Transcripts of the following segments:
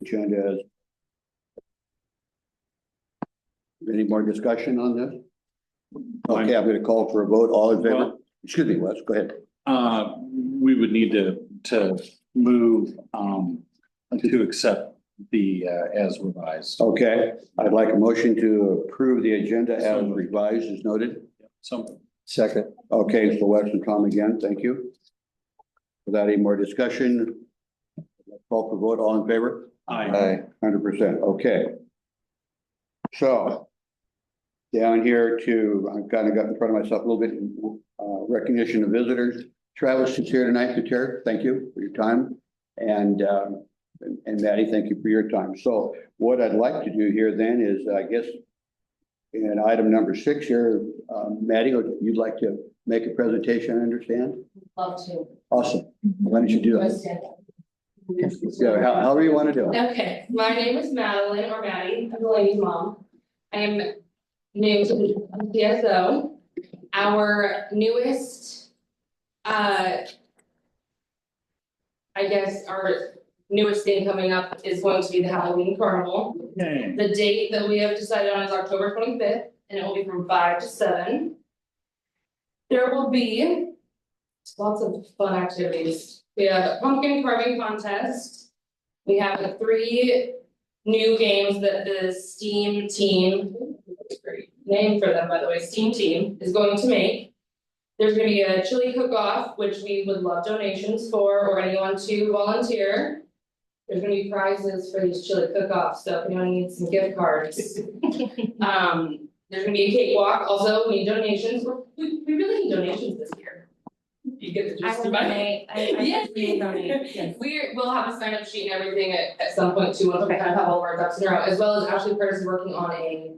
agenda as. Any more discussion on this? Okay, I'm going to call for a vote. All in favor? Well- Excuse me, Wes, go ahead. We would need to move, to accept the, as revised. Okay, I'd like a motion to approve the agenda as revised as noted. So, Second. Okay, so Wes and Tom again, thank you. Without any more discussion, call for vote. All in favor? I, 100%, okay. So down here to, I've kind of got in front of myself a little bit, recognition of visitors. Travis is here tonight, the chair. Thank you for your time. And Maddie, thank you for your time. So what I'd like to do here then is, I guess, in item number 6 here, Maddie, you'd like to make a presentation, I understand? Love to. Awesome. Why don't you do that? Yeah, however you want to do it. Okay, my name is Madeline, or Maddie, I'm Delaney's mom. I am new to the DSO. Our newest, I guess our newest thing coming up is going to be the Halloween Carnival. okay. The date that we have decided on is October 25th, and it will be from 5 to 7. There will be lots of fun activities. We have a pumpkin carving contest. We have 3 new games that the STEAM team, great name for them, by the way, STEAM team is going to make. There's gonna be a chili cook-off, which we would love donations for, or anyone to volunteer. There's gonna be prizes for these chili cook-offs, so if anyone needs some gift cards. There's gonna be a cakewalk, also we need donations, we really need donations this year. You get the I gist will of it. donate, Yes. will donate, yes. We'll have a sign up sheet and everything at some point too, once we kind of have all of our ducks in a row, as well as Ashley Curtis is working on a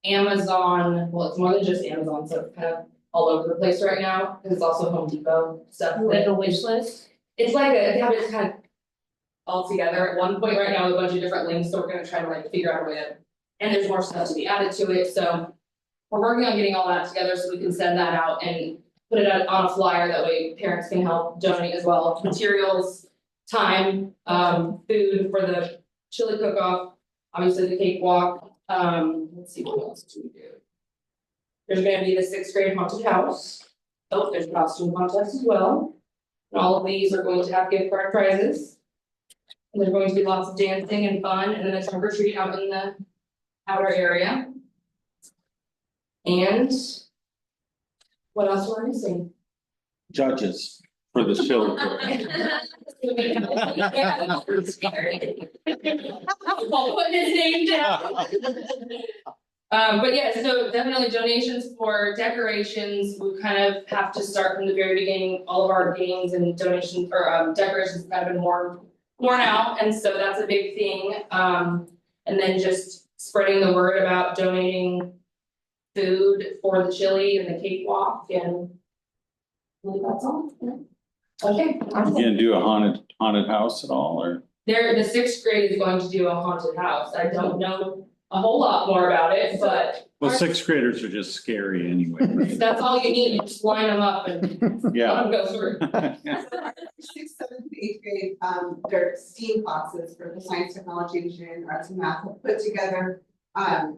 Amazon, well, it's more than just Amazon, so it's kind of all over the place right now, because it's also Home Depot stuff. Like a wish list. It's like they have it kind of all together at one point right now with a bunch of different links, so we're gonna try to like figure out a way to. And there's more stuff to be added to it, so we're working on getting all that together so we can send that out and put it out on a flyer, that way parents can help donate as well, materials, time, food for the chili cook-off, obviously the cakewalk, let's see, what else do we do? There's gonna be the 6th grade haunted house. Oh, there's a costume contest as well. And all of these are going to have gift card prizes. And there's going to be lots of dancing and fun, and then a trunk or treat out in the outer area. And what else are we missing? Judges for the chili cook. I'll put his name down. But yeah, so definitely donations for decorations, we kind of have to start from the very beginning, all of our games and donations or decorations have kind of been worn out, and so that's a big thing. And then just spreading the word about donating food for the chili and the cakewalk, and I believe that's all. Yeah. Okay. You gonna do a haunted house at all, or? The 6th grade is going to do a haunted house. I don't know a whole lot more about it, but Well, 6th graders are just scary anyway, right? that's all you need, just line them up and let Yeah. them go through. 6th, 7th, 8th grade, their STEAM classes for the science, technology, engineering, arts and math have put together.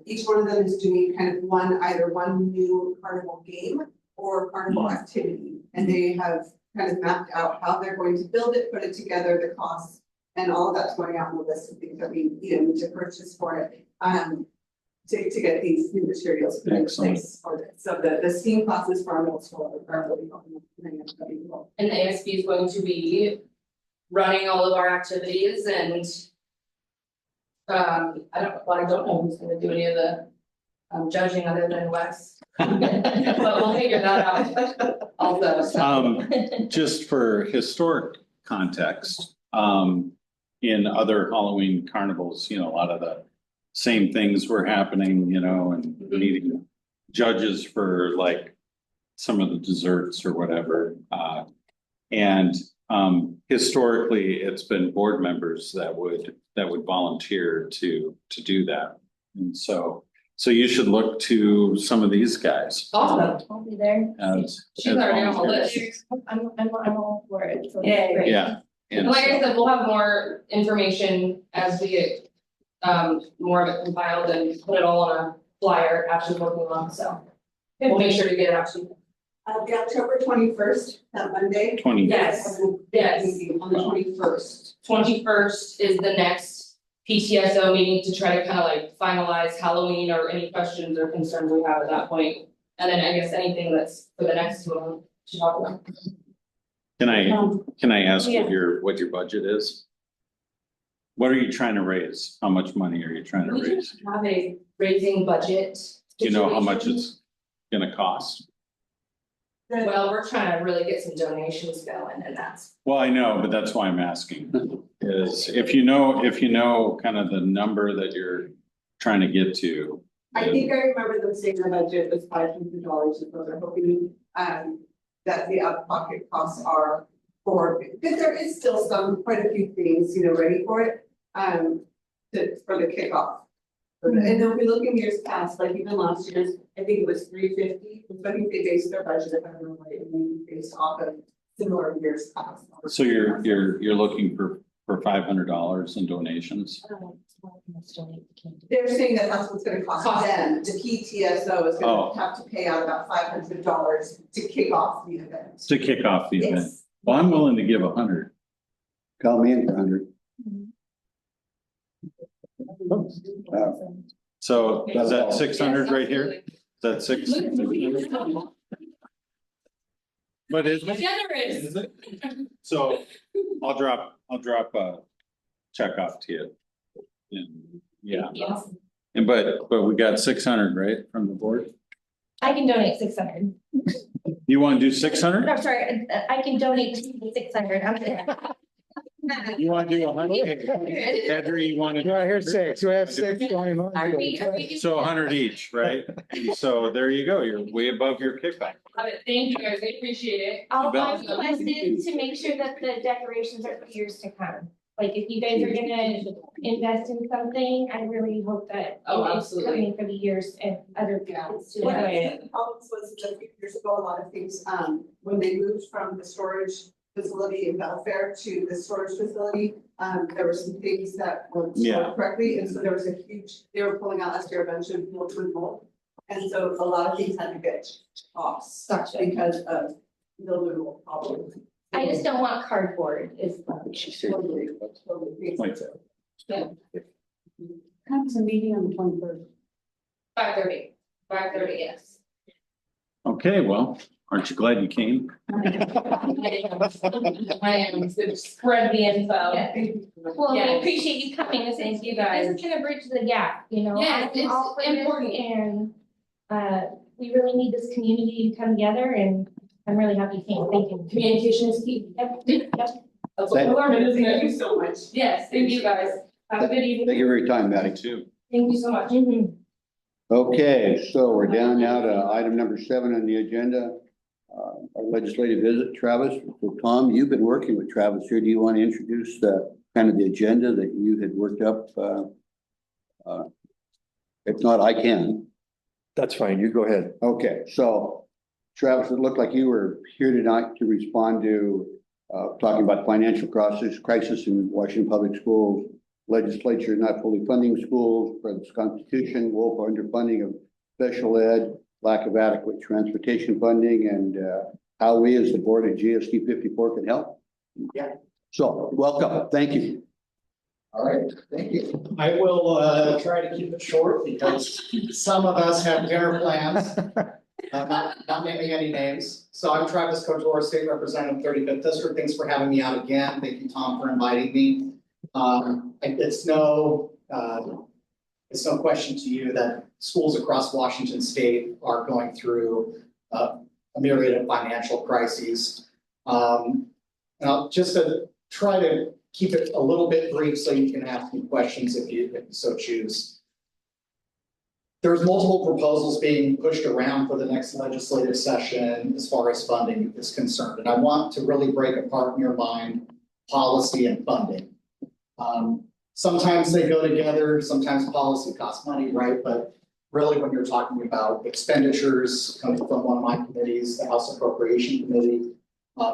Each one of them is doing kind of either one new carnival game or carnival activity. And they have kind of mapped out how they're going to build it, put it together, the costs, and all of that's going out in the list of things that we need to purchase for it. To get these new materials put in place for it. So the STEAM classes for our middle school are really helping. And the ASB is going to be running all of our activities, and I don't know who's gonna do any of the judging other than Wes. But we'll figure that out also, so. Just for historic context, in other Halloween carnivals, a lot of the same things were happening, and needing judges for like some of the desserts or whatever. And historically, it's been board members that would volunteer to do that. And so you should look to some of these guys. Awesome. I'll be there. As She's already on the volunteers. list. I'm all for it. So Yay. great. Yeah, And like I said, we'll have more information as we get more of it compiled and put it all on a flyer after working on, so. We'll make sure to get it out to you. The October 21st, that Monday. 20. Yes, yes. Meeting on the 21st. 21st is the next PTSO meeting to try to kind of like finalize Halloween or any questions or concerns we have at that point. And then I guess anything that's for the next one to talk about. Can I ask Yeah. what your budget is? What are you trying to raise? How much money are you trying to We raise? just have a raising budget. Do you know how much situation. it's gonna cost? Well, we're trying to really get some donations going and that's. Well, I know, but that's why I'm asking, is if you know kind of the number that you're trying to get to. I think I remember them saying the budget was $500, is what they're hoping, that the out-of-pocket costs are for, because there is still quite a few things, ready for it, for the kickoff. And then we look in years past, like even last year's, I think it was $350, I think they based their budget, if I remember right, and based off of similar years past. So you're looking for $500 in donations? They're saying that that's what's gonna cost them, the PTSO is Oh. gonna have to pay out about $500 to kick off the event. To kick off the event? Yes. Well, I'm willing to give 100. Call me in for 100. So is that 600 right here? Is that six? But is it? Generous. Is it? So I'll drop a check off to you. And, yeah, Yes. and but we got 600, right, from the board? I can donate 600. You want to do 600? No, sorry, I can donate to the 600. You want to do 100? Andrew, you want to? Do I hear six? We have six going on. Are we- So 100 each, right? So there you go. You're way above your kickback. Love it. Thank you guys, I appreciate it. I'll bet. requested to make sure that the decorations are for years to come. Like if you guys are gonna invest in something, I really hope that Oh, it's absolutely. coming for the years and other kids to One of enjoy it. the problems was that a few years ago, a lot of things, when they moved from the storage facility in Belfair to the storage facility, there were some things that weren't Yeah. stored correctly, and so there was they were pulling out last year a bunch of mold. And so a lot of things had to get off Gotcha. because of mildew and mold problems. I just don't want cardboard is. Totally. Like that. Comes a meeting on the 21st. 5:30. 5:30, yes. Okay, well, aren't you glad you came? I am, to spread the info. Yeah. Well, we Yes. appreciate you coming. This Thank is, you guys. this is gonna bridge the gap, Yes, I'm all it's for this, important. And, we really need this community to come together and I'm really happy you came. Thank you. Communication is key. Yep, yep. That's what we're learning, isn't Thank you it? so much. Yes, thank you guys. Have a good Thank evening. you for your time, Maddie. Too. Thank you so much. Okay, so we're down now to item number 7 on the agenda. Our legislative visit, Travis. So Tom, you've been working with Travis here. Do you want to introduce the kind of the agenda that you had worked up? If not, I can. That's fine. You go ahead. Okay, so Travis, it looked like you were here tonight to respond to talking about financial crisis in Washington Public Schools. Legislature not fully funding schools for this constitution, woeful underfunding of special ed, lack of adequate transportation funding, and how we as the board of GSD 54 can help. Yeah. So, welcome. Thank you. All right, thank you. I will try to keep it short because some of us have dinner plans. Not naming any names. So I'm Travis Couture, State Representative, 35th District. Thanks for having me out again. Thank you, Tom, for inviting me. It's no question to you that schools across Washington State are going through a myriad of financial crises. Now, just to try to keep it a little bit brief so you can ask me questions if you so choose. There's multiple proposals being pushed around for the next legislative session as far as funding is concerned. And I want to really break apart in your mind policy and funding. Sometimes they go together, sometimes policy costs money, right? But really when you're talking about expenditures coming from one of my committees, the House Appropriation Committee,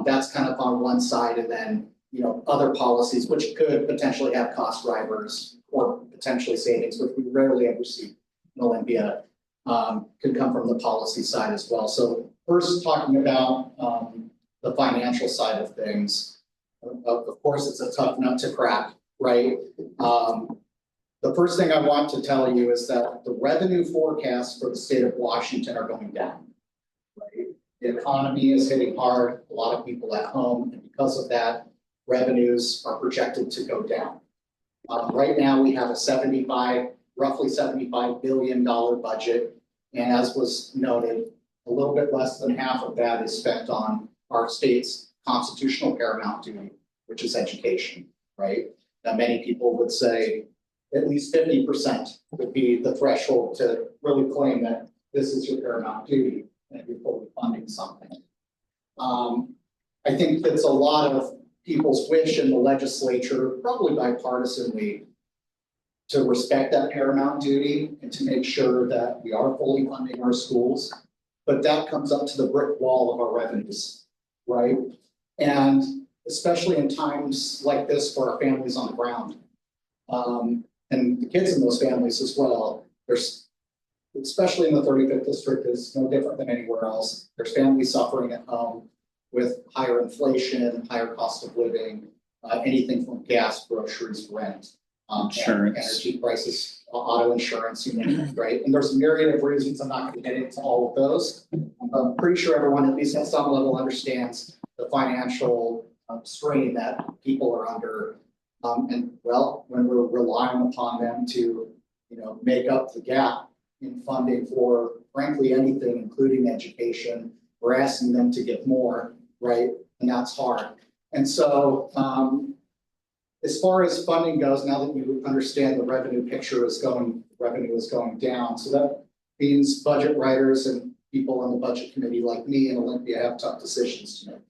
that's kind of on one side, and then other policies which could potentially have cost drivers or potentially savings, which we rarely ever see in Olympia, could come from the policy side as well. So first talking about the financial side of things, of course, it's a tough nut to crack, right? The first thing I want to tell you is that the revenue forecasts for the state of Washington are going down, right? The economy is hitting hard, a lot of people at home, and because of that, revenues are projected to go down. Right now, we have a roughly $75 billion budget, and as was noted, a little bit less than half of that is spent on our state's constitutional paramount duty, which is education, right? Now, many people would say at least 50% would be the threshold to really claim that this is your paramount duty and you're fully funding something. I think it's a lot of people's wish in the legislature, probably bipartisanly, to respect that paramount duty and to make sure that we are fully funding our schools. But that comes up to the brick wall of our revenues, right? And especially in times like this for our families on the ground. And the kids in those families as well, there's, especially in the 35th district, is no different than anywhere else. There's families suffering at home with higher inflation, higher cost of living, anything from gas, groceries, rent, Insurance. energy prices, auto insurance, you name it, right? And there's a myriad of reasons. I'm not going to get into all of those. I'm pretty sure everyone, at least at some level, understands the financial strain that people are under. And well, when we're relying upon them to, make up the gap in funding for, frankly, anything, including education, we're asking them to give more, right? And that's hard. And so, as far as funding goes, now that you understand the revenue is going down. So that means budget writers and people on the budget committee like me and Olympia have tough decisions to make.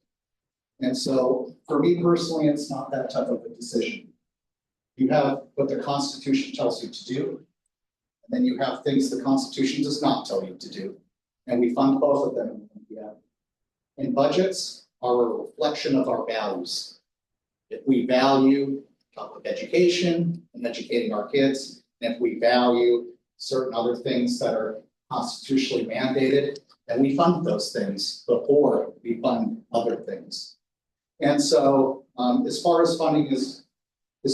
And so for me personally, it's not that tough of a decision. You have what the Constitution tells you to do, and then you have things the Constitution does not tell you to do. And we fund both of them in Olympia. And budgets are a reflection of our values. If we value public education and educating our kids, and if we value certain other things that are constitutionally mandated, then we fund those things before we fund other things. And so as far as funding is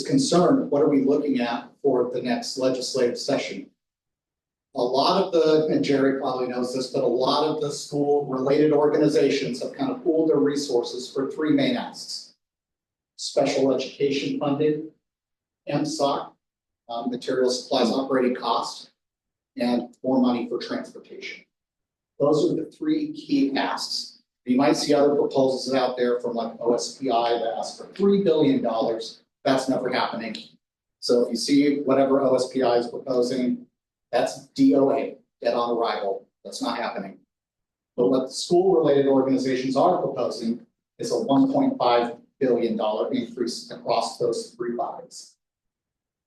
concerned, what are we looking at for the next legislative session? A lot of the, and Jerry probably knows this, but a lot of the school-related organizations have kind of pooled their resources for three main asks. Special education funded, MSOC, material supplies operating cost, and more money for transportation. Those are the three key asks. You might see other proposals out there from like OSPI that ask for $3 billion. That's never happening. So if you see whatever OSPI is proposing, that's DOA, dead on arrival. That's not happening. But what the school-related organizations are proposing is a $1.5 billion increase across those three bodies.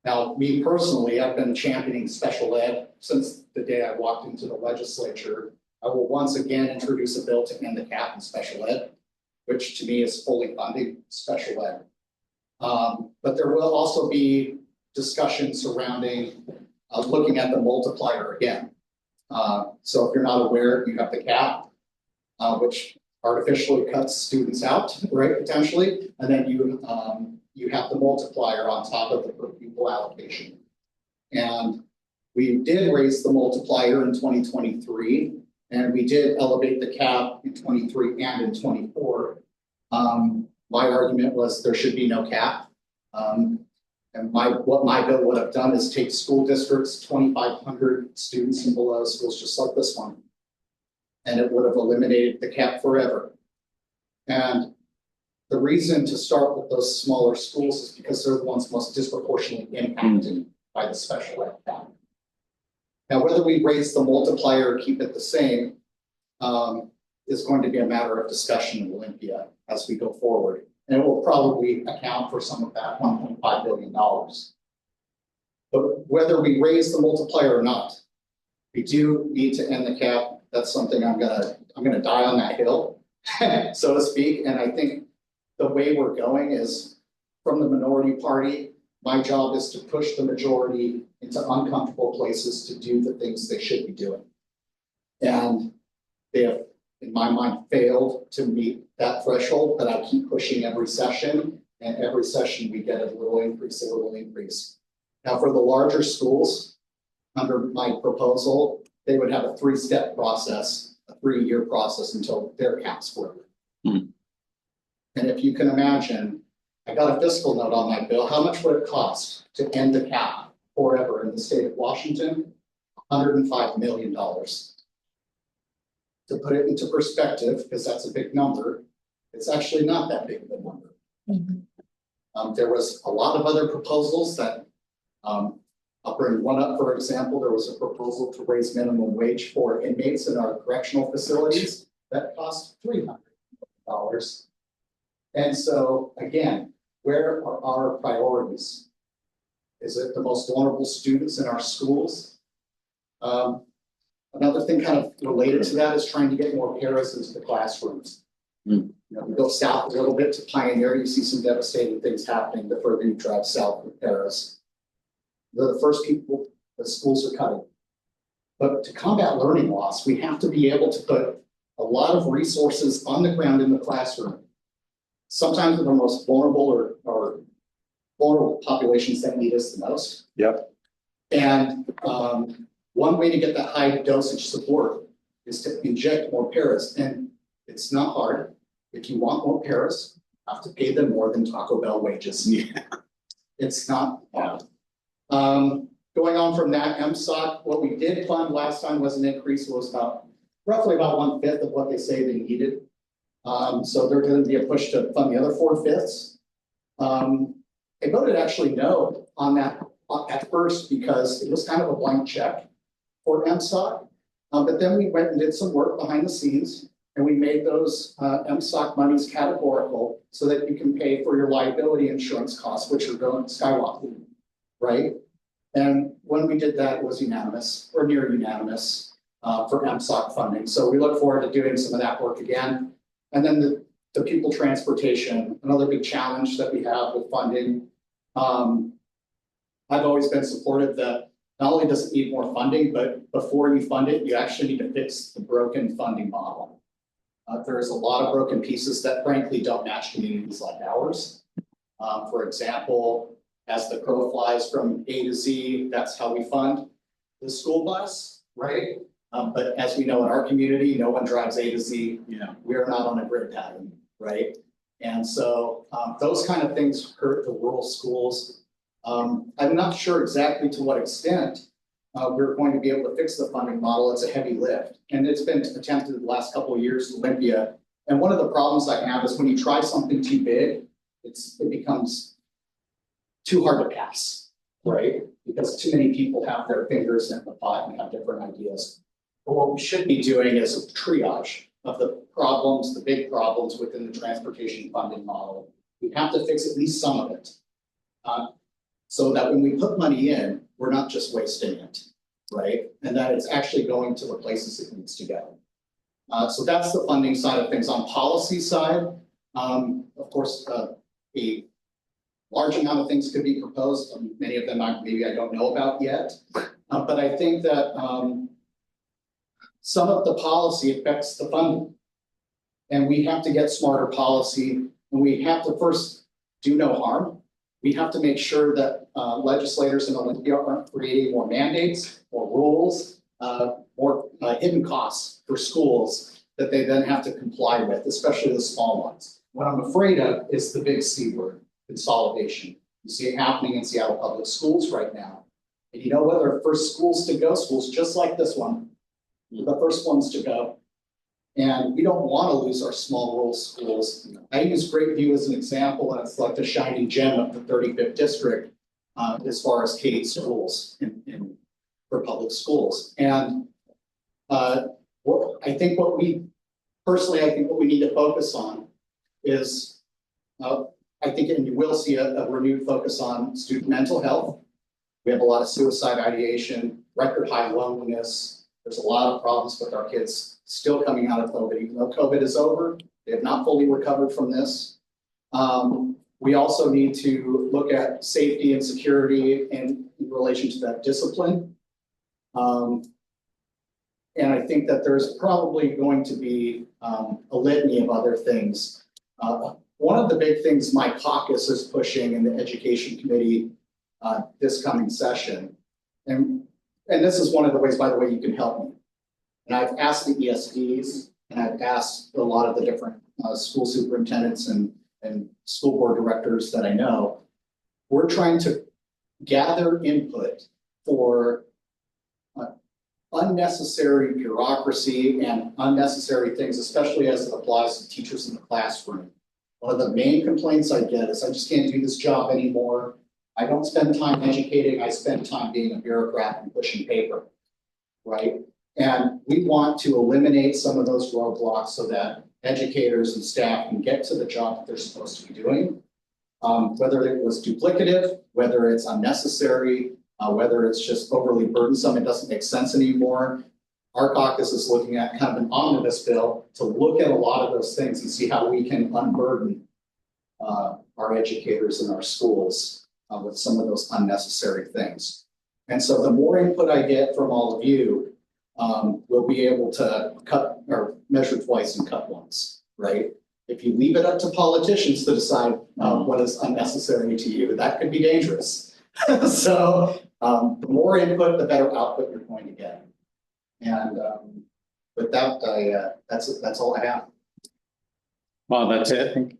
Now, me personally, I've been championing special ed since the day I walked into the legislature. I will once again introduce a bill to end the cap in special ed, which to me is fully funding special ed. But there will also be discussion surrounding looking at the multiplier again. So if you're not aware, you have the cap, which artificially cuts students out, right, potentially, and then you have the multiplier on top of the per pupil allocation. And we did raise the multiplier in 2023, and we did elevate the cap in 23 and in 24. My argument was there should be no cap. And what my bill would have done is take school districts, 2,500 students and below schools just like this one, and it would have eliminated the cap forever. And the reason to start with those smaller schools is because they're the ones most disproportionately impacted by the special ed cap. Now, whether we raise the multiplier or keep it the same is going to be a matter of discussion in Olympia as we go forward. And it will probably account for some of that $1.5 billion. But whether we raise the multiplier or not, we do need to end the cap. That's something I'm gonna die on that hill, so to speak. And I think the way we're going is from the minority party. My job is to push the majority into uncomfortable places to do the things they should be doing. And they have, in my mind, failed to meet that threshold, but I keep pushing every session, and every session we get a little increase, a little increase. Now, for the larger schools, under my proposal, they would have a 3-step process, a 3-year process until their caps were. Hmm. And if you can imagine, I got a fiscal note on my bill. How much would it cost to end the cap forever in the state of Washington? $105 million. To put it into perspective, because that's a big number, it's actually not that big of a number. There was a lot of other proposals that, I'll bring one up, for example. There was a proposal to raise minimum wage for inmates in our correctional facilities that cost $300 million. And so, again, where are our priorities? Is it the most vulnerable students in our schools? Another thing kind of related to that is trying to get more paras into the classrooms. Hmm. You know, we go south a little bit to Pioneer, you see some devastating things happening the further you drive south with paras. They're the first people that schools are cutting. But to combat learning loss, we have to be able to put a lot of resources on the ground in the classroom. Sometimes with the most vulnerable or vulnerable populations that need us the most. Yep. And one way to get that high dosage support is to inject more paras. And it's not hard. If you want more paras, you have to pay them more than Taco Bell wages. Yeah. It's not hard. Going on from that, MSOC, what we did fund last time was an increase. It was roughly about 1/5 of what they say they needed. So there's going to be a push to fund the other 4/5. I voted actually no on that at first because it was kind of a blank check for MSOC. But then we went and did some work behind the scenes and we made those MSOC monies categorical so that you can pay for your liability insurance costs, which are going skyrocketing, right? And when we did that, it was unanimous or near unanimous for MSOC funding. So we look forward to doing some of that work again. And then the pupil transportation, another big challenge that we have with funding. I've always been supportive that not only does it need more funding, but before you fund it, you actually need to fix the broken funding model. There's a lot of broken pieces that frankly don't match communities like ours. For example, as the crow flies from A to Z, that's how we fund the school bus, right? But as we know in our community, no one drives A to Z. Yeah. We're not on a grid pattern, right? And so those kind of things hurt the rural schools. I'm not sure exactly to what extent we're going to be able to fix the funding model. It's a heavy lift. And it's been attempted the last couple of years in Olympia. And one of the problems I have is when you try something too big, it becomes too hard to pass, right? Because too many people have their fingers in the pot and have different ideas. But what we should be doing is a triage of the problems, the big problems within the transportation funding model. We have to fix at least some of it. So that when we put money in, we're not just wasting it, right? And that it's actually going to the places it needs to go. So that's the funding side of things. On policy side, of course, a large amount of things could be proposed. Many of them maybe I don't know about yet. But I think that some of the policy affects the funding. And we have to get smarter policy. And we have to first do no harm. We have to make sure that legislators in Olympia aren't creating more mandates, more rules, more hidden costs for schools that they then have to comply with, especially the small ones. What I'm afraid of is the big C word, consolidation. You see it happening in Seattle Public Schools right now. And you know what? They're first schools to go, schools just like this one, the first ones to go. And we don't want to lose our small rural schools. I use Grapeview as an example, and it's like the shining gem of the 35th district as far as K-8 schools for public schools. And what we need to focus on is, I think, and you will see a renewed focus on student mental health. We have a lot of suicide ideation, record high loneliness. There's a lot of problems with our kids still coming out of COVID. Even though COVID is over, they have not fully recovered from this. We also need to look at safety and security in relation to that discipline. And I think that there's probably going to be a litany of other things. One of the big things my caucus is pushing in the education committee this coming session, and this is one of the ways, by the way, you can help me. And I've asked the ESDs, and I've asked a lot of the different school superintendents and school board directors that I know. We're trying to gather input for unnecessary bureaucracy and unnecessary things, especially as it applies to teachers in the classroom. One of the main complaints I get is I just can't do this job anymore. I don't spend time educating, I spend time being a bureaucrat and pushing paper, right? And we want to eliminate some of those roadblocks so that educators and staff can get to the job that they're supposed to be doing. Whether it was duplicative, whether it's unnecessary, whether it's just overly burdensome, it doesn't make sense anymore. Our caucus is looking at kind of an omnibus bill to look at a lot of those things and see how we can unburden our educators in our schools with some of those unnecessary things. And so the more input I get from all of you, we'll be able to cut or measure twice and cut once, right? If you leave it up to politicians to decide what is unnecessary to you, that could be dangerous. So the more input, the better output you're going to get. And with that, that's all I have. Wow, that's it.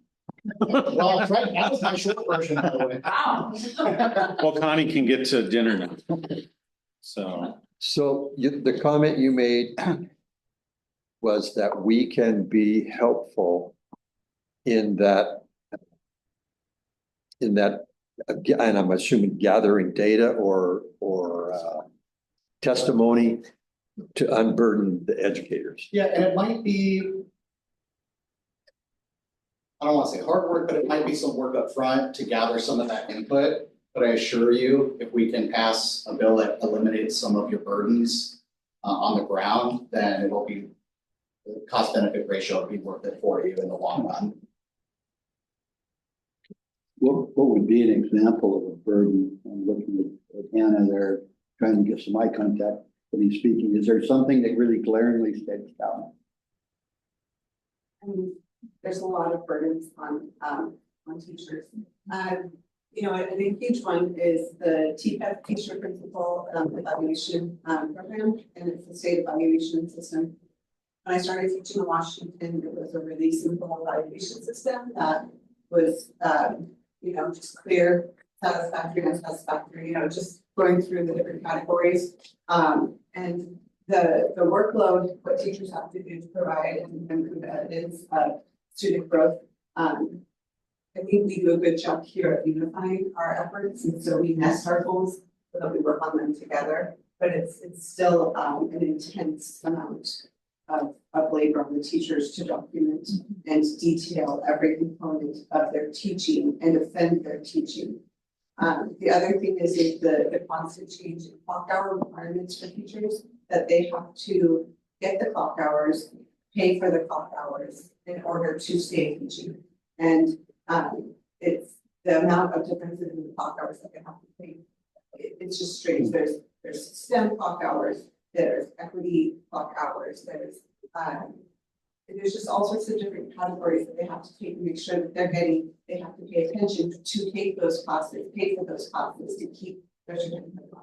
Well, right, that was my short version, by the way. Wow. Well, Connie can get to dinner now. So, The comment you made was that we can be helpful in that, and I'm assuming gathering data or testimony to unburden the educators. Yeah, and it might be, I don't want to say hard work, but it might be some work up front to gather some of that input. But I assure you, if we can pass a bill that eliminates some of your burdens on the ground, then it will be, the cost benefit ratio will be worth it for you in the long run. What would be an example of a burden? I'm looking at Hannah there, trying to get some eye contact when he's speaking. Is there something that really glaringly stands out? There's a lot of burdens on teachers. You know, I think a huge one is the TPEP teacher principal evaluation program, and it's a state evaluation system. When I started teaching in Washington, it was a really simple evaluation system that was, you know, just clear, satisfactory, unsatisfactory, you know, just going through the different categories. And the workload, what teachers have to do to provide and prove evidence of student growth. I think we do a good job here at unifying our efforts, and so we nest our goals so that we work on them together. But it's still an intense amount of labor on the teachers to document and detail every component of their teaching and defend their teaching. The other thing is the constant change in clock hour requirements for teachers, that they have to get the clock hours, pay for the clock hours in order to stay teaching. And it's the amount of differences in the clock hours that they have to pay. It's just strange. There's STEM clock hours, there's equity clock hours, there's just all sorts of different categories that they have to take to make sure that they're getting, they have to pay attention to take those classes, pay for those classes to keep their certificate on.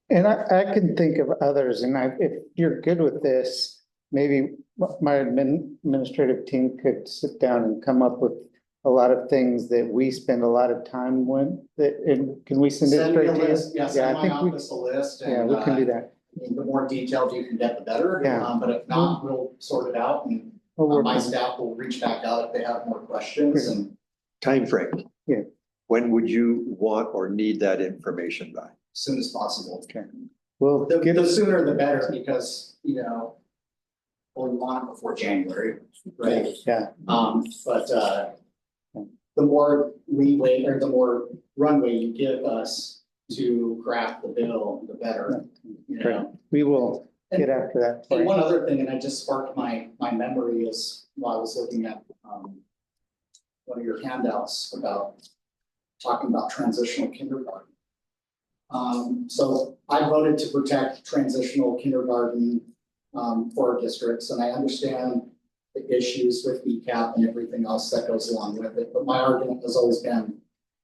And I can think of others, and if you're good with this, maybe my administrative team could sit down and come up with a lot of things that we spend a lot of time with, and can we send it Send me straight a to you? list, yeah, send my office a list, Yeah, and we can do that. the more detailed you can get, the better. Yeah. But if not, we'll sort it out, and We'll work my on it. staff will reach back out if they have more questions, and Timeframe. Yeah. When would you want or need that information by? as soon as possible. Okay. Well, The sooner the better, because, you know, well, we want it before January, right? yeah, But the more leeway or the more runway you give us to craft the bill, the better, you know? we will get after that. for And you. one other thing, and I just sparked my memory is while I was looking at one of your handouts about talking about transitional kindergarten. So I voted to protect transitional kindergarten for our districts, and I understand the issues with ECAP and everything else that goes along with it. But my argument has always been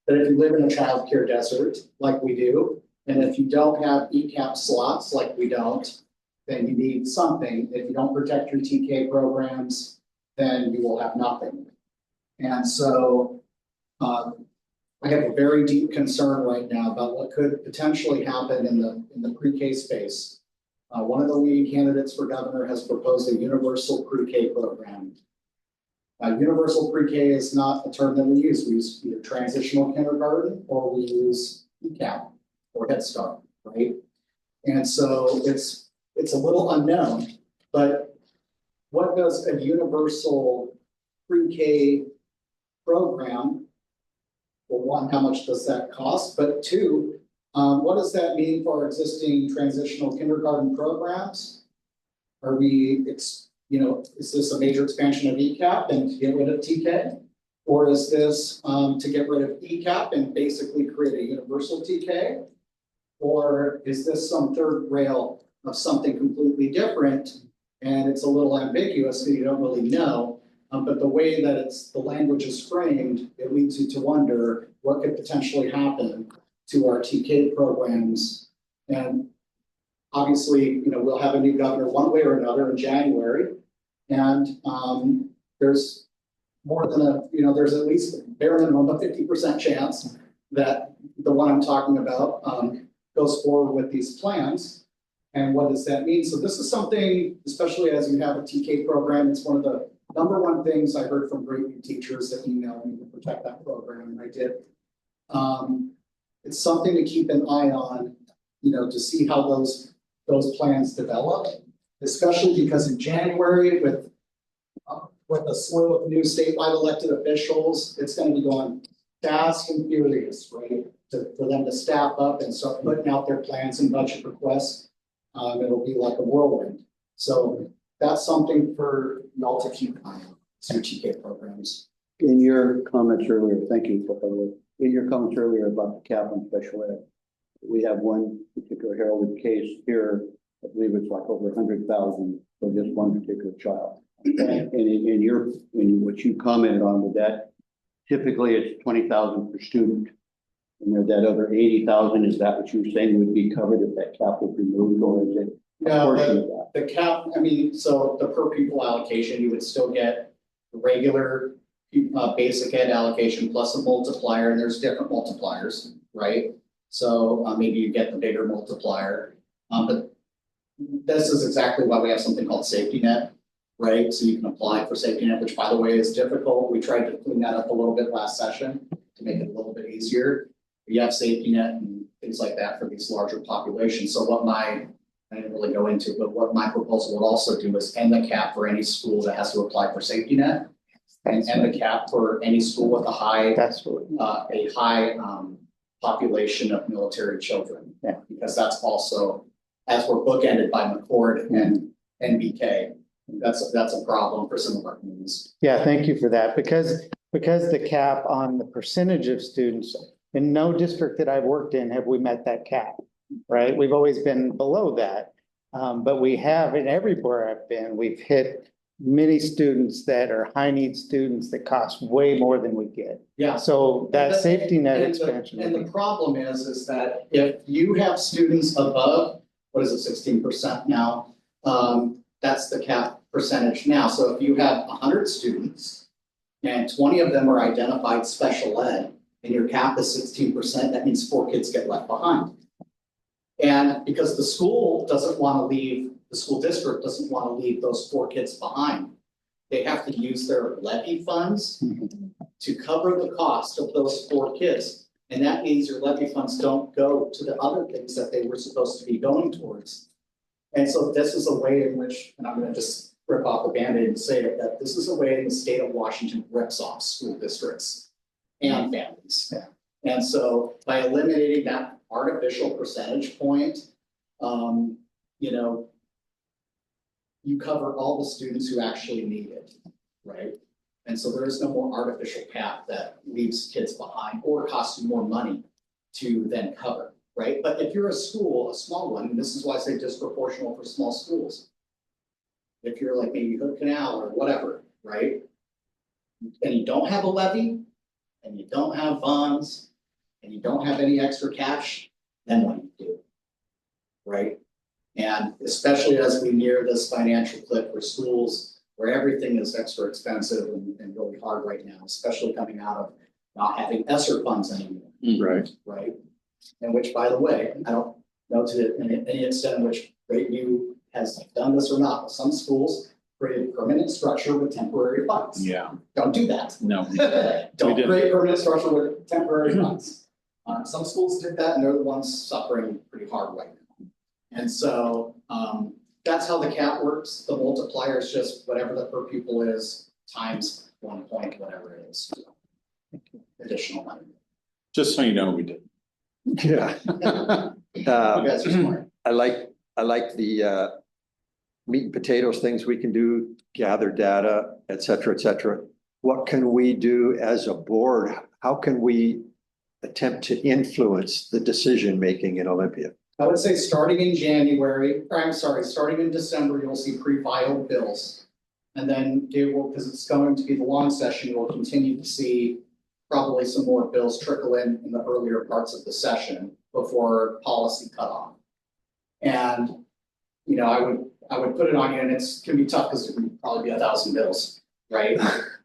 that if you live in a childcare desert like we do, and if you don't have ECAP slots like we don't, then you need something. If you don't protect your TK programs, then you will have nothing. And so I have a very deep concern right now about what could potentially happen in the pre-K space. One of the leading candidates for governor has proposed a universal pre-K program. Universal pre-K is not a term that we use. We use either transitional kindergarten or we use ECAP or Head Start, right? And so it's a little unknown, but what does a universal pre-K program, well, one, how much does that cost? But two, what does that mean for our existing transitional kindergarten programs? Are we, is this a major expansion of ECAP and to get rid of TK? Or is this to get rid of ECAP and basically create a universal TK? Or is this some third rail of something completely different? And it's a little ambiguous, so you don't really know. But the way that the language is framed, it leads you to wonder what could potentially happen to our TK programs. And obviously, we'll have a new governor one way or another in January. And there's more than there's at least bare minimum a 50% chance that the one I'm talking about goes forward with these plans. And what does that mean? So this is something, especially as you have a TK program, it's one of the number one things I heard from Grapeview teachers that emailed me to protect that program, and I did. It's something to keep an eye on, to see how those plans develop, especially because in January with a slew of new statewide elected officials, it's going to be going fast and furious, right? For them to staff up and start putting out their plans and budget requests. It'll be like a whirlwind. So that's something for y'all to keep an eye on, your TK programs. In your comments earlier, thank you for the, in your comments earlier about the cap on special ed, we have one particular heralded case here. I believe it's like over 100,000 for just one particular child. And in what you commented on with that, typically it's 20,000 per student. And that other 80,000, is that what you're saying would be covered if that cap was removed, or is it a portion of that? The cap, so the per pupil allocation, you would still get the regular basic ed allocation plus a multiplier, and there's different multipliers, right? So maybe you get the bigger multiplier. But this is exactly why we have something called safety net, right? So you can apply for safety net, which by the way is difficult. We tried to clean that up a little bit last session to make it a little bit easier. You have safety net and things like that for these larger populations. So I didn't really go into, but what my proposal would also do is end the cap for any school that has to apply for safety net, and end the cap for any school with a high population of military children. Yeah. Because that's also, as we're bookended by McCord and NBK, that's a problem for some of our communities. Yeah, thank you for that, because the cap on the percentage of students, in no district that I've worked in have we met that cap, right? We've always been below that. But we have, in everywhere I've been, we've hit many students that are high need students that cost way more than we get. Yeah. So that safety net expansion. And the problem is that if you have students above, what is it, 16% now? That's the cap percentage now. So if you have 100 students and 20 of them are identified special ed, and your cap is 16%, that means 4 kids get left behind. And because the school doesn't want to leave, the school district doesn't want to leave those 4 kids behind, they have to use their levy funds to cover the cost of those 4 kids. And that means your levy funds don't go to the other things that they were supposed to be going towards. And so this is a way in which, and I'm going to just rip off the Band-Aid and say it, that this is a way in the state of Washington rips off school districts and families. Yeah. And so by eliminating that artificial percentage point, you cover all the students who actually need it, right? And so there is no more artificial cap that leaves kids behind or costs you more money to then cover, right? But if you're a school, a small one, and this is why I say disproportional for small schools. If you're like maybe Hood Canal or whatever, right? And you don't have a levy, and you don't have bonds, and you don't have any extra cash, then what do you do? Right? And especially as we near this financial cliff for schools, where everything is extra expensive and really hard right now, especially coming out of not having ESSER funds anymore, Right. right? And which, by the way, I don't know to any extent in which Grapeview has done this or not, but some schools create permanent structure with temporary funds. Yeah, Don't do that. no, Don't did. create permanent structure with temporary funds. Some schools did that and they're the ones suffering pretty hard right now. And so, that's how the cap works. The multiplier is just whatever the per pupil is times 1 point, whatever it is. Additional money. just so you know, we did. Yeah. You guys are smart. I like the meat and potatoes things we can do, gather data, et cetera, et cetera. What can we do as a board? How can we attempt to influence the decision-making in Olympia? I would say starting in January, or I'm sorry, starting in December, you'll see pre-filed bills. And then it will, because it's going to be the long session, you'll continue to see probably some more bills trickle in the earlier parts of the session before policy cutoff. And, you know, I would put it on you, and it's gonna be tough because it can probably be 1,000 bills, right?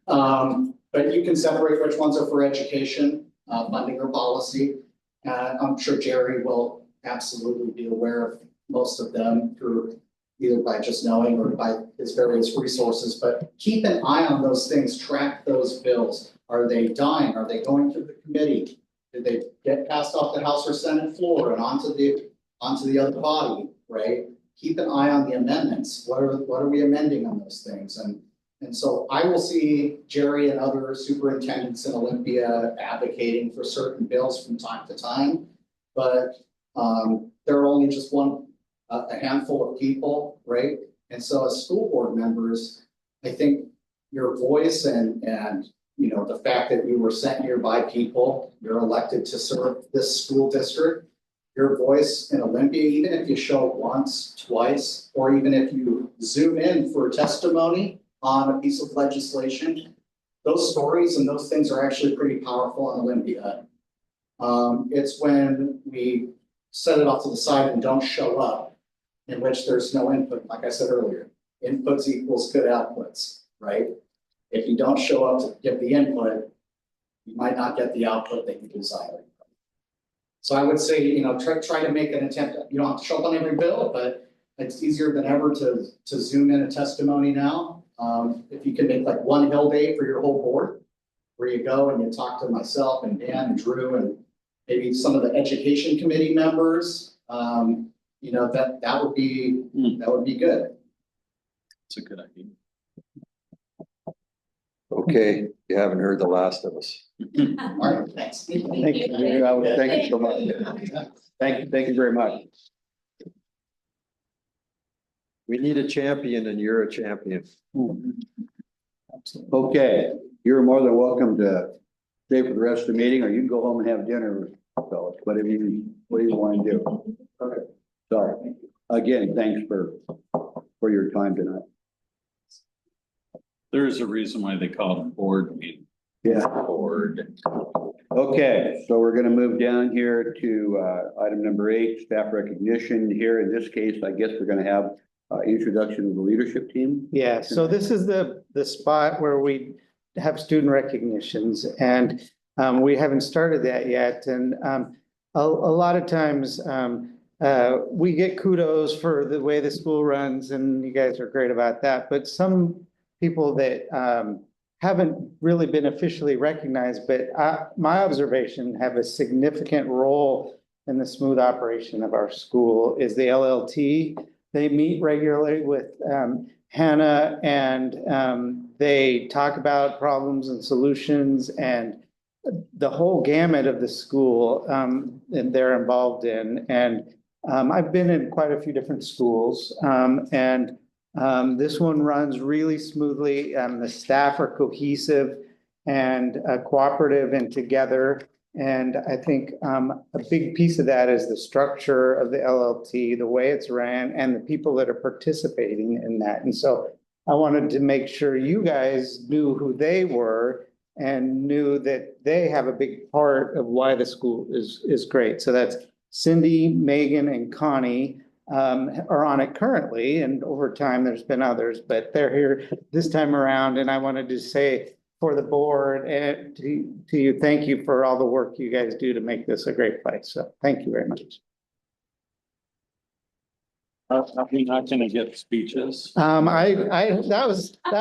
But you can separate which ones are for education, funding or policy. I'm sure Jerry will absolutely be aware of most of them through either by just knowing or by his various resources, but keep an eye on those things, track those bills. Are they dying? Are they going through the committee? Did they get passed off the House or Senate floor and onto the other body, right? Keep an eye on the amendments. What are we amending on those things? And so I will see Jerry and other superintendents in Olympia advocating for certain bills from time to time, but there are only just a handful of people, right? And so as school board members, I think your voice and you know, the fact that you were sent here by people, you're elected to serve this school district, your voice in Olympia, even if you show up once, twice, or even if you zoom in for testimony on a piece of legislation, those stories and those things are actually pretty powerful in Olympia. It's when we set it off to the side and don't show up, in which there's no input. Like I said earlier, inputs equals good outputs, right? If you don't show up to give the input, you might not get the output that you desire. So I would say, you know, try to make an attempt. You don't have to show up on every bill, but it's easier than ever to zoom in a testimony now. If you can make like one Hill Day for your whole board, where you go and you talk to myself and Dan and Drew and maybe some of the education committee members, you know, that would be good. It's a good idea. Okay, you haven't heard the last of us. All right, thanks. Thank you. Thank you so much. Thank you very much. We need a champion and you're a champion. Okay, you're more than welcome to stay for the rest of the meeting, or you can go home and have dinner, fellas, whatever you want to do. Okay. So, again, thanks for your time tonight. There's a reason why they call it a board meeting. Yeah. Board. Okay, so we're gonna move down here to item number 8, staff recognition. Here in this case, I guess we're gonna have introduction of the leadership team. Yeah, so this is the spot where we have student recognitions, and we haven't started that yet. And a lot of times we get kudos for the way the school runs, and you guys are great about that. But some people that haven't really been officially recognized, but my observation have a significant role in the smooth operation of our school is the LLT. They meet regularly with Hannah, and they talk about problems and solutions and the whole gamut of the school and they're involved in. And I've been in quite a few different schools, and This one runs really smoothly. The staff are cohesive and cooperative and together. And I think a big piece of that is the structure of the LLT, the way it's ran, and the people that are participating in that. And so I wanted to make sure you guys knew who they were and knew that they have a big part of why the school is great. So that's Cindy, Megan, and Connie are on it currently, and over time there's been others, but they're here this time around. And I wanted to say for the board and to you, thank you for all the work you guys do to make this a great place. So thank you very much. You're not gonna get speeches. That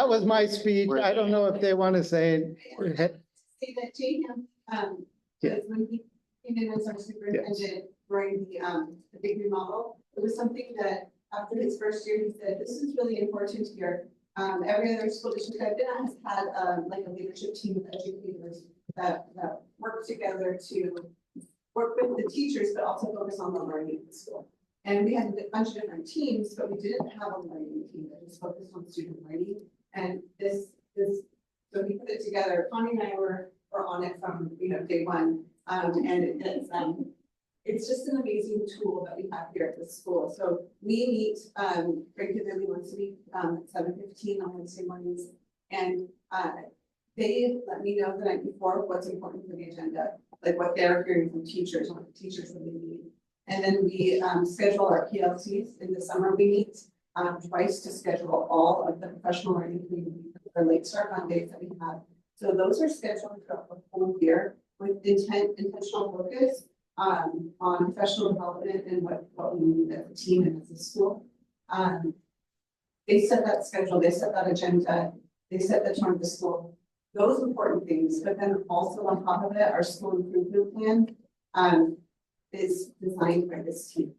was my speech. I don't know if they want to say. Say that Jane, because when he came in as our superintendent during the big remodel, it was something that after his first year, he said, this is really important here. Every other school district I've been at has had like a leadership team of educators that work together to work with the teachers, but also focus on the learning in the school. And we had a bunch of different teams, but we didn't have a learning team that was focused on student learning. And so we put it together. Connie and I were on it from day one, and it's just an amazing tool that we have here at the school. So we meet regularly once a week at 7:15 on Wednesday mornings, and they let me know the night before what's important for the agenda, like what they're hearing from teachers and what the teachers really need. And then we schedule our PLCs. In the summer. We meet twice to schedule all of the professional learning community for late start Mondays that we have. So those are scheduled throughout the whole year with intentional focus on professional development and what we need as a team and as a school. They set that schedule, they set that agenda, they set the tone of the school, those important things. But then also on top of it, our school improvement plan is designed by this team.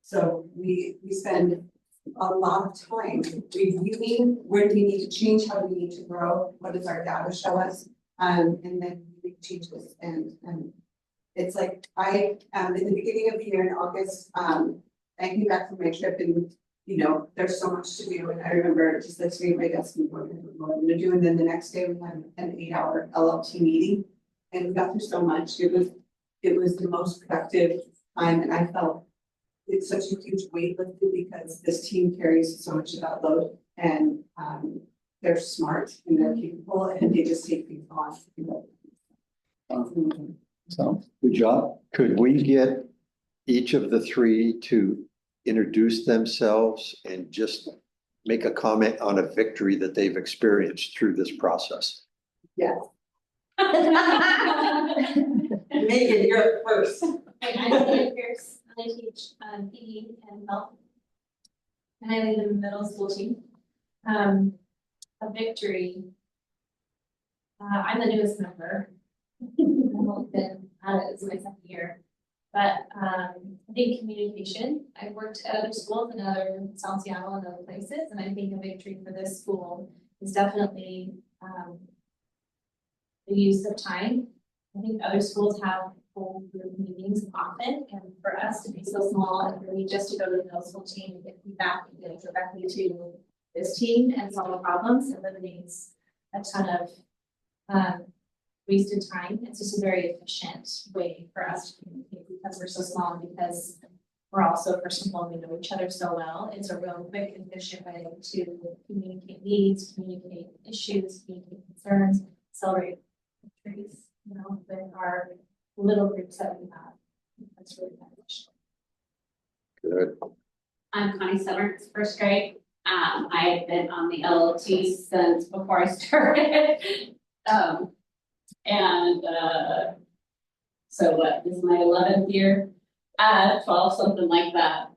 So we spend a lot of time reviewing where do we need to change, how do we need to grow, what does our data show us, and then we make changes. And it's like in the beginning of the year in August, I came back from my trip and there's so much to do. And I remember just like sitting at my desk and what I'm going to do. And then the next day we had an 8-hour LLT meeting and we got through so much. It was the most productive time, and I felt it's such a huge weight lifted because this team carries so much of that load, and they're smart and they're capable, and they just take things on. So good job. Could we get each of the three to introduce themselves and just make a comment on a victory that they've experienced through this process? Yes. Megan, you're first. I'm Megan Pierce. I teach PE and health. And I lead the middle school team. A victory. I'm the newest member. I've only been at it, it's my second year. But I think communication. I've worked at other schools in South Seattle and other places, and I think a victory for this school is definitely the use of time. I think other schools have full group meetings often, and for us to be so small and for me just to go to the middle school team and get feedback and get directly to this team and solve the problems eliminates a ton of wasted time. It's just a very efficient way for us to communicate because we're so small and because we're also personal and we know each other so well. It's a real quick and efficient way to communicate needs, communicate issues, communicate concerns, celebrate victories, with our little groups that we have. That's really beneficial. Good. I'm Connie Summers, first grade. I've been on the LLT since before I started. So what, this is my 11th year? 12, something like that.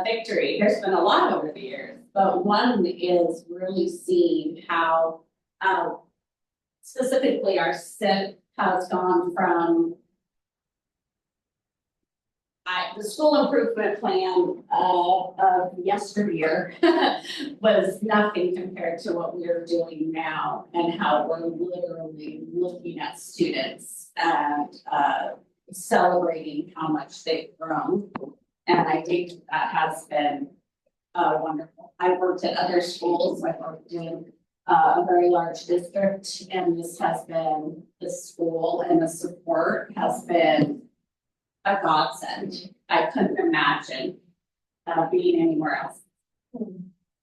Victory, there's been a lot over the years, but one is really seeing how specifically our SIP has gone from the school improvement plan of yesteryear was nothing compared to what we're doing now, and how we're literally looking at students and celebrating how much they've grown. And I think that has been wonderful. I've worked at other schools, I've worked in a very large district, and this has been, the school and the support has been a godsend. I couldn't imagine being anywhere else.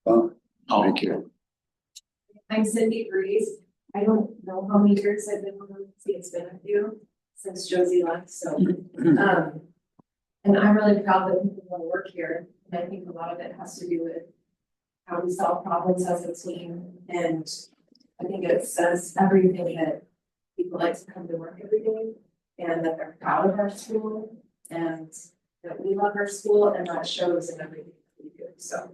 Well, Oh, thank you. I'm Cindy Breeze. I don't know how many years I've been on the it's been with you since Josie left, so. And I'm really proud that people want to work here. And I think a lot of it has to do with how we solve problems as a team. And I think it says everything that people like to come to work every day and that they're proud of our school and that we love our school, and that shows in everything we do, so.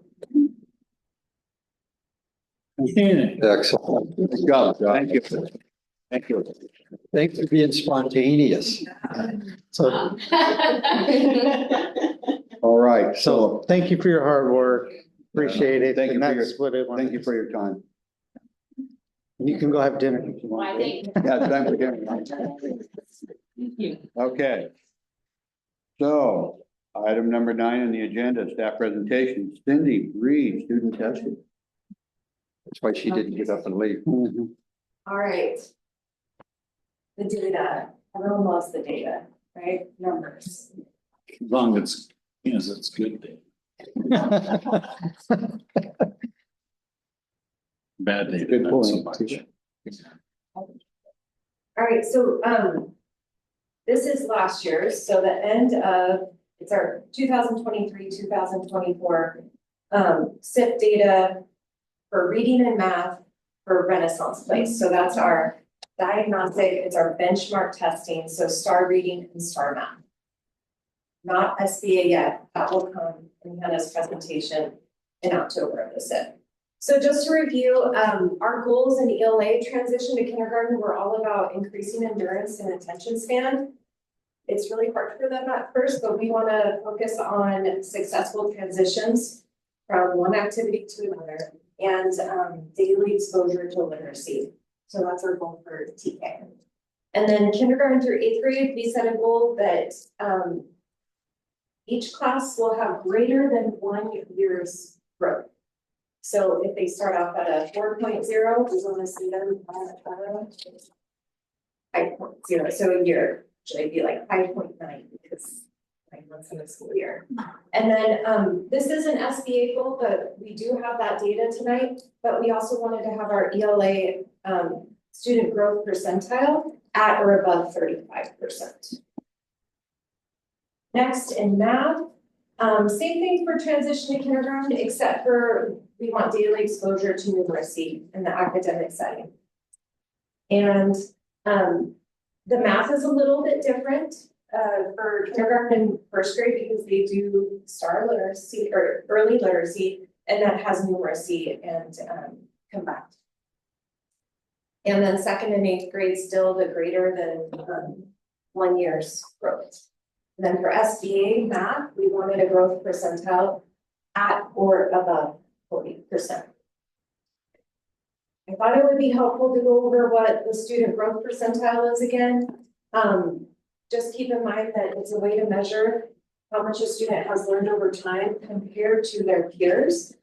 okay. Excellent. Good job. Thank you. Thank you. Thanks for being spontaneous. So, All right, so so thank you for your hard work. Appreciate it. Thank you And for your- that's what it thank you for your time. You can go have dinner if you Why want. they- Yeah, it's time for dinner. Thank you. Okay. So, item number 9 on the agenda, staff presentation, Cindy Reed, student testing. That's why she didn't get up and leave. All right. The data, everyone loves the data, right? Numbers. As long as it's good day. Bad day, Good not so point. much. All right, so, this is last year's, so the end of, it's our 2023, 2024 SIP data for reading and math for Renaissance Place. So that's our diagnostic, it's our benchmark testing, so STAR reading and STAR math. Not SBA yet, that will come in Hannah's presentation in October of the SIP. So just to review, our goals in ELA transition to kindergarten were all about increasing endurance and attention span. It's really hard for them at first, but we want to focus on successful transitions from one activity to another and daily exposure to literacy. So that's our goal for TK. And then kindergarten through 8th grade, we set a goal that each class will have greater than 1 year's growth. So if they start off at a 4.0, we want to see them at 5.0, so a year, which would be like 5.9 because 9 months in a school year. And then this is an SBA goal, but we do have that data tonight, but we also wanted to have our ELA student growth percentile at or above 35%. Next in math, same thing for transition to kindergarten, except for we want daily exposure to numeracy in the academic setting. And the math is a little bit different for kindergarten and first grade because they do STAR literacy or early literacy, and that has numeracy and combined. And then 2nd and 8th grade still the greater than 1 year's growth. And then for SBA math, we wanted a growth percentile at or above 40%. I thought it would be helpful to go over what the student growth percentile is again. Just keep in mind that it's a way to measure how much a student has learned over time compared to their peers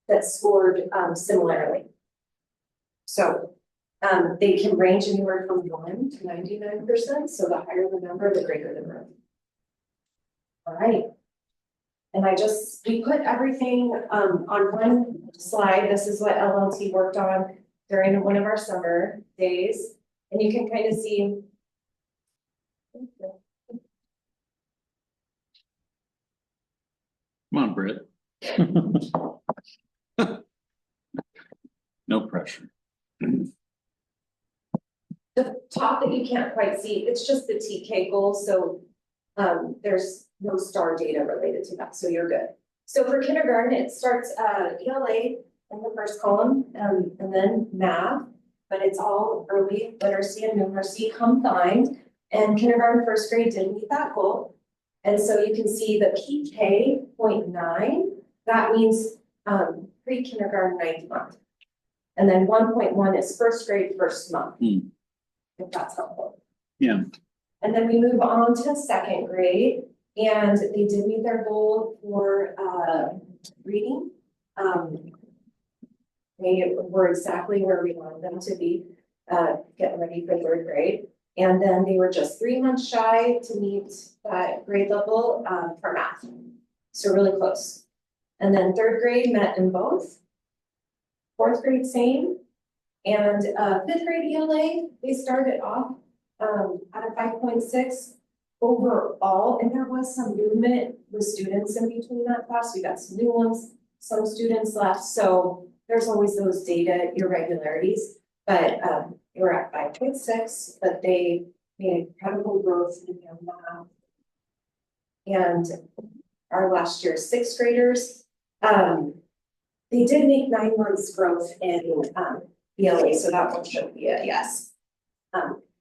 that scored similarly. So they can range anywhere from 1 to 99%. So the higher the number, the greater the growth. All right. And we put everything on one slide. This is what LLT worked on during one of our summer days. And you can kind of see. Come on, Britt. No pressure. The top that you can't quite see, it's just the TK goal. So there's no STAR data related to that. So you're good. So for kindergarten, it starts ELA in the first column and then math, but it's all early literacy and numeracy combined. And kindergarten first grade didn't meet that goal. And so you can see the PK 0.9, that means pre-kindergarten 9th month. And then 1.1 is first grade first month, if that's helpful. Yeah. And then we move on to 2nd grade, and they did meet their goal for reading. They were exactly where we wanted them to be, getting ready for third grade. And then they were just 3 months shy to meet that grade level, for math. So really close. And then third grade met in both. Fourth grade, same. And, fifth grade ELA, they started off, at a 5.6 overall. And there was some movement with students in between that class. We got some new ones, some students left. So there's always those data irregularities, but, they were at 5.6, but they made incredible growth in their math. And our last year sixth graders, they did make 9 months growth in, ELA, so that one should be a yes.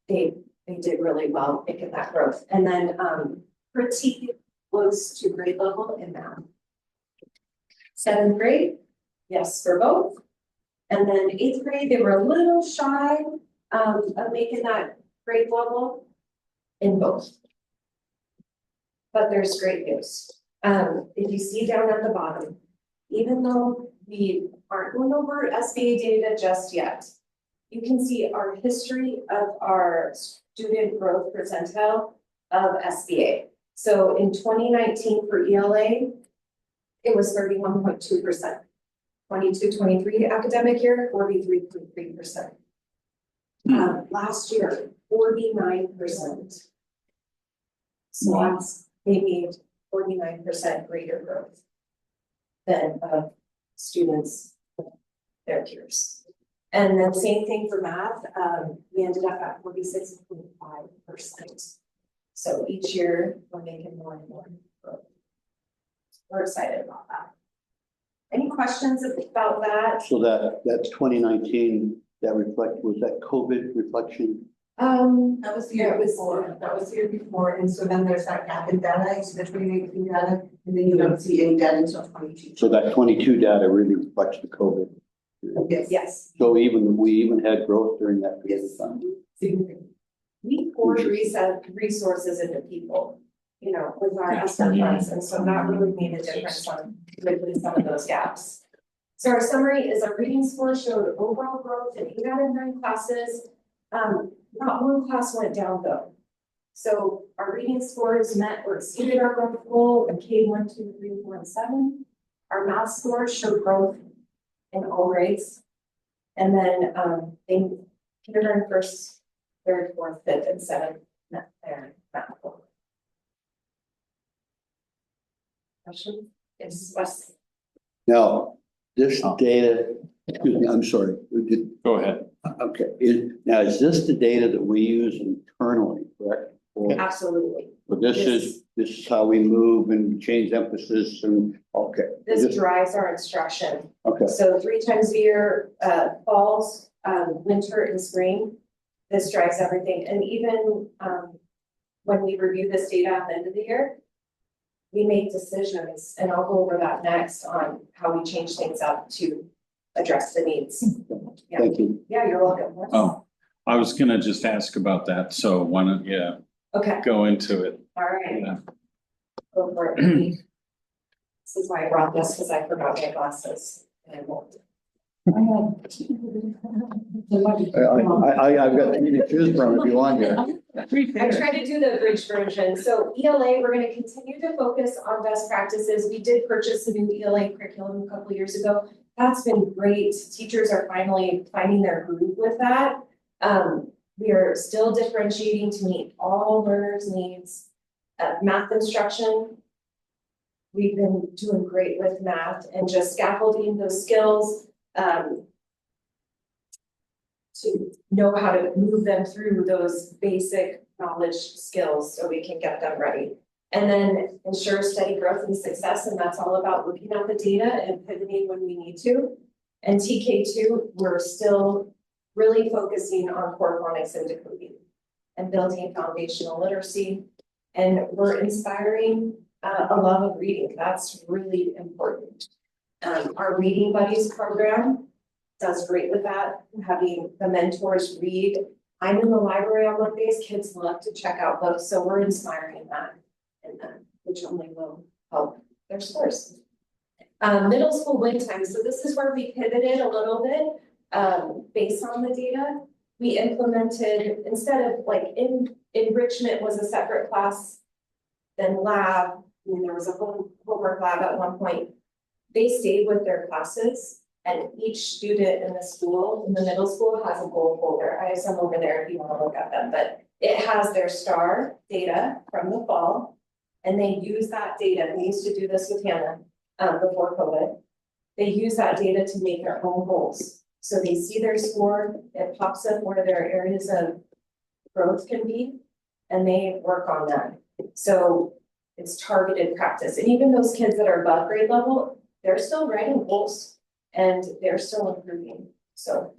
They did really well making that growth. And then, pretty close to grade level in math. Seventh grade, yes for both. And then eighth grade, they were a little shy, of making that grade level in both. But there's great news. If you see down at the bottom, even though we aren't going over SBA data just yet, you can see our history of our student growth percentile of SBA. So in 2019 for ELA, it was 31.2%. 22-23 academic year, 43.3%. Last year, 49%. So that's maybe 49% greater growth than students, their peers. And then same thing for math, we ended up at 46.5%. So each year we're making more and more growth. We're excited about that. Any questions about that? So that's 2019, was that COVID reflection? That was the year before, and so then there's that gap in data, you see the 2019 data, and then you don't see any data until 22. So that 22 data really reflects the COVID. Yes. So we even had growth during that period of time. We poured resources into people, you know, with our ESSER funds, and so that really made a difference on bridging some of those gaps. So our summary is our reading score showed overall growth in 8 out of 9 classes. Not one class went down though. So our reading scores met or exceeded our growth goal in K1, 2, 3, 4, and 7. Our math scores showed growth in all grades. And then in kindergarten, first, third, fourth, fifth, and seventh met their math goal. Question? Yes, Wes. Now, this data, excuse me, I'm sorry. Go ahead. Okay, now is this the data that we use internally, correct? Or- Absolutely. But this is how we move and change emphasis and, okay. This drives our instruction. Okay, So 3 times a year, falls, winter and spring, this drives everything. And even when we review this data at the end of the year, we make decisions, and I'll go over that next on how we change things up to address the needs. Yeah. thank you. Yeah, you're welcome. Oh, I was gonna just ask about that, so why don't you Okay, go into it? all right, Yeah. go for it. This is why I brought this, because I forgot my glasses. And I won't. I've got any to choose from if you want here. I tried to do the bridge version. So ELA, we're gonna continue to focus on best practices. We did purchase a new ELA curriculum a couple years ago. That's been great. Teachers are finally finding their groove with that. We are still differentiating to meet all learners' needs. Math instruction, we've been doing great with math and just scaffolding those skills. To know how to move them through those basic knowledge skills so we can get them ready. And then ensure steady growth and success, and that's all about looking at the data and pivoting when we need to. And TK2, we're still really focusing on core phonics and decoding and building foundational literacy. And we're inspiring a love of reading. That's really important. Our Reading Buddies program does great with that, having the mentors read. I'm in the library on Mondays, kids love to check out books, so we're inspiring that, and which only will help their scores. Middle school win time, so this is where we pivoted a little bit, based on the data. We implemented, instead of like enrichment was a separate class than lab, and there was a homework lab at one point. They stayed with their classes, and each student in the school, in the middle school, has a goal folder. I have some over there if you want to look at them, but it has their STAR data from the fall. And they use that data, we used to do this with Hannah, before COVID. They use that data to make their own goals. So they see their score, it pops up where their areas of growth can be, and they work on that. So it's targeted practice. And even those kids that are above grade level, they're still writing goals and they're still improving. So,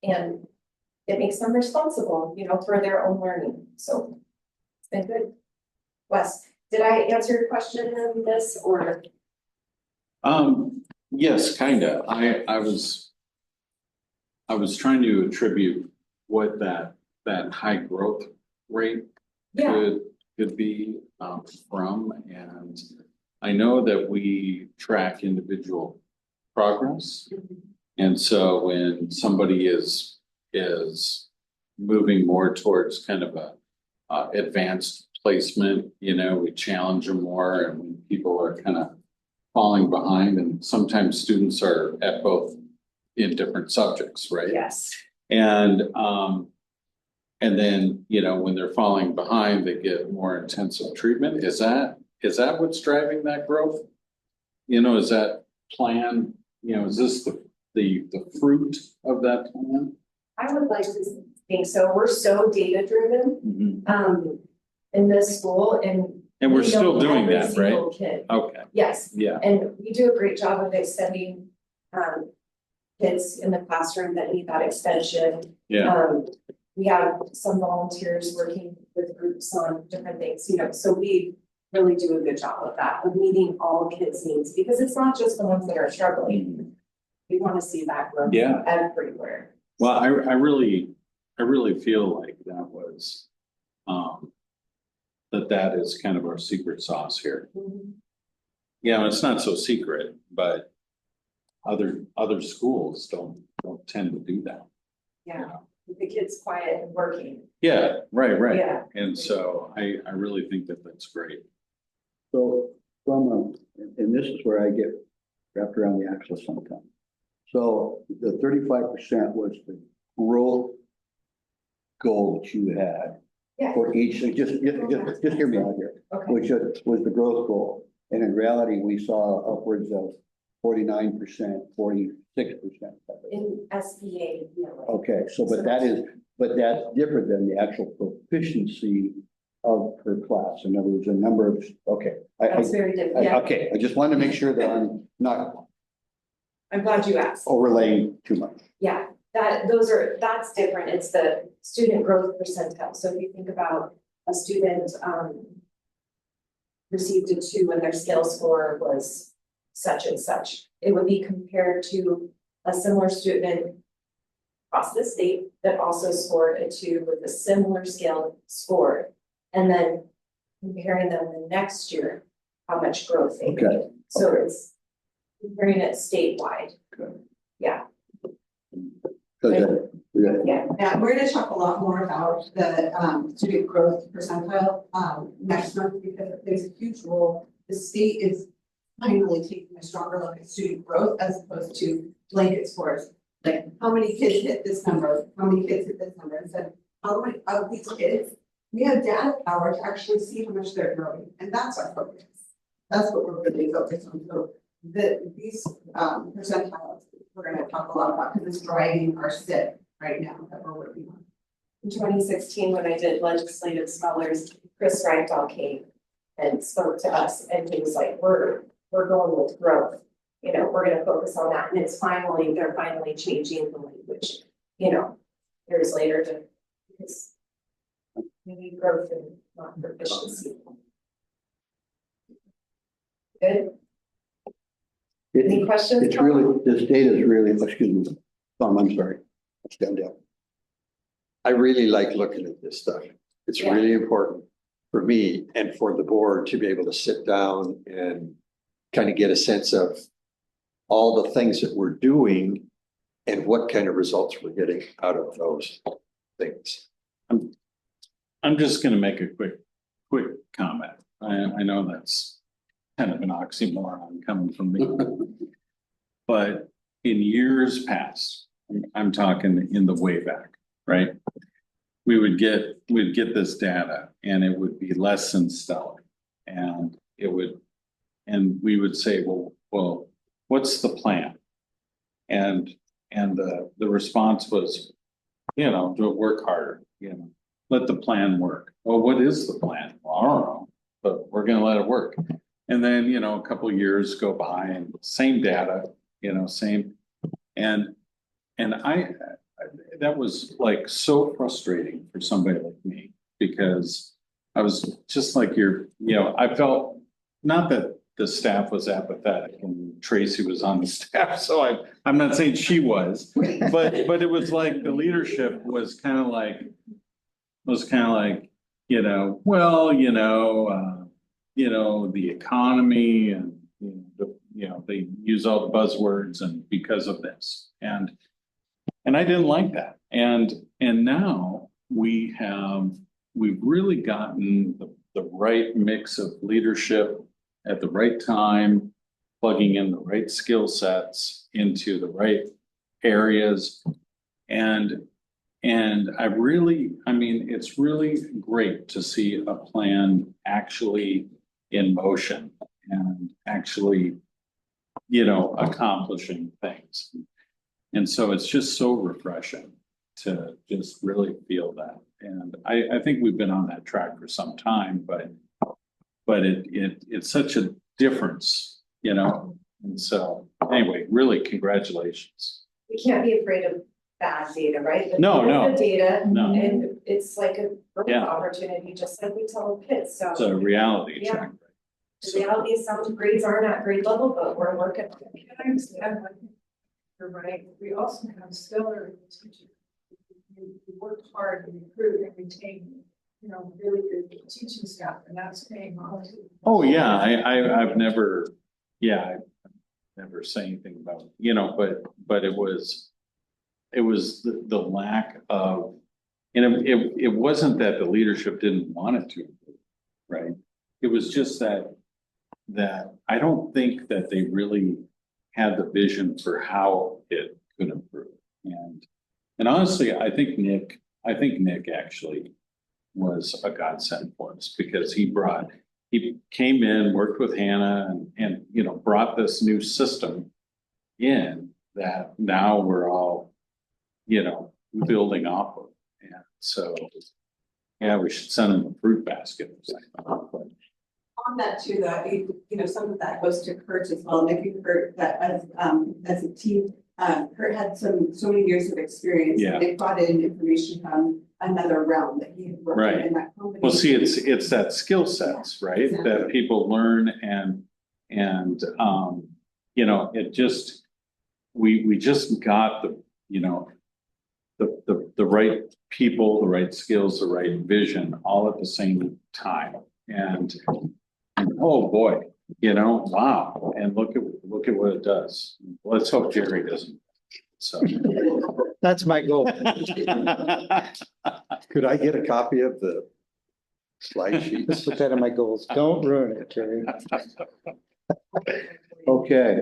and it makes them responsible, you know, for their own learning. So it's been good. Wes, did I answer your question in this or? Yes, kinda. I was trying to attribute what that high growth rate Yeah, could be from, and I know that we track individual progress. And so when somebody is moving more towards kind of a advanced placement, you know, we challenge them more, and when people are kind of falling behind, and sometimes students are at both in different subjects, right? yes. And then, you know, when they're falling behind, they get more intensive treatment. Is that what's driving that growth? You know, is that plan, you know, is this the fruit of that plan? I would like to think so. We're so data driven, in this school And we're we still know doing every that, single right? Kid. Okay, Yes, yeah, and we do a great job of extending, kids in the classroom that need that extension. yeah, We have some volunteers working with groups on different things, you know, so we really do a good job of that, of meeting all kids' needs, because it's not just the ones that are struggling. We want to see that growth Yeah. everywhere. well, I really feel like that was, that is kind of our secret sauce here. Yeah, it's not so secret, but other schools don't tend to do that. Yeah, the kids quiet and working. Yeah, right. Yeah. And so I really think that that's great. So and this is where I get wrapped around the axle sometimes. So the 35% was the growth goal that you had Yeah. for each, so just hear me out here, Okay. which was the growth goal. And in reality, we saw upwards of 49%, 46%. In SBA, you know. Okay, so but that's different than the actual proficiency of per class. In other words, a number of, okay. That's very different, yeah. Okay, I just wanted to make sure that I'm not I'm glad you asked. overlaying too much. Yeah, that's different. It's the student growth percentile. So if you think about a student, received a 2 and their scale score was such and such, it would be compared to a similar student across the state that also scored a 2 with a similar scale score. And then comparing them the next year, how much growth they made. Okay. So it's comparing it statewide. Okay. Yeah. Okay, yeah. Yeah, we're gonna talk a lot more about the student growth percentile next month, because there's a huge role. The state is finally taking a stronger look at student growth as opposed to blanket scores. Like, how many kids hit this number, how many kids hit this number, and said, how many of these kids, we have data power to actually see how much they're growing, and that's our focus. That's what we're really focused on. So these percentiles, we're gonna talk a lot about, because it's driving our SIP right now that we're working on. In 2016, when I did legislative scholars, Chris Ragdoll came and spoke to us, and he was like, we're going with growth. You know, we're gonna focus on that, and they're finally changing the language, you know, years later because we need growth and not proficiency. Good. Any questions? It's really, this data is really, excuse me, Tom, I'm sorry. Let's stand down. I really like looking at this stuff. It's Yeah. really important for me and for the board to be able to sit down and kind of get a sense of all the things that we're doing and what kind of results we're getting out of those things. I'm just gonna make a quick comment. I know that's kind of an oxymoron coming from me. But in years past, I'm talking in the way back, right? We'd get this data and it would be less than stellar. And we would say, well, what's the plan? And the response was, do it, work harder, let the plan work. Well, what is the plan? Well, I don't know, but we're gonna let it work. And then, a couple of years go by and same data, same. And that was like so frustrating for somebody like me, because I was just like I felt, not that the staff was apathetic and Tracy was on the staff, so I'm not saying she was, but it was like the leadership was kind of like, the economy and, they use all the buzzwords and because of this. And I didn't like that. And now we've really gotten the right mix of leadership at the right time, plugging in the right skill sets into the right areas. And it's really great to see a plan actually in motion and actually, accomplishing things. And so it's just so refreshing to just really feel that. And I think we've been on that track for some time, but it's such a difference, And so anyway, really congratulations. We can't be afraid of bad data, right? No. The data, No. and it's like a growth Yeah. opportunity, just like we tell kids, so. It's a reality Yeah. check. The reality is some grades aren't at grade level, but we're working. I understand, like, you're right, we also have stellar teachers. You work hard and recruit and retain, really good teaching staff, and that's paying off. Oh, yeah, I've never say anything about, but it was the lack of, and it wasn't that the leadership didn't want it to improve, right? It was just that I don't think that they really had the vision for how it could improve. And honestly, I think Nick actually was a godsend for us, because he came in, worked with Hannah and brought this new system in that now we're all, building off of. And so, yeah, we should send them a fruit basket or something. On that too, some of that goes to Kurt as well. And if you've heard that as a team, Kurt had so many years of experience. Yeah. They brought in information from another realm that he had worked Right. in that company. Well, see, it's that skill sets, right? Exactly. That people learn and it just, we just got the right people, the right skills, the right vision all at the same time. And oh boy, wow. And look at what it does. Let's hope Jerry doesn't. So That's my goal. Could I get a copy of the slide sheet? Just put that in my goals. Don't ruin it, Jerry. Okay,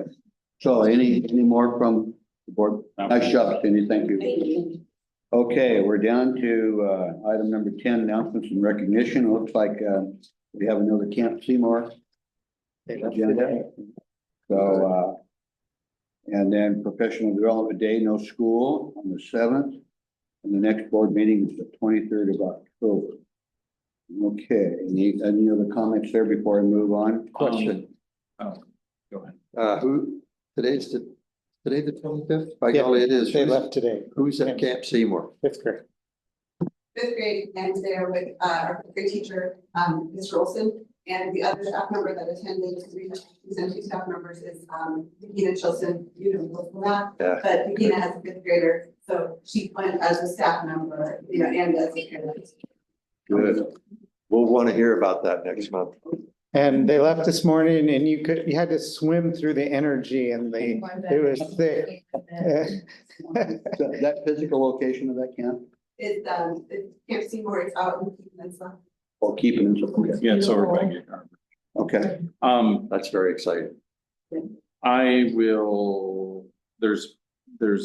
so any more from the board? Nice job, Cindy, thank you. Okay, we're down to item number 10, announcements and recognition. It looks like we have another Camp Seymour agenda. So and then Professional Development Day, no school on the 7th. And the next board meeting is the 23rd of October. Okay, any other comments there before I move on? Question. Oh, go ahead. Today the 25th? By Yeah, golly, it is. They left today, Who's at Camp Seymour? 5th grade. 5th grade, and there with our 5th grade teacher, Ms. Rolson, and the other staff member that attended, because we sent 2 staff members, is Begina Chilson, that. Yeah. But Begina has a 5th grader, so she went as a staff member, and as a parent. Good. We'll want to hear about that next month. And they left this morning and you had to swim through the energy and it was thick. That physical location of that camp, It's, Camp Seymour, it's out in Peninsula. or keeping it, okay, Yeah, it's over by Gig Harbor. okay, That's very exciting. I will, there's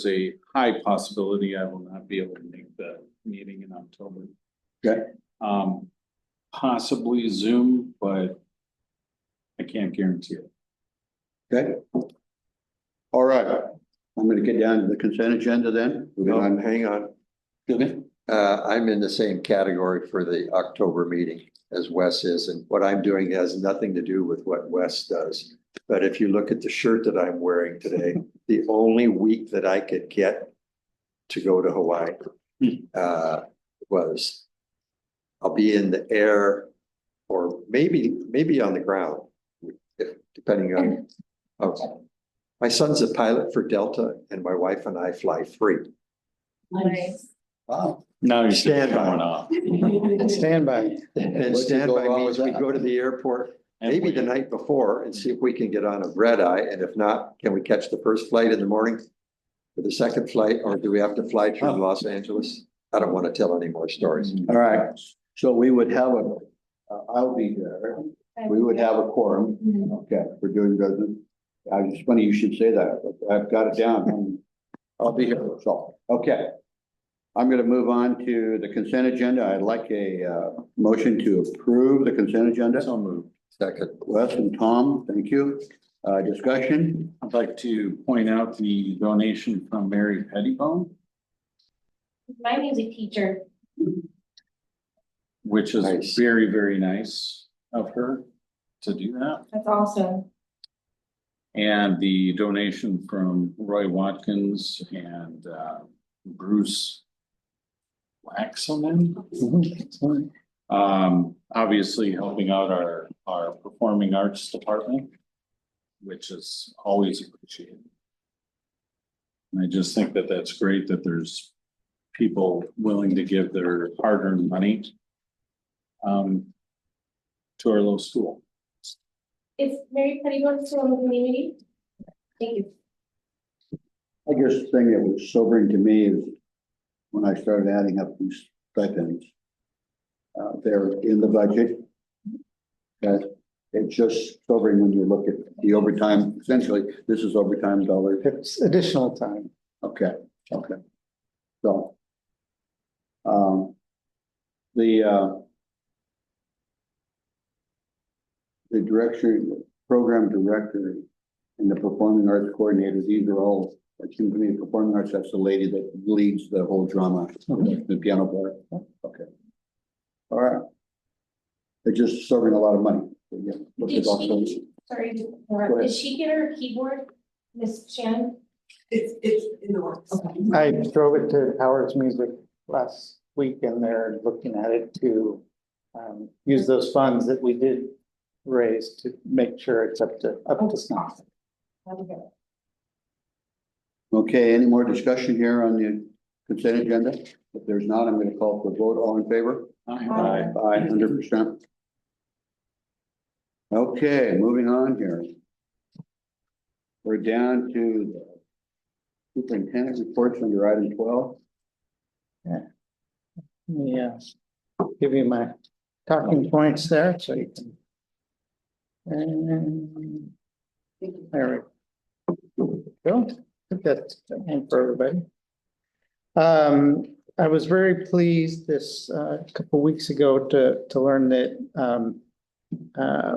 a high possibility I will not be able to make the meeting in October. okay, Possibly Zoom, but I can't guarantee it. okay. All right, I'm gonna get down to the consent agenda then. Hang on. Excuse me? I'm in the same category for the October meeting as Wes is, and what I'm doing has nothing to do with what Wes does. But if you look at the shirt that I'm wearing today, the only week that I could get to go to Hawaii was I'll be in the air or maybe on the ground, depending on. My son's a pilot for Delta and my wife and I fly free. Nice. Wow. Now you're Stand by. showing off. Standby. And What could standby go wrong means with we that? go to the airport maybe the night before and see if we can get on a red eye. And if not, can we catch the first flight in the morning for the second flight, or do we have to fly through Los Angeles? I don't want to tell any more stories. All right, so we would have I'll be there, we would have a quorum, okay, we're doing business. It's funny you should say that, but I've got it down, I'll be here, so, okay. I'm gonna move on to the consent agenda. I'd like a motion to approve the consent agenda. So moved. Second. Wes and Tom, thank you. Discussion? I'd like to point out the donation from Mary Pettibone, My music teacher. which is Nice. very, very nice of her to do that. That's awesome. And the donation from Roy Watkins and Bruce Waxelman. Obviously helping out our performing arts department, which is always appreciated. And I just think that that's great that there's people willing to give their hard-earned money to our little school. Is Mary Pettibone still in the community? Thank you. I guess the thing that was sobering to me is when I started adding up these stipends. They're in the budget. That it's just sobering when you look at the overtime, essentially, this is overtime dollars. It's additional time. Okay, okay. So. The direction, program director and the performing arts coordinator, these are all, it seems to me, performing arts, that's the lady that leads the whole drama, the piano player. Okay. All right. They're just serving a lot of money. Yeah, look at Did also- she, sorry, to Go interrupt. ahead. Did she get her keyboard, Miss Shannon? It's in the works. I drove it to Howard's Music last week and they're looking at it to use those funds that we did raise to make sure it's up to snuff. Okay, any more discussion here on the consent agenda? If there's not, I'm gonna call for a vote. All in favor? Aye. Aye, 100%. Okay, moving on here. We're down to the superintendent reports under item 12. Yeah. Give you my talking points there so you can. And there we go. That's for everybody. I was very pleased this couple weeks ago to learn that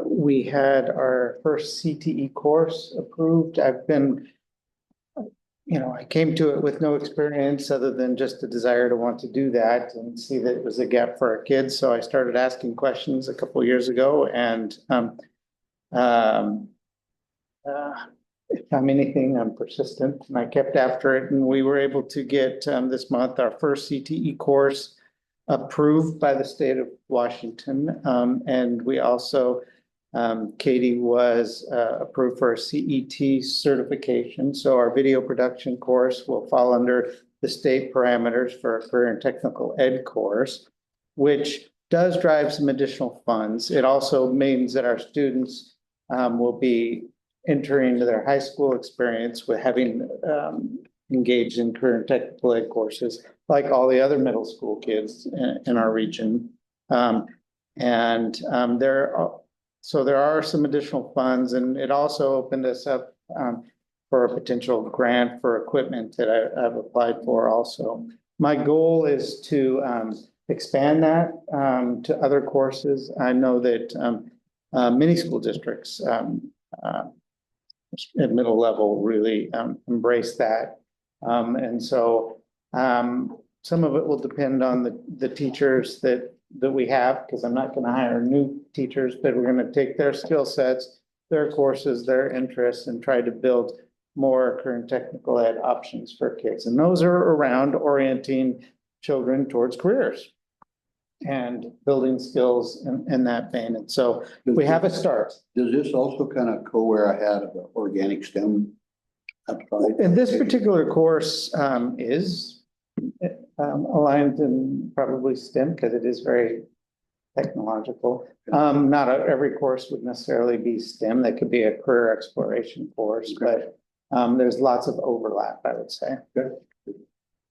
we had our first CTE course approved. I've been, I came to it with no experience other than just a desire to want to do that and see that it was a gap for our kids. So I started asking questions a couple of years ago, and if I'm anything, I'm persistent, and I kept after it, and we were able to get this month our first CTE course approved by the state of Washington. And we also, Katie was approved for a CET certification. So our video production course will fall under the state parameters for a career and technical ed course, which does drive some additional funds. It also means that our students will be entering their high school experience with having engaged in career and technical ed courses, like all the other middle school kids in our region. So there are some additional funds, and it also opened us up for a potential grant for equipment that I've applied for also. My goal is to expand that to other courses. I know that many school districts at middle level really embrace that. And so some of it will depend on the teachers that we have, because I'm not going to hire new teachers, but we're going to take their skill sets, their courses, their interests, and try to build more current technical ed options for kids. And those are around orienting children towards careers and building skills in that vein. And so we have a start. Does this also kind of go where I had the organic STEM outside? And this particular course is aligned in probably STEM because it is very technological. Not every course would necessarily be STEM. That could be a career exploration course, but there's lots of overlap, I would say. Good.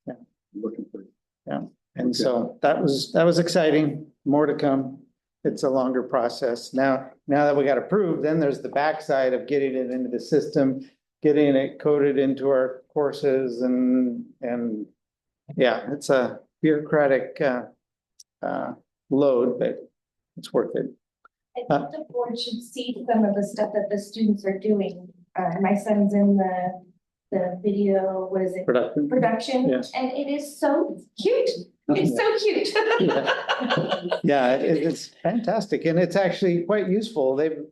Yeah. Looking for it. Yeah. And so that was exciting. More to come. It's a longer process. Now that we got approved, then there's the backside of getting it into the system, getting it coded into our courses, and yeah, it's a bureaucratic load, but it's worth it. I think the board should see some of the stuff that the students are doing. My son's in the video, what is it? Production, Yes. and it is so cute. It's so cute. Yeah, it's fantastic, and it's actually quite useful. They've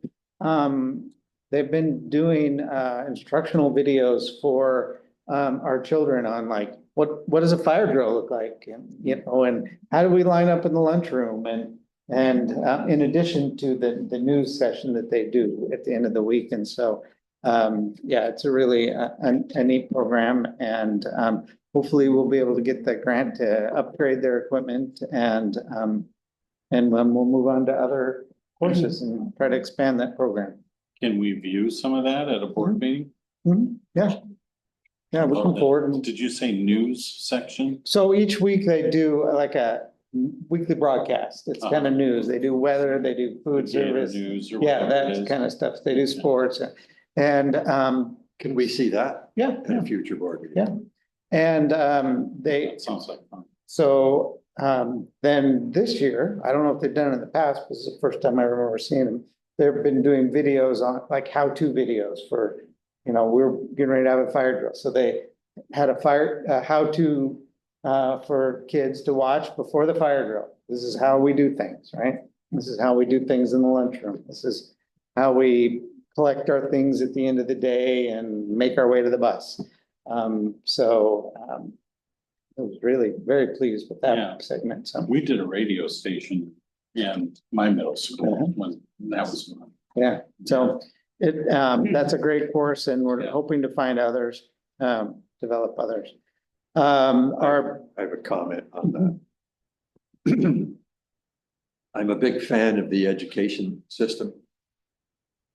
been doing instructional videos for our children on like what does a fire drill look like, and how do we line up in the lunchroom, and in addition to the news session that they do at the end of the week. And so yeah, it's a really a neat program, and hopefully we'll be able to get that grant to upgrade their equipment, and we'll move on to other courses and try to expand that program. Can we view some of that at a board meeting? Yeah. Yeah, looking forward. Did you say news section? So each week they do like a weekly broadcast. It's kind of news. They do weather, they do food service. News or Yeah, whatever it that is. kind of stuff. They do sports, and Can we see that yeah, at a future board meeting? yeah. And they, That sounds like fun. so then this year, I don't know if they've done it in the past, this is the first time I remember seeing them. They've been doing videos on like how-to videos for, we're getting ready to have a fire drill. So they had a how-to for kids to watch before the fire drill. This is how we do things, right? This is how we do things in the lunchroom. This is how we collect our things at the end of the day and make our way to the bus. I was really very pleased with that Yeah. segment. So We did a radio station in my middle school Uh-huh. when that was fun. yeah, so that's a great course, and we're Yeah. hoping to find others, develop others. I have a comment on that. I'm a big fan of the education system.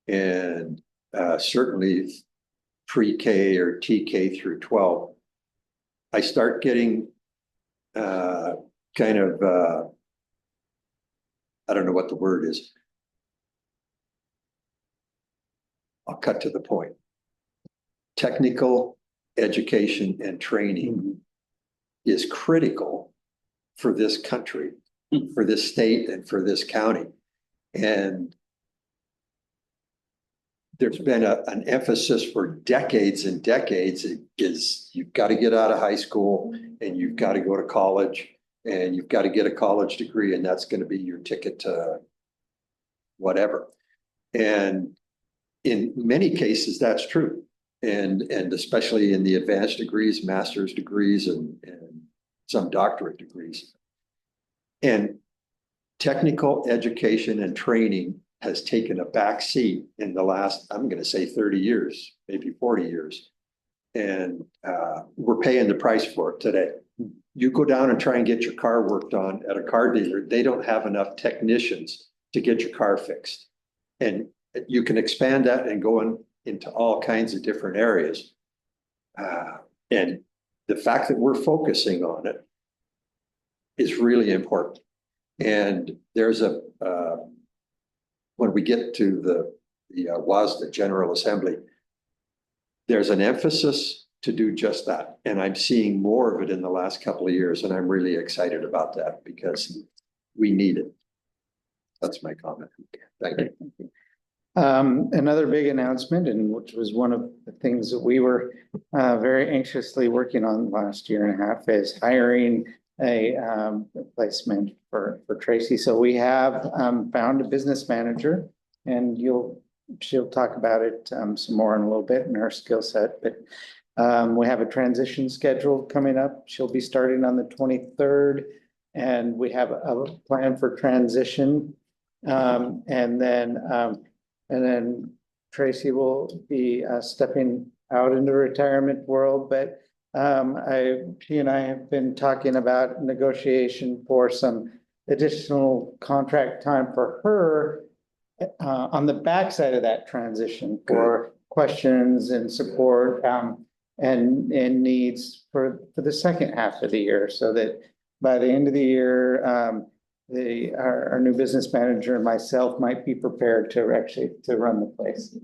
And certainly pre-K or TK through 12. I start getting kind of, I don't know what the word is. I'll cut to the point. Technical education and training is critical for this country, for this state, and for this county. And there's been an emphasis for decades and decades is you've got to get out of high school and you've got to go to college and you've got to get a college degree, and that's going to be your ticket to whatever. And in many cases, that's true. And especially in the advanced degrees, master's degrees, and some doctorate degrees. And technical education and training has taken a back seat in the last, I'm going to say 30 years, maybe 40 years. And we're paying the price for it today. you go down and try and get your car worked on at a car dealer, they don't have enough technicians to get your car fixed. And you can expand that and go into all kinds of different areas. And the fact that we're focusing on it is really important. And there's when we get to the WASDA General Assembly, there's an emphasis to do just that. And I'm seeing more of it in the last couple of years, and I'm really excited about that because we need it. That's my comment. Thank you. Another big announcement, and which was one of the things that we were very anxiously working on last year and a half, is hiring a replacement for Tracy. So we have found a business manager, and she'll talk about it some more in a little bit in her skill set. But we have a transition schedule coming up. She'll be starting on the 23rd, and we have a plan for transition. And then Tracy will be stepping out into the retirement world, but she and I have been talking about negotiation for some additional contract time for her on the backside of that transition for questions and support and needs for the second half of the year, so that by the end of the year, our new business manager and myself might be prepared to run the place.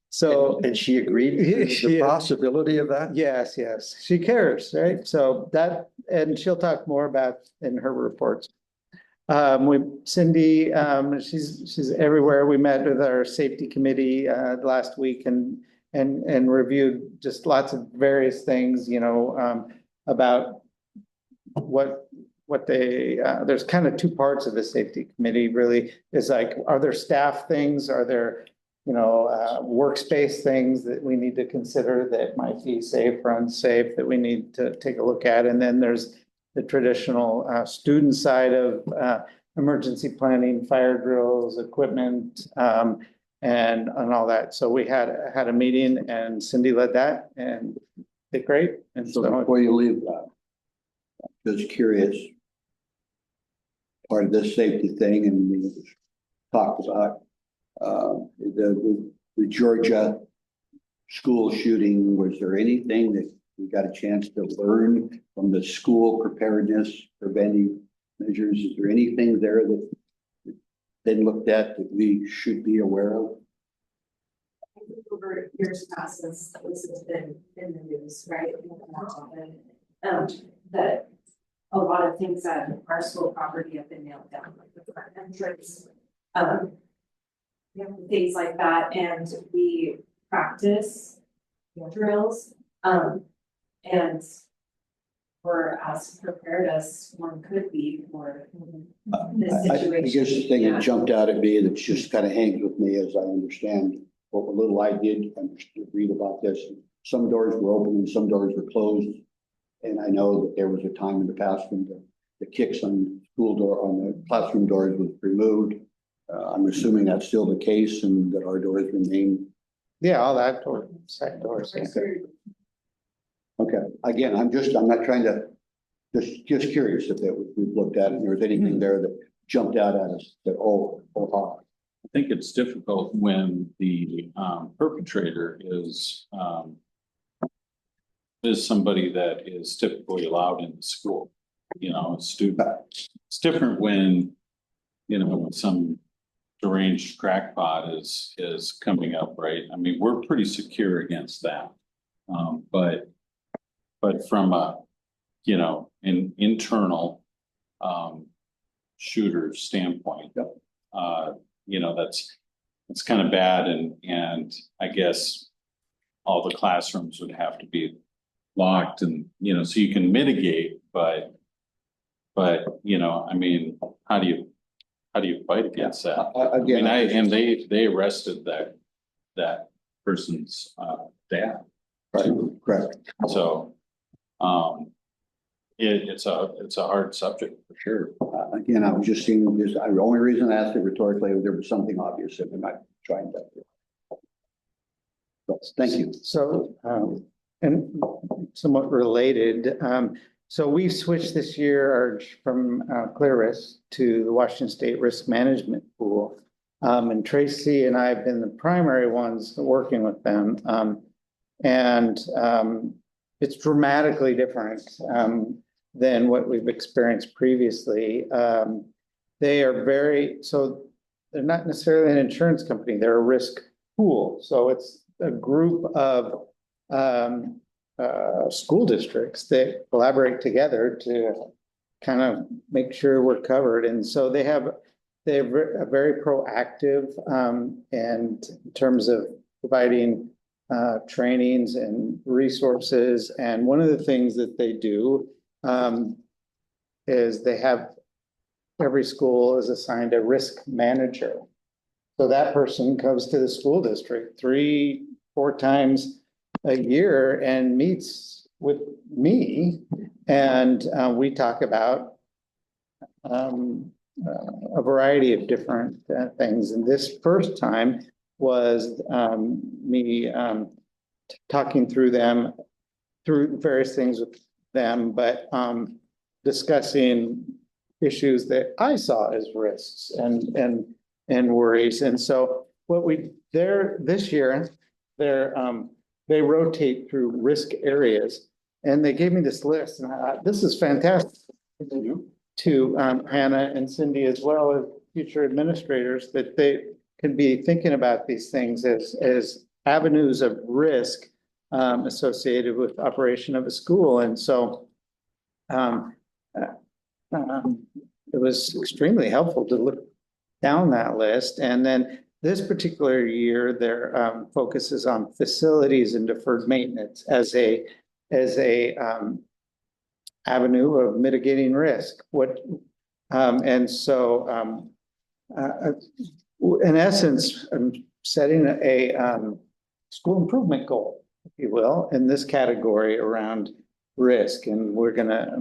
So, and she agreed to the possibility of that? Yes, she cares, right? So that, and she'll talk more about in her reports. Cindy, she's everywhere. We met with our safety committee last week and reviewed just lots of various things, about what they, there's kind of two parts of the safety committee really. Is like, are there staff things? Are there, workspace things that we need to consider that might be safe or unsafe that we need to take a look at? And then there's the traditional student side of emergency planning, fire drills, equipment, and all that. So we had a meeting, and Cindy led that, and did great. And So before you leave, just curious, part of this safety thing, and we talked about the Georgia school shooting. Was there anything that we got a chance to learn from the school preparedness, preventive measures? Is there anything there that they looked at that we should be aware of? I think over years past, this has been in the news, right? That a lot of things on our school property have been nailed down, like the front entrance, things like that, and we practice drills, and we're as prepared as one could be for this I situation. guess the thing Yeah. that jumped out at me that just kind of hangs with me as I understand what little I did read about this. Some doors were open and some doors were closed. And I know that there was a time in the past when the kicks on the classroom doors was removed. I'm assuming that's still the case and that our doors remain. Yeah, all that side doors. Okay, again, I'm not trying to, just curious if we've looked at it and there was anything there that jumped out at us that, oh. I think it's difficult when the perpetrator is somebody that is typically allowed in the school, a student. It's different when, when some deranged crackpot is coming up, right? I mean, we're pretty secure against that. But from an internal shooter standpoint, that's kind of bad, and I guess all the classrooms would have to be locked, and so you can mitigate, but I mean, how do you fight against that? Again, they arrested that person's dad. Right, correct. So it's a hard subject for sure. Again, I was just seeing this, the only reason I asked it rhetorically was there was something obvious that we're not trying to. So, thank you. So and somewhat related, so we switched this year from Clear Risk to the Washington State Risk Management Pool. And Tracy and I have been the primary ones working with them. And it's dramatically different than what we've experienced previously. They are so they're not necessarily an insurance company, they're a risk pool. So it's a group of school districts that collaborate together to kind of make sure we're covered. And so they're very proactive and in terms of providing trainings and resources. And one of the things that they do is they have every school is assigned a risk manager. So that person comes to the school district 3-4 times a year and meets with me, and we talk about a variety of different things. And this first time was me talking through various things with them, but discussing issues that I saw as risks and worries. And so this year, they rotate through risk areas, and they gave me this list, and I thought, this is fantastic to Hannah and Cindy, as well as future administrators, that they can be thinking about these things as avenues of risk associated with operation of a school. And so it was extremely helpful to look down that list. And then this particular year, their focus is on facilities and deferred maintenance as a avenue of mitigating risk. And so in essence, I'm setting a school improvement goal, if you will, in this category around risk. And we're going to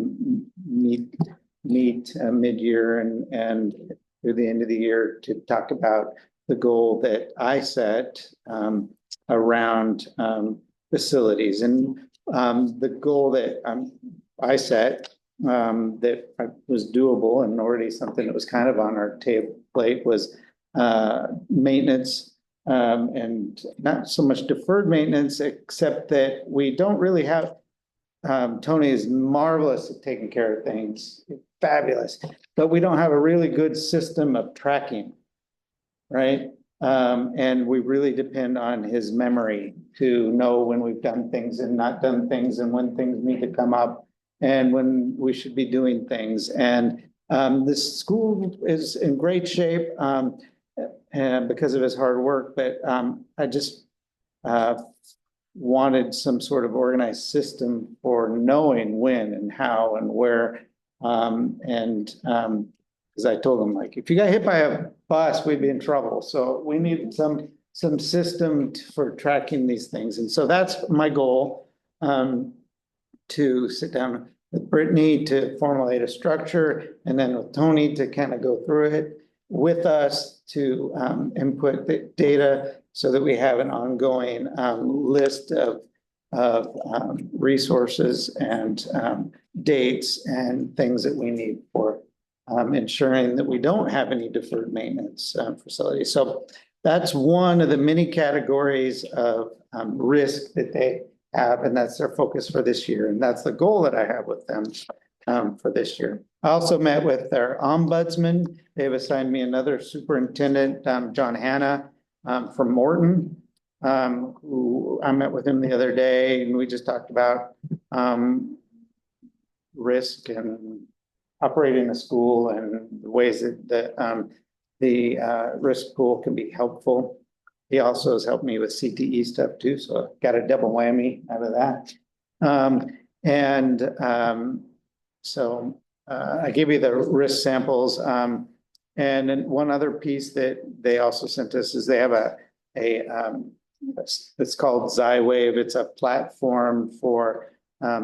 meet mid-year and through the end of the year to talk about the goal that I set around facilities. And the goal that I set that was doable and already something that was kind of on our plate was maintenance, and not so much deferred maintenance, except that we don't really have, Tony is marvelous at taking care of things, fabulous, but we don't have a really good system of tracking, right? And we really depend on his memory to know when we've done things and not done things, and when things need to come up and when we should be doing things. And this school is in great shape and because of his hard work, but I just wanted some sort of organized system for knowing when and how and where. Because I told him, like, if you got hit by a bus, we'd be in trouble. So we need some system for tracking these things. And so that's my goal, to sit down with Brittany to formulate a structure, and then with Tony to kind of go through it with us to input the data so that we have an ongoing list of resources and dates and things that we need for ensuring that we don't have any deferred maintenance facilities. So that's one of the many categories of risk that they have, and that's their focus for this year. And that's the goal that I have with them for this year. I also met with their ombudsman. They've assigned me another superintendent, John Hanna from Morton, who I met with him the other day, and we just talked about risk and operating a school and the ways that the risk pool can be helpful. He also has helped me with CTE stuff too, so I've got a double whammy out of that. So I gave you the risk samples. And then one other piece that they also sent us is they have it's called XyWave. It's a platform for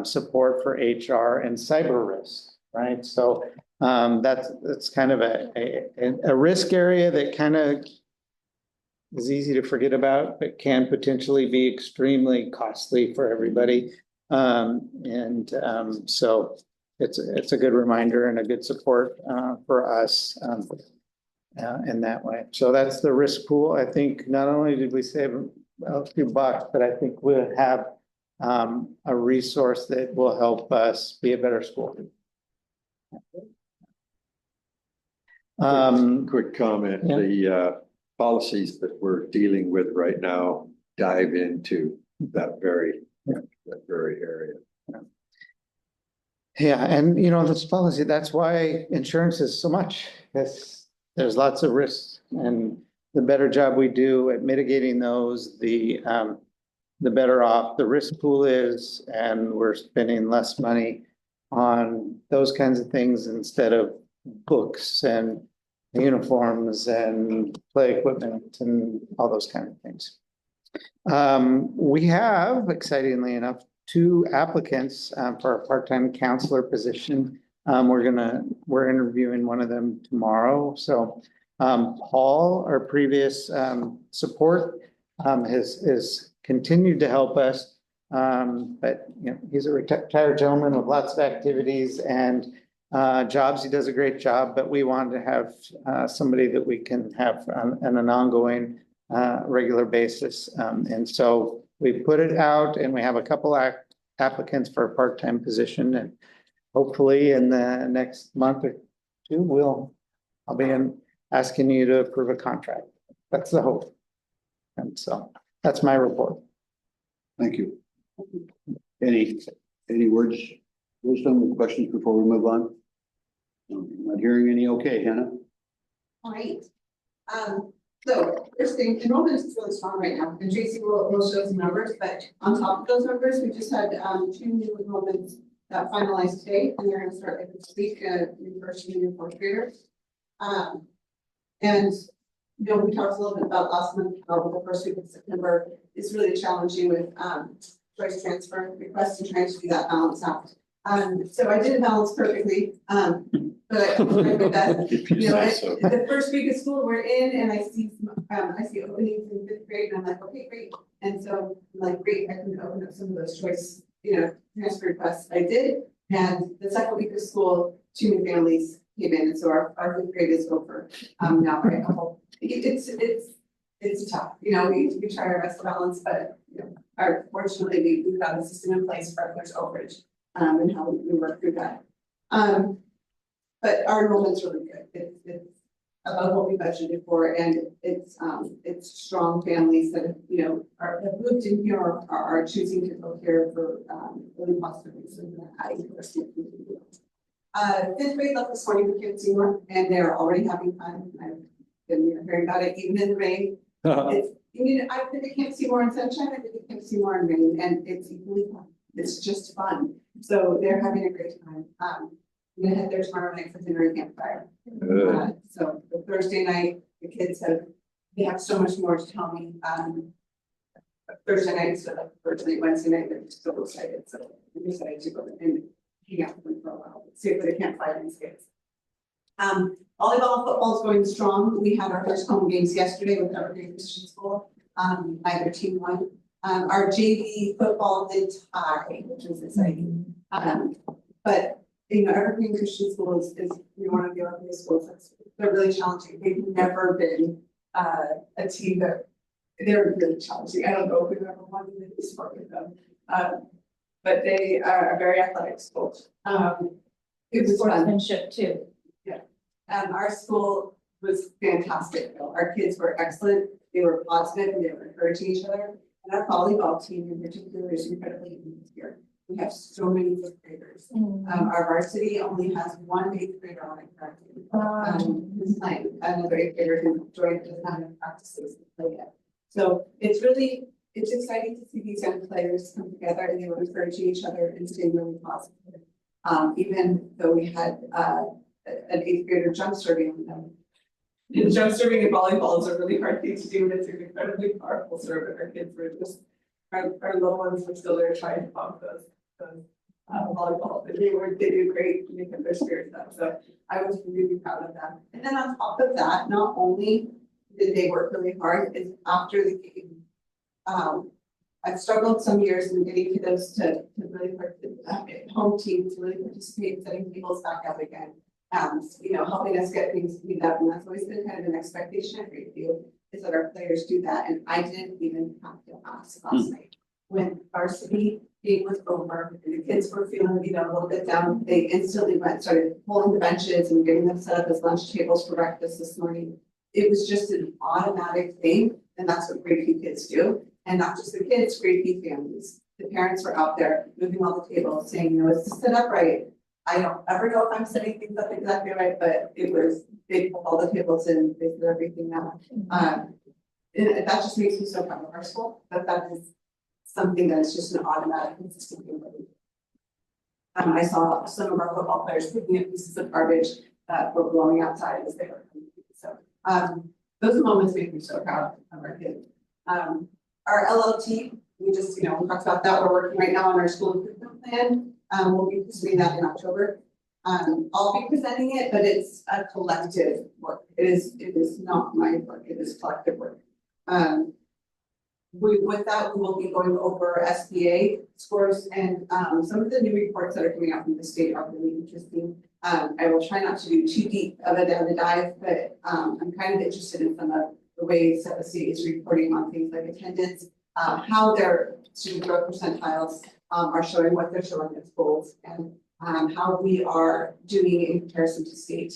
support for HR and cyber risk, right? So that's kind of a risk area that kind of is easy to forget about, but can potentially be extremely costly for everybody. So it's a good reminder and a good support for us in that way. So that's the risk pool. I think not only did we save a few bucks, but I think we'll have a resource that will help us be a better school. Quick comment, Yeah. the policies that we're dealing with right now dive into that very area. Yeah, and this policy, that's why insurance is so much, because there's lots of risks, and the better job we do at mitigating those, the better off the risk pool is, and we're spending less money on those kinds of things instead of books and uniforms and play equipment and all those kind of things. We have, excitingly enough, 2 applicants for a part-time counselor position. We're interviewing one of them tomorrow. So Paul, our previous support, has continued to help us. But he's a retired gentleman with lots of activities and jobs. He does a great job, but we wanted to have somebody that we can have on an ongoing regular basis. And so we put it out, and we have a couple applicants for a part-time position, and hopefully in the next month or 2, I'll be asking you to approve a contract. That's the hope. And so that's my report. Thank you. Any words, wisdom, questions before we move on? No, not hearing any. Okay, Hannah? All right. So first thing, enrollment is really strong right now, and JC will show some numbers, but on top of those numbers, we just had 2 new enrollments that finalized today, and they're gonna start later this week, new first and new 4th graders. And we talked a little bit about last month, how the first week of September is really challenging with choice transfer requests and trying to do that balance out. So I did balance perfectly, but I tried my best. The first week of school we're in, and I see openings in 5th grade, and I'm like, okay, great. And so I'm like, great, I can open up some of those choice, transfer requests. I did, and the second week of school, 2 new families came in, and so our 5th grade is over now. Right? It's tough, we try our best to balance, but fortunately we've got a system in place for there's overage. And how we work through that. But our enrollment's really good. It's above what we budgeted for, and it's strong families that have moved in here or are choosing to go here for really positive reasons. Fifth grade left this morning with Kids Seymour, and they're already having fun. I've been hearing about it even in the rain. I've been at Camp Seymour in sunshine. I've been at Camp Seymour in rain, and it's equally fun. It's just fun. So they're having a great time. I'm gonna head there tomorrow night for dinner and campfire. So the Thursday night, the kids they have so much more to tell me. Thursday night, so like Thursday, Wednesday night, they're so excited. So I'm excited to go and hang out with them for a while. See if they can't fight these kids. Volleyball, football is going strong. We had our first home games yesterday with Evergreen Christian School. Neither team won. Our JV football did tie, which was exciting. But Evergreen Christian School is one of the other schools they're really challenging. They've never been a team that they're really challenging. I don't know if we've ever won the sport with them. But they are a very athletic school. It was Sportsmanship too. Yeah. Our school was fantastic. Our kids were excellent. They were positive and they were encouraging each other. And our volleyball team in particular is incredibly unique here. We have so many 5th graders. Our varsity only has 1 8th grader on it currently. Who's playing. Another 8th grader who joined doesn't have any practices to play yet. So it's exciting to see these young players come together and they were encouraging each other and staying really positive. Even though we had an 8th grader jump serving with them. Jump serving and volleyball is a really hard thing to do, and it's an incredibly powerful serve. And our kids were our little ones were still there trying to pump those volleyball. But they did great and they kept their spirits up. So I was really proud of them. And then on top of that, not only they work really hard is after the game. I've struggled some years in getting kiddos to really participate, home teams to really participate in setting tables back up again. Helping us get things cleaned up, and that's always been kind of an expectation at Grapeview, is that our players do that, and I didn't even have to ask last night. When varsity game was over, and the kids were feeling, a little bit down, they instantly started pulling the benches and getting them set up as lunch tables for breakfast this morning. It was just an automatic thing, and that's what Grapeview kids do. And not just the kids, Grapeview families. The parents were out there moving all the tables, saying, it's set up right. I don't ever know if I'm setting things up exactly right, but they pulled all the tables in, they did everything now. And that just makes me so proud of our school, that is something that is just an automatic, consistent thing. I saw some of our football players picking up pieces of garbage that were blowing outside as they were coming. So those moments make me so proud of our kids. Our LLT, we talked about that. We're working right now on our school improvement plan. We'll be presenting that in October. I'll be presenting it, but it's a collective work. It is not my work. It is collective work. With that, we will be going over SBA scores, and some of the new reports that are coming out from the state are really interesting. I will try not to do too deep of a down dive, but I'm kind of interested in some of the ways that the state is reporting on things like attendance, how their student growth percentiles are showing what they're showing as goals, and how we are doing in comparison to state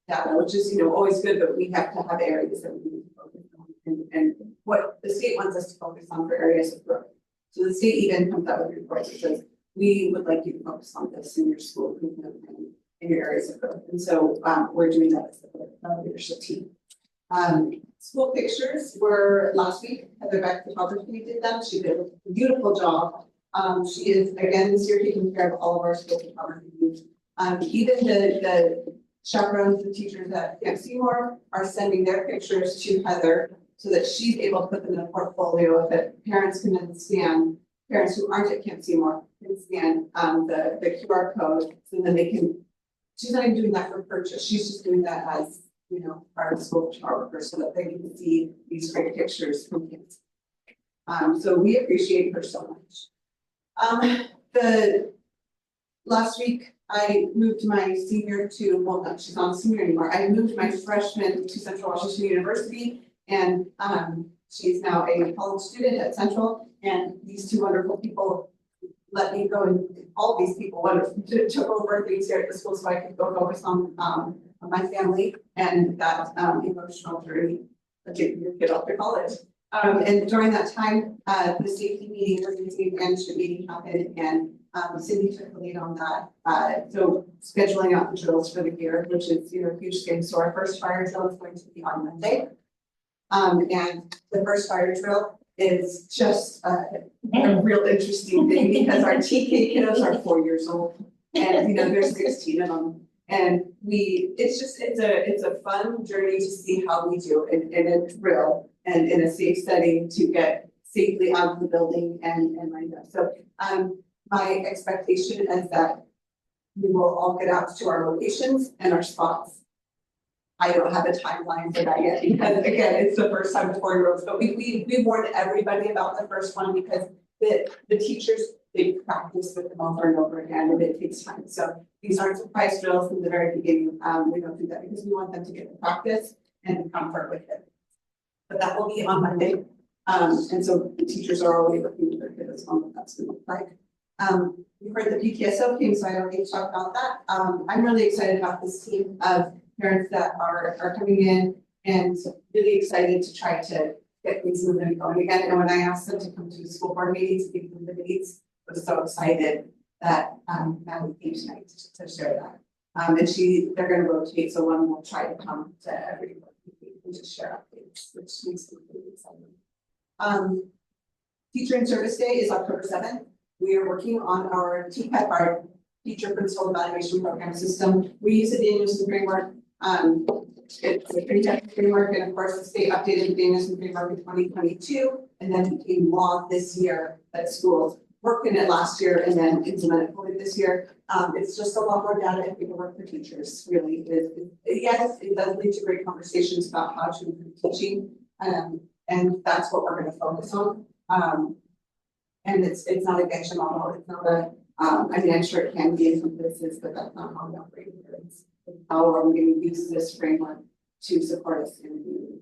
data, which is always good, but we have to have areas that we need to focus on, and what the state wants us to focus on for areas of growth. So the state even comes out with reports that says, we would like you to focus on this in your school improvement and in your areas of growth. And so we're doing that as a leadership team. School pictures were last week. Heather Beck Photography did them. She did a beautiful job. She is again this year taking care of all of our school photography needs. Even the chaperones, the teachers at Camp Seymour are sending their pictures to Heather so that she's able to put them in a portfolio that parents can then scan. Parents who aren't at Camp Seymour can scan the QR code, so then they can. She's not even doing that for purchase. She's just doing that as our school photographer, so that they can see these great pictures from kids. So we appreciate her so much. The last week I moved my senior to, well, no, she's not a senior anymore. I moved my freshman to Central Washington University, and she's now a college student at Central. And these two wonderful people let me go, and all these people took over things here at the school so I could go focus on my family and that emotional journey of getting your kid off to college. And during that time, the safety meeting, emergency management meeting happened, and Cindy took the lead on that. So scheduling out the drills for the year, which is a huge thing. So our first fire drill is going to be on Monday. And the first fire drill is just a real interesting thing because our TK kiddos are 4 years old, and there's 16 of them. And it's a fun journey to see how we do in a drill and in a safe setting to get safely out of the building and lined up. So my expectation is that we will all get out to our locations and our spots. I don't have a timeline for that yet because again, it's the first time with 4-year-olds, but we warned everybody about the first one because the teachers, they practice with them over and over again, and it takes time. So these aren't surprise drills from the very beginning. We don't do that because we want them to get the practice and the comfort with it. But that will be on Monday. And so the teachers are already looking at their kids on what that's going to look like. We heard the PTSO came, so I already talked about that. I'm really excited about this team of parents that are coming in and really excited to try to get things moving and going again. And when I asked them to come to the school board meetings, give them the meetings, I was so excited that Madeline came tonight to share that. And they're going to rotate, so one will try to come to every meeting and just share updates, which makes me really excited. Teacher in Service Day is October 7th. We are working on our TPEP, our Teacher Principal Evaluation Program system. We use the Danielson framework. It's a pretty technical framework, and of course the state updated the Danielson framework in 2022, and then became law this year that schools worked in it last year and then implemented fully this year. It's just a lot more data and paperwork for teachers, really. Yes, it does lead to great conversations about how to improve teaching. And that's what we're gonna focus on. And it's not a getcha model, it's not a, I mean, I'm sure it can be in some places, but that's not how we operate here. It's how are we gonna use this framework to support us in being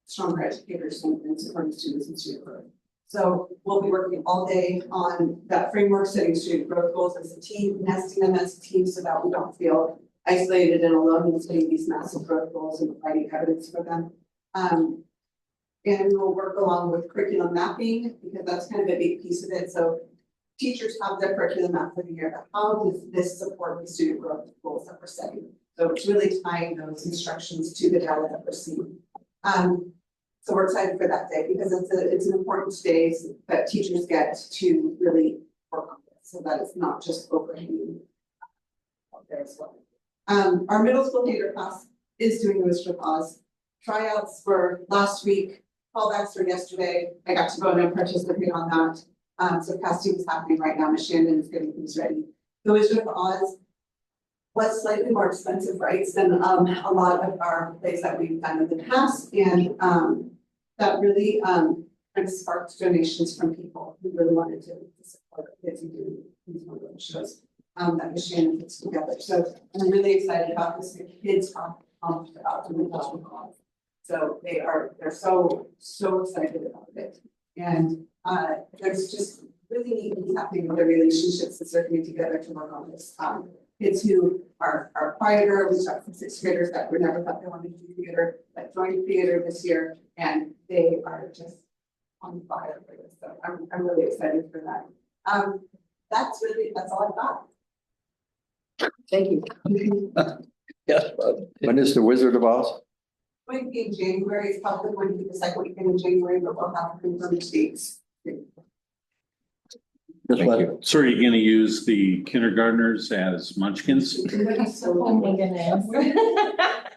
stronger educators and supporting students and student growth. So we'll be working all day on that framework, setting student growth goals as a team, nesting them as a team so that we don't feel isolated and alone in setting these massive growth goals and providing evidence for them. And we'll work along with curriculum mapping because that's kind of a big piece of it. So teachers have their curriculum map for the year, but how does this support the student growth goals that we're setting? So it's really tying those instructions to the data that we're seeing. So we're excited for that day because it's an important day that teachers get to really work on this so that it's not just overhanging out there as well. Our middle school theater class is doing the Wizard of Oz. Tryouts for last week, callbacks for yesterday. I got to go and participate on that. So casting is happening right now. Miss Shannon is getting things ready. The Wizard of Oz was slightly more expensive rights than a lot of our plays that we've done in the past, and that really kind of sparked donations from people who really wanted to support kids and do these one of those shows that Miss Shannon puts together. So I'm really excited about this. The kids are pumped about doing the Wizard of Oz. So they're so excited about it, and there's just really neat things happening with the relationships that they're coming together to work on this. Kids who are quieter, we got some sixth graders that would never thought they wanted to do theater, that joined theater this year, and they are just on fire for this. So I'm really excited for that. That's all I've got. Thank you. Yes. When is the Wizard of Oz? Going to be in January, it's probably going to be the second weekend in January, but we'll have confirmed dates. Just let- So are you gonna use the kindergartners as munchkins? Oh my goodness. I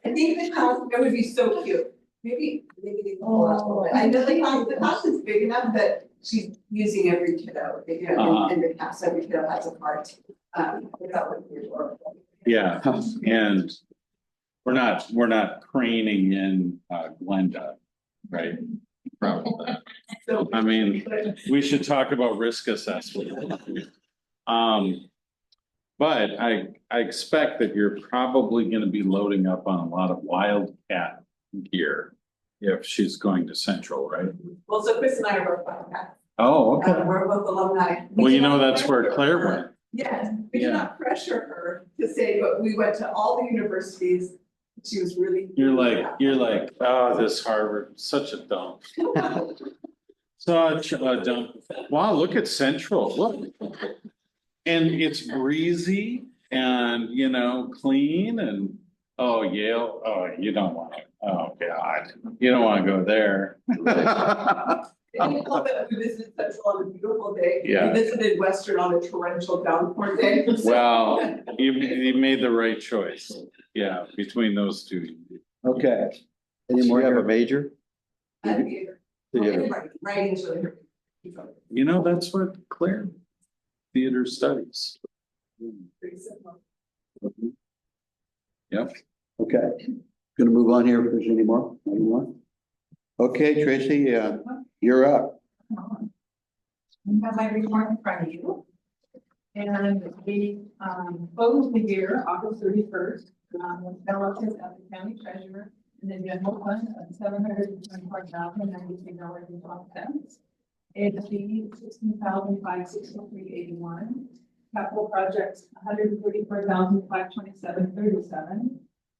think the class, it would be so cute. Maybe they can pull it up a little bit. I know the class is big enough that she's using every kiddo, you know, in the class, every kiddo has a part. That would be adorable. Yeah, and we're not craning in Glenda, right? Probably. So. I mean, we should talk about risk assessment. But I expect that you're probably gonna be loading up on a lot of Wildcat gear if she's going to Central, right? Well, so Chris and I are both Wildcats. Oh, okay. We're both alumni. Well, you know, that's where Claire went. Yes, we did Yeah. not pressure her to say, but we went to all the universities. She was really. You're like, oh, this Harvard, such a dump. Such a dump. Wow, look at Central, look. And it's breezy and, you know, clean and, oh, Yale, oh, you don't want it. Oh, God, you don't want to go there. And you love that we visited Central on a beautiful day. Yeah. We visited Western on a torrential downpour day. Well, you made the right choice. Yeah, between those two. Okay. Do Any you more have a here? major? Theater. Theater. Writing's really her. You know, that's what Claire theater studies. Pretty simple. Yep. Okay, gonna move on here if there's any more, anyone? Okay, Tracy, you're up. I have my report in front of you. And we closed the year, August 31st, with balances of the county treasurer and the general fund of $724,093.12. AFC $16,563.81. Capital projects $134,527.37.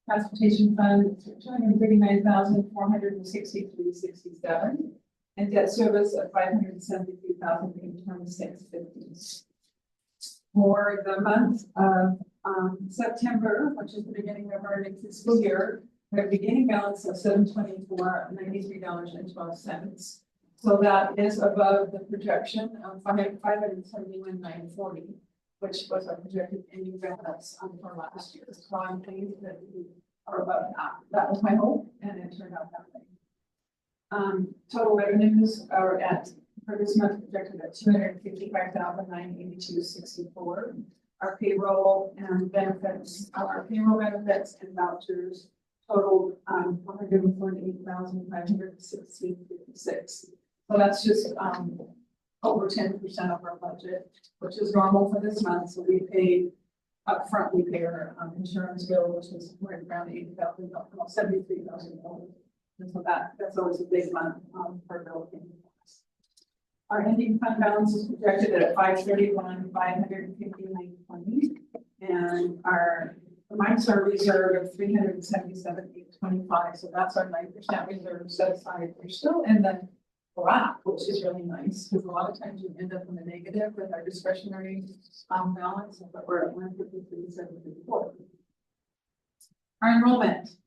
Transportation fund $239,463.67. And debt service of $572,826.50. For the month of September, which is the beginning of our next fiscal year, we have a beginning balance of $724.93.12. So that is above the projection of $571,940, which was our projected ending balance for last year. So I'm pleased that we are above that. That was my hope, and it turned out that way. Total revenues are at for this month projected at 255,982.64. Our payroll and benefits, our payroll benefits and vouchers totaled 148,516.56. So that's just over 10% of our budget, which is normal for this month. So we paid upfront, we pay our insurance bill, which is right around 80,000, almost 73,000 dollars. And so that's always a big month for bill payment. Our ending fund balance is projected at 531,559.20, and our reminds our reserve of 377,825. So that's our 9% reserve set aside. We're still in the black, which is really nice because a lot of times you end up in the negative with our discretionary balance, but we're at 153,734. Our enrollment.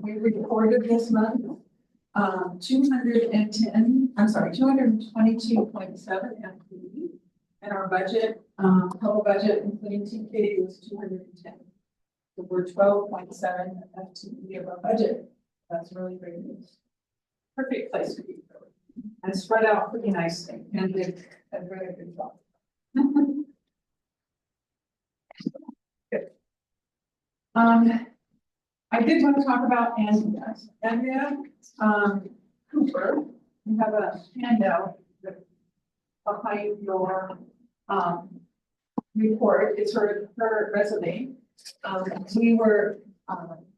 We recorded this month 222.7 FTE, and our budget, total budget including TK was 210. So we're 12.7 FTE of our budget. That's really great news. Perfect place to be, and spread out pretty nicely, and did a very good job. Good. I did want to talk about Andrea Cooper. We have a handout that behind your report. It's her resume.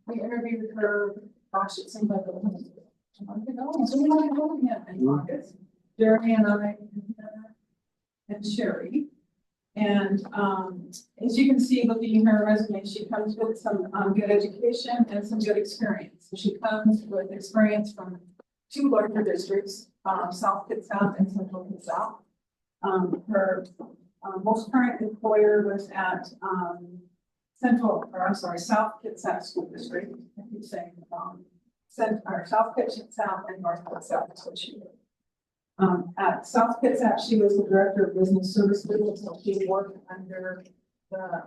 We interviewed her. Gosh, it seemed like a month ago. In August. Jeremy and I and Sherry. And as you can see, looking at her resume, she comes with some good education and some good experience. So she comes with experience from 2 larger districts, South Kitsap and Central Kitsap. Her most current employer was at South Kitsap School District. I keep saying South Kitsap and North Kitsap is what she did. At South Kitsap, she was the director of business services, so she worked under the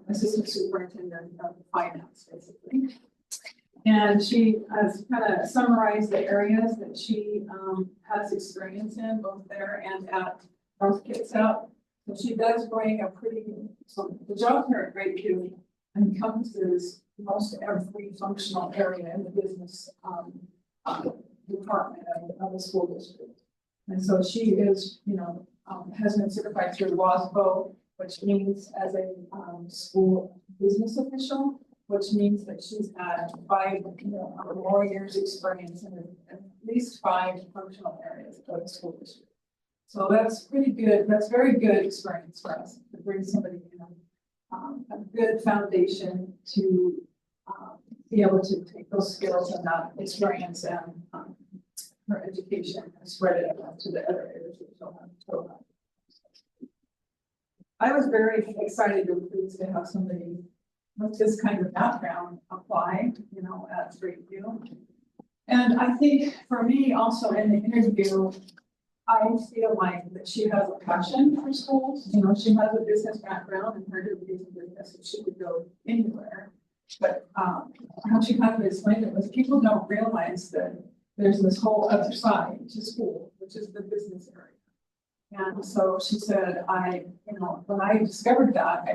assistant superintendent of finance, basically. And she has kind of summarized the areas that she has experience in, both there and at North Kitsap. So she does bring so the job here at Grapeview encompasses most every functional area in the business department of the school district. And so she is, has been certified through WASBO, which means as a school business official, which means that she's had 5 or more years experience in at least 5 functional areas of the school district. So that's pretty good. That's very good experience for us to bring somebody a good foundation to be able to take those skills and that experience and her education and spread it out to the other areas that she'll have. I was very excited and pleased to have somebody with this kind of background apply, at Grapeview. And I think for me also in the interview, I feel like that she has a passion for schools. She has a business background and her degree in business, and she could go anywhere. But how she kind of explained it was people don't realize that there's this whole other side to school, which is the business area. And so she said, when I discovered that,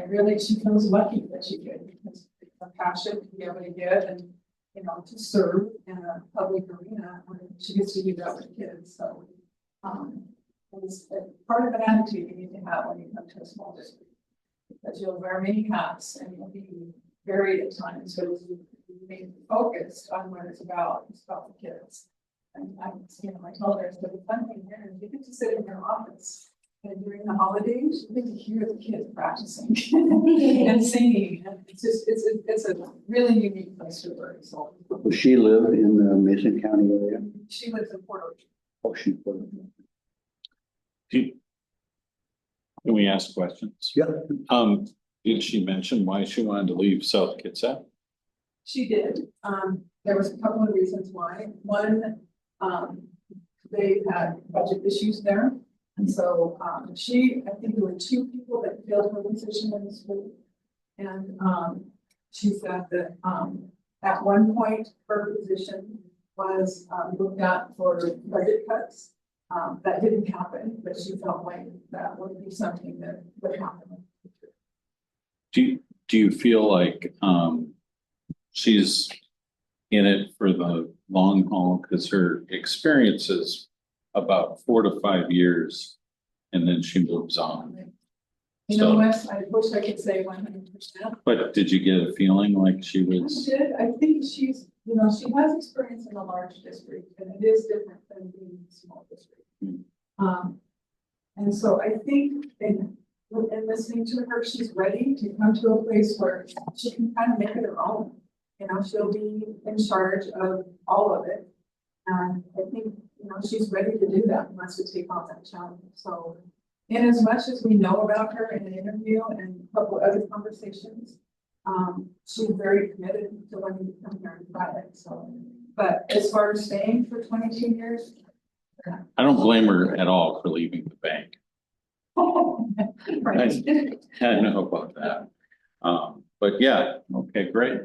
she feels lucky that she did, because it's a passion to be able to give and, to serve in a public arena when she gets to do that with kids. So it's part of an attitude you need to have when you come to a small district, because you'll wear many hats and you'll be varied at times, so you remain focused on what it's about. It's about the kids. And I told her, the fun thing here is you get to sit in your office, and during the holidays, you get to hear the kids practicing and singing. And it's a really unique place to work. So Does she live in the Mason County area? she lives in Port Orchard. Oh, she Port Orchard. Can we ask questions? Yeah. Did she mention why she wanted to leave South Kitsap? She did. There was a couple of reasons why. One, they had budget issues there. And so I think there were 2 people that filled her position in the school. And she said that at one point her position was looked at for budget cuts. That didn't happen, but she felt like that would be something that would happen. Do you feel like, she's in it for the long haul? Cause her experience is about 4 to 5 years and then she moves on. You know, Wes, I wish I could say 100%. But did you get a feeling like she I was? did, I think she's, you know, she has experience in a large district, and it is different than being in a small district. And so I think in listening to her, she's ready to come to a place where she can kind of make it her own. You know, she'll be in charge of all of it. And I think, you know, she's ready to do that and wants to take on that challenge. So in as much as we know about her in an interview and a couple other conversations, she's very committed to wanting to come here and try it. So, but as far as staying for 22 years, I don't blame her at all for leaving the bank. right. I know about that. But yeah, okay, great.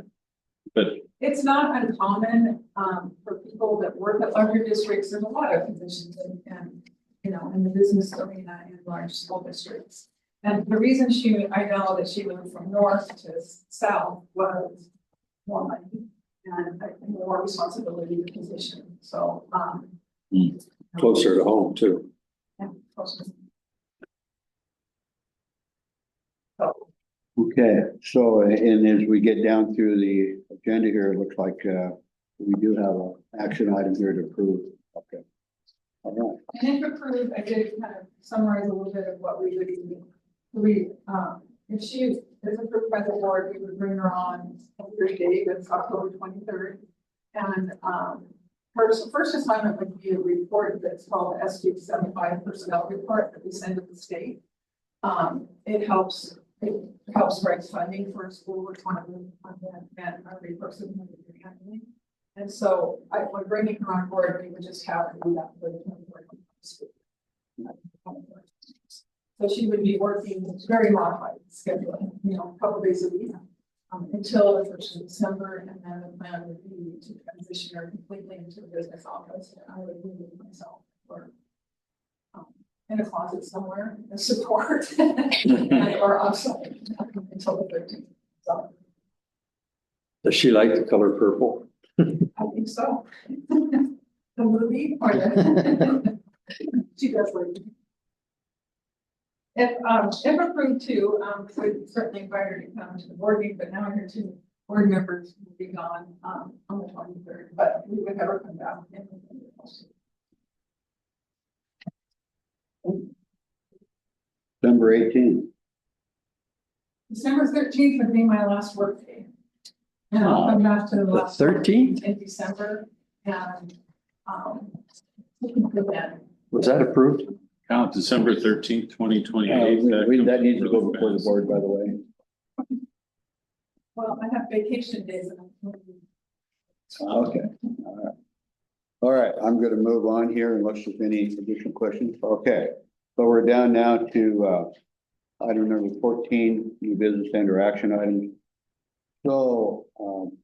But It's not uncommon, for people that work at larger districts, there's a lot of positions and, you know, in the business arena in large school districts. And the reason I know that she moved from north to south was more money and more responsibility in the position, so, Closer to home too. yeah, closer. Okay, so, and as we get down through the agenda here, it looks like, we do have an action item here to approve. Okay. All right. And if approved, I did kind of summarize a little bit of what we would do. If she is approved by the board, we would bring her on every day, that's October 23rd. And, her first assignment would be a report that's called the SQ 75 personnel report that we send to the state. It helps raise funding for a school, which one of them, and our resources we're handling. And so when bringing her on board, we would just have her do that for the 24 school. So she would be working very modified scheduling, you know, a couple days a week, until the 1st of December, and then the plan would be to transition her completely into the business office, and I would move myself or in a closet somewhere and support or outside until the 13th. So Does she like the color purple? I think so. The movie or the she does like. If approved too, we certainly invite her to come to the board meeting, but now her 2 board members will be gone on the 23rd, but we would have her come down. December 18th. December 13th would be my last work day. And I'll come back to the The last 13th? in December and then Was that approved? count December 13th, 2028. That needs to go before the board, by the way. well, I have vacation days. Okay. All right, I'm gonna move on here unless there's any additional questions. Okay, so we're down now to item number 14, new business and/or action items. So,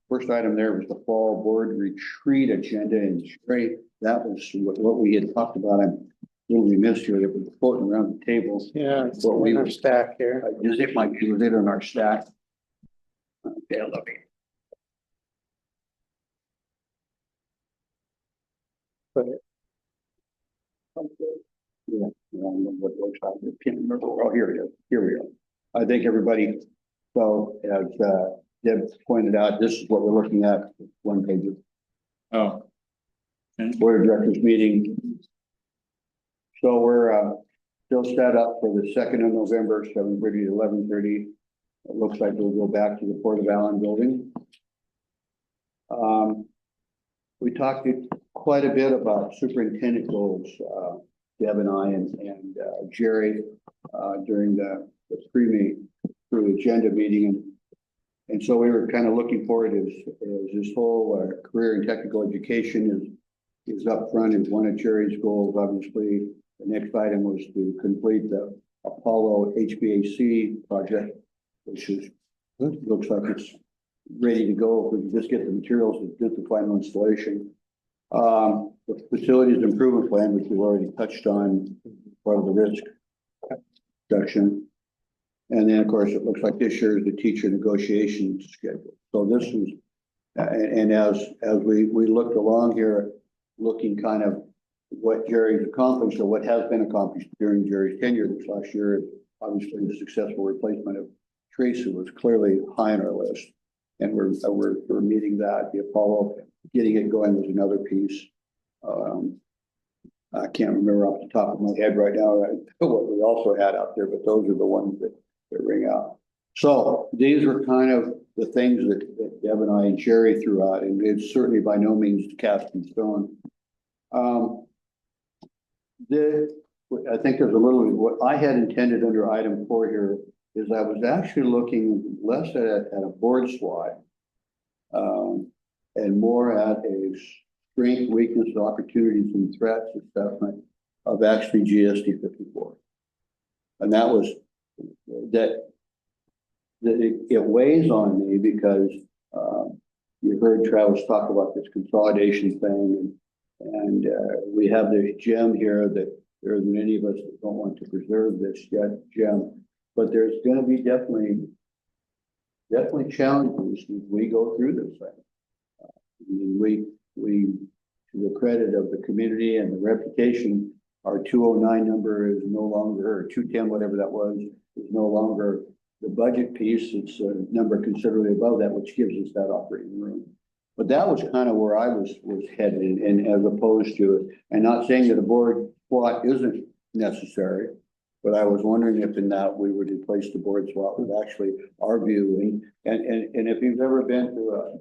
first item there was the fall board retreat agenda, and Sherry, that was what we had talked about. I'm a little remiss here that we're floating around the table. Yeah, it's What we in our were- stack here. Is it my, was it on our stack? Okay, I love it. Yeah, I don't know what it looks like. I can't remember. Oh, here it is. Here we go. I think everybody, so as Deb pointed out, this is what we're looking at, one page. Oh, Board of Directors meeting. So we're still set up for the 2nd of November, 7:30 to 11:30. It looks like we'll go back to the Port of Allen building. We talked quite a bit about superintendent goals, Deb and I and Jerry, during the pre-agenda meeting. And so we were kind of looking forward as this whole career and technical education is up front as one of Jerry's goals. Obviously, the next item was to complete the Apollo HVAC project, which looks like it's ready to go. If we can just get the materials to do the final installation. The the facilities improvement plan, which we've already touched on, part of the risk section. And then, of course, it looks like this year is the teacher negotiation schedule. So this is, and as we looked along here, looking kind of what Jerry's accomplished or what has been accomplished during Jerry's tenure this last year, obviously the successful replacement of Tracy was clearly high on our list. And we're meeting that. The Apollo, getting it going was another piece. I can't remember off the top of my head right now what we also had out there, but those are the ones that ring out. So these are kind of the things that Deb and I and Jerry threw out, and it's certainly by no means cast in stone. I think there's a little, what I had intended under item 4 here is I was actually looking less at a board SWOT and more at a strength, weakness, opportunities, and threats assessment of actually GSD 54. And that was that it weighs on me because you heard Travis talk about this consolidation thing, and we have the gem here that there isn't any of us that don't want to preserve this gem, but there's going to be definitely challenges as we go through this thing. I mean, we, to the credit of the community and the reputation, our 209 number is no longer, or 210, whatever that was, is no longer the budget piece. It's a number considerably above that, which gives us that operating room. But that was kind of where I was headed, and as opposed to, and not saying that a board SWOT isn't necessary, but I was wondering if in that we would replace the board SWOT with actually our view. And if you've ever been to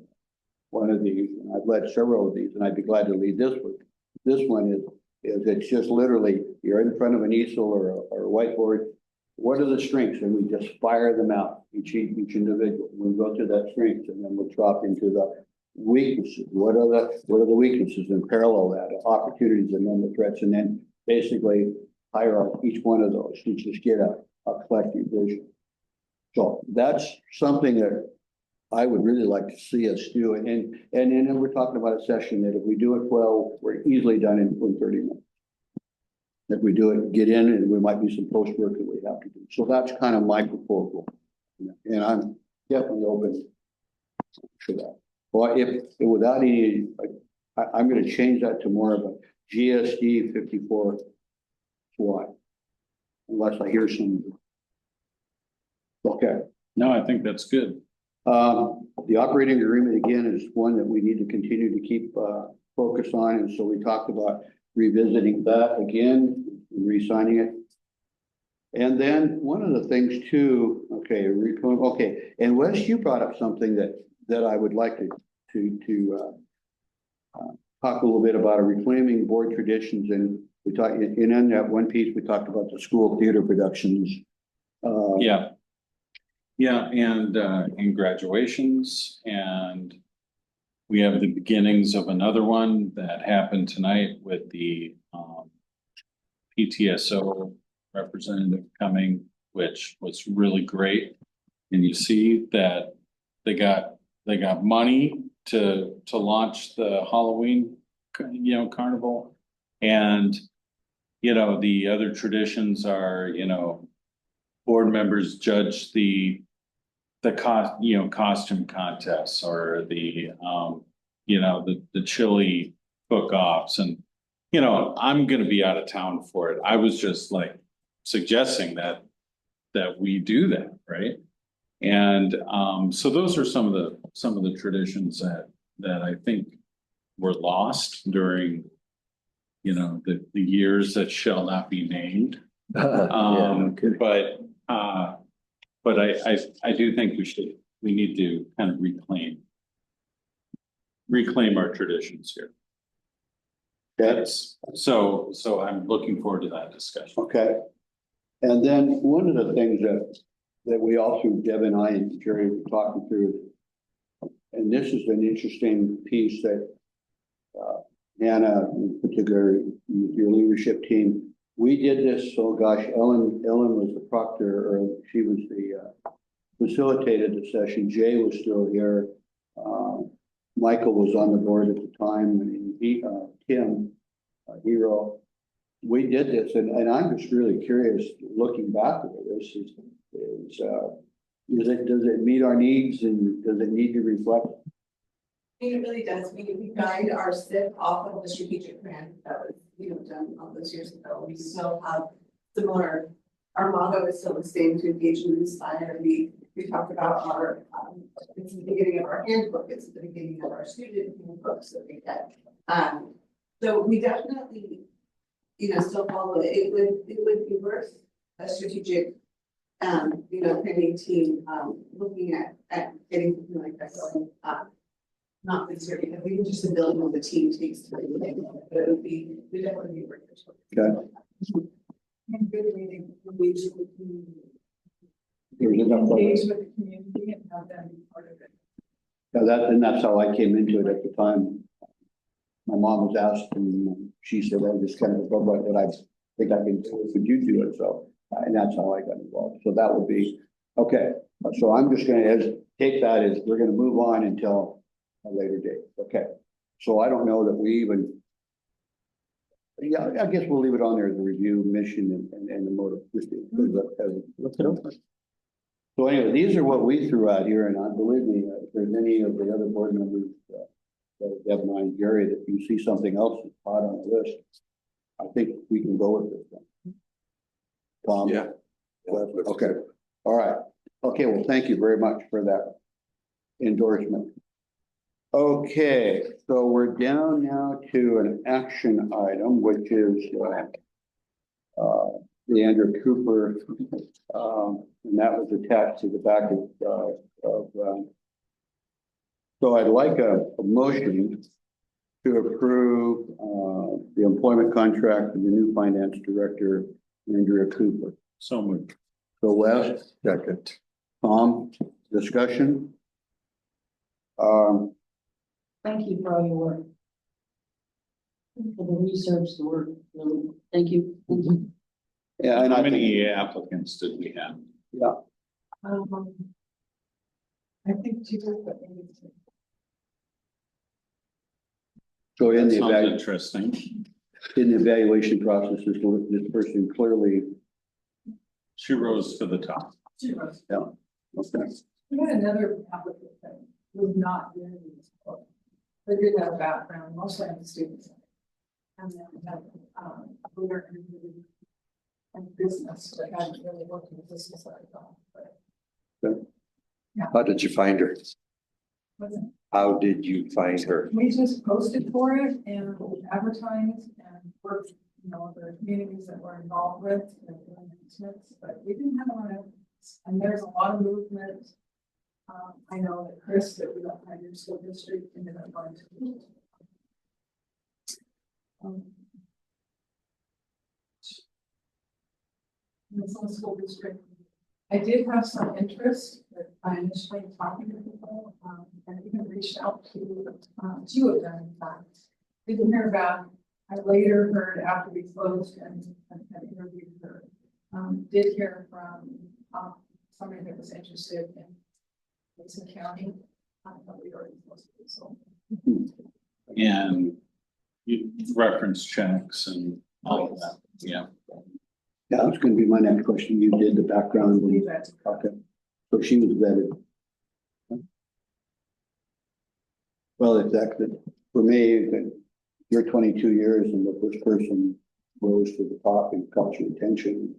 one of these, and I've led several of these, and I'd be glad to lead this one. This one is it's just literally, you're in front of an easel or a whiteboard. What are the strengths? And we just fire them out, each individual. We'll go through that strengths, and then we'll drop into the weaknesses. What are the weaknesses, and parallel that, opportunities, and then the threats, and then basically hierarchy each one of those to just get a collective vision. So that's something that I would really like to see us do. And then we're talking about a session that if we do it well, we're easily done in 30 minutes. If we do it, get in, and we might be some post work that we have to do. So that's kind of my proposal. And I'm definitely open to that. Well, if without any, I'm going to change that to more of a GSD 54 SWOT, unless I hear some. Okay. No, I think that's good. The operating agreement, again, is one that we need to continue to keep focus on. And so we talked about revisiting that again, and re-signing it. And then one of the things too, okay, and Wes, you brought up something that I would like to talk a little bit about, reclaiming board traditions. And we talked in that one piece, we talked about the school theater productions. Yeah, and in graduations, and we have the beginnings of another one that happened tonight with the PTSO representative coming, which was really great. And you see that they got money to launch the Halloween, carnival, and the other traditions are, board members judge the costume contests, or the chili cook-offs, and I'm going to be out of town for it. I was just like suggesting that we do that, right? And so those are some of the traditions that I think were lost during the years that shall not be named. But I do think we need to kind of reclaim our traditions here. That's so I'm looking forward to that discussion. Okay. And then one of the things that we also, Deb and I and Jerry were talking through, and this is an interesting piece that Anna, in particular, your leadership team, we did this. So gosh, Ellen was the proctor, or she was the facilitated the session. Jay was still here. Michael was on the board at the time, and Tim. hero. We did this, and I'm just really curious, looking back at this, does it meet our needs and does it need to reflect? It really does. We guide our SIP off of the strategic plan that was, done all those years ago. We still have similar, our motto is still the same, to engage and inspire. We talked about our, it's the beginning of our handbook, it's the beginning of our student handbooks that we get. So we definitely, still follow it. It would be worth a strategic, planning team, looking at getting something like that going. Not necessarily, because we can just building on the team takes time, but we definitely be worth it. Okay. And good meeting, engage with the community. There's enough of Engage it. with the community and have them be part of it. And that's how I came into it at the time. My mom was asked, and she said, I just kind of above what I think I can do, would you do it? So, and that's how I got involved. So that would be, okay. So I'm just gonna take that as we're gonna move on until a later date. Okay. So I don't know that we even, yeah, I guess we'll leave it on there as a review mission and the motive. Just look it over. So anyway, these are what we threw out here, and believe me, if there's any of the other board members, Deb and I and Gary, that you see something else that's hot on the list, I think we can go with this one. Tom? Yeah. Okay, all right. Okay, well, thank you very much for that endorsement. Okay, so we're down now to an action item, which is the Andrew Cooper, and that was attached to the back of so I'd like a motion to approve the employment contract for the new finance director, Andrea Cooper. So moved. So Wes, Second. Tom, discussion? Thank you for all your work. For the research, the work, really, thank you. Yeah, and How I many applicants did we have? I think two, but maybe three. so in That the sounds interesting. evaluation process, this person clearly, She rose to the top. okay. We had another applicant that was not doing this before. They did have a background, mostly on the student side. And then we had, leader and business, but hadn't really worked in the business side at all, but. How did you find her? Wasn't. How did you find her? We just posted for it and advertised and worked, the communities that we're involved with, but we didn't have a lot of, and there's a lot of movement. I know that Chris, that we got Pioneer School District, ended up going to. The school district. I did have some interest, but I initially talking to people, and even reached out to two of them, in fact. Didn't hear back. I later heard after we closed and interviewed her, did hear from somebody that was interested in Mason County. But we already closed it, so. And you reference checks and all of that, yeah. Yeah, that's gonna be my next question. You did the background. Leave that to her. Okay, so she was vetted. Well, if that's it, for me, that you're 22 years and the first person rose to the top and caught your attention,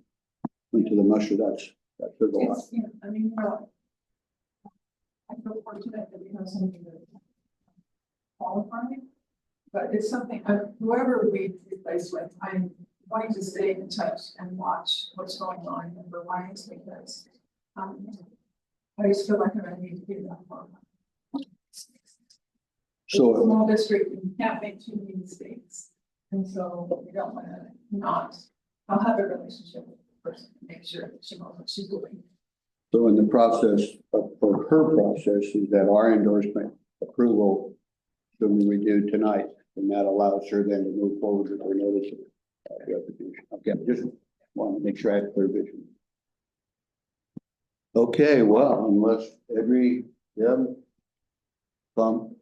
went to the musher, that says a lot. It's, I feel fortunate that we have something that qualified, but it's something, whoever we replace with, I'm wanting to stay in touch and watch what's going on in the Lions because I just feel like I'm gonna need to do that for them. So, It's a small district, you can't make too many mistakes, and so we don't want to not. I'll have a relationship with the person to make sure that she knows what she's doing. so in the process for her process is that our endorsement approval, that we do tonight, and that allows her then to move forward with her notice of application. Okay, just want to make sure I have clear vision. Okay, well, unless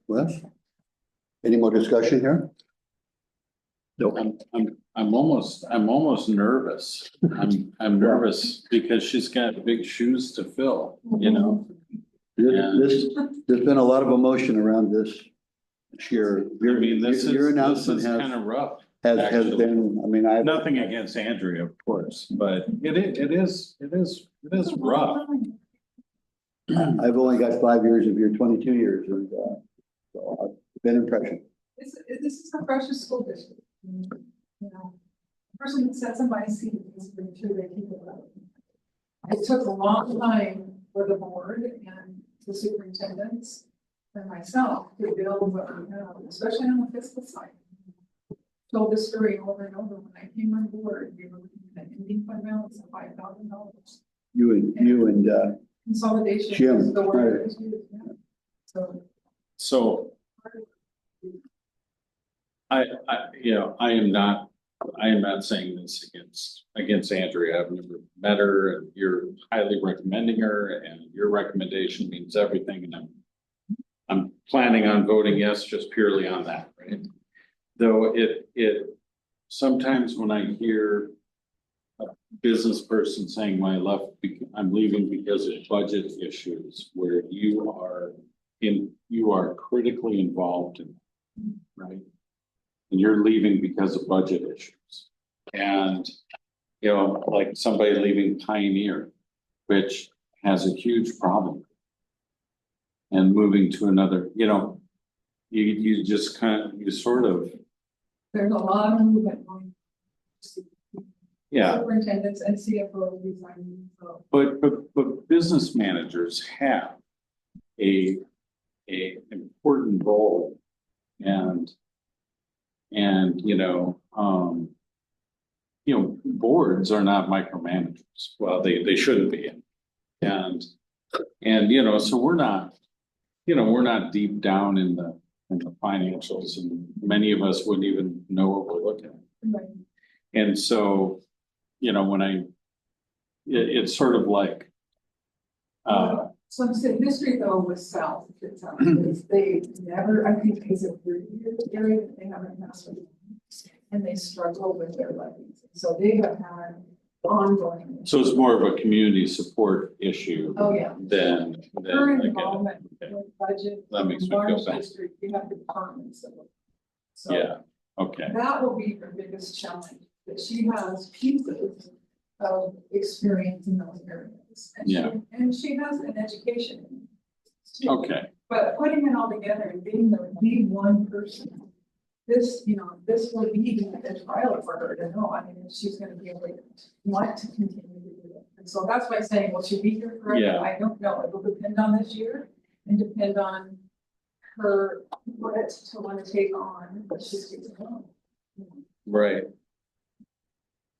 Wes, any more discussion here? I'm almost nervous. I'm nervous because she's got big shoes to fill, you know? There's been a lot of emotion around this year. I mean, this Your is announcement kind has, of rough. has actually. been, I mean, Nothing against Andrea, of course, but it is rough. I've only got 5 years of your 22 years, and, so I've been impressed. This is the freshest school district. You know, the person that sits in my seat is pretty sure they keep it up. It took a long time for the board and the superintendents and myself to build what we have, especially on the fiscal side. Told this story over and over. When I came on board, we were looking at an ending fund balance of $5,000. You and Consolidation Jim, is the word right. that was used, yeah. So I am not saying this against Andrea. I've never met her, and you're highly recommending her, and your recommendation means everything, and I'm planning on voting yes, just purely on that, right? Though it sometimes when I hear a business person saying I'm leaving because of budget issues, where you are critically involved in, right? And you're leaving because of budget issues. And, you know, like somebody leaving Pioneer, which has a huge problem. And moving to another, you know, you just you sort of, There's a lot of movement going. yeah. Superintendents and CFO resigning, so. But business managers have a important role, and boards are not micromanagers. Well, they shouldn't be. And so we're not deep down in the financials, and many of us wouldn't even know what we're looking at. Right. And so, when it's sort of like, So I'm saying history though was South, it's out, is they never, I think it's a 30-year period that they haven't passed it. And they struggle with their levies, so they have had ongoing. so it's more of a community support issue. Oh, yeah. Than Her like involvement with budget. That makes me feel large better. district, you have departments of it. So Yeah, okay, that will be her biggest challenge, that she has pieces of experience in those areas. And Yeah. And she has an education. too. okay, But putting it all together and being the one person, this will be a trial for her to know, I mean, if she's gonna be able to want to continue to do it. And so that's why I'm saying, will she be here forever? Yeah. I don't know, it will depend on this year and depend on her grit to want to take on what she's taking on. right.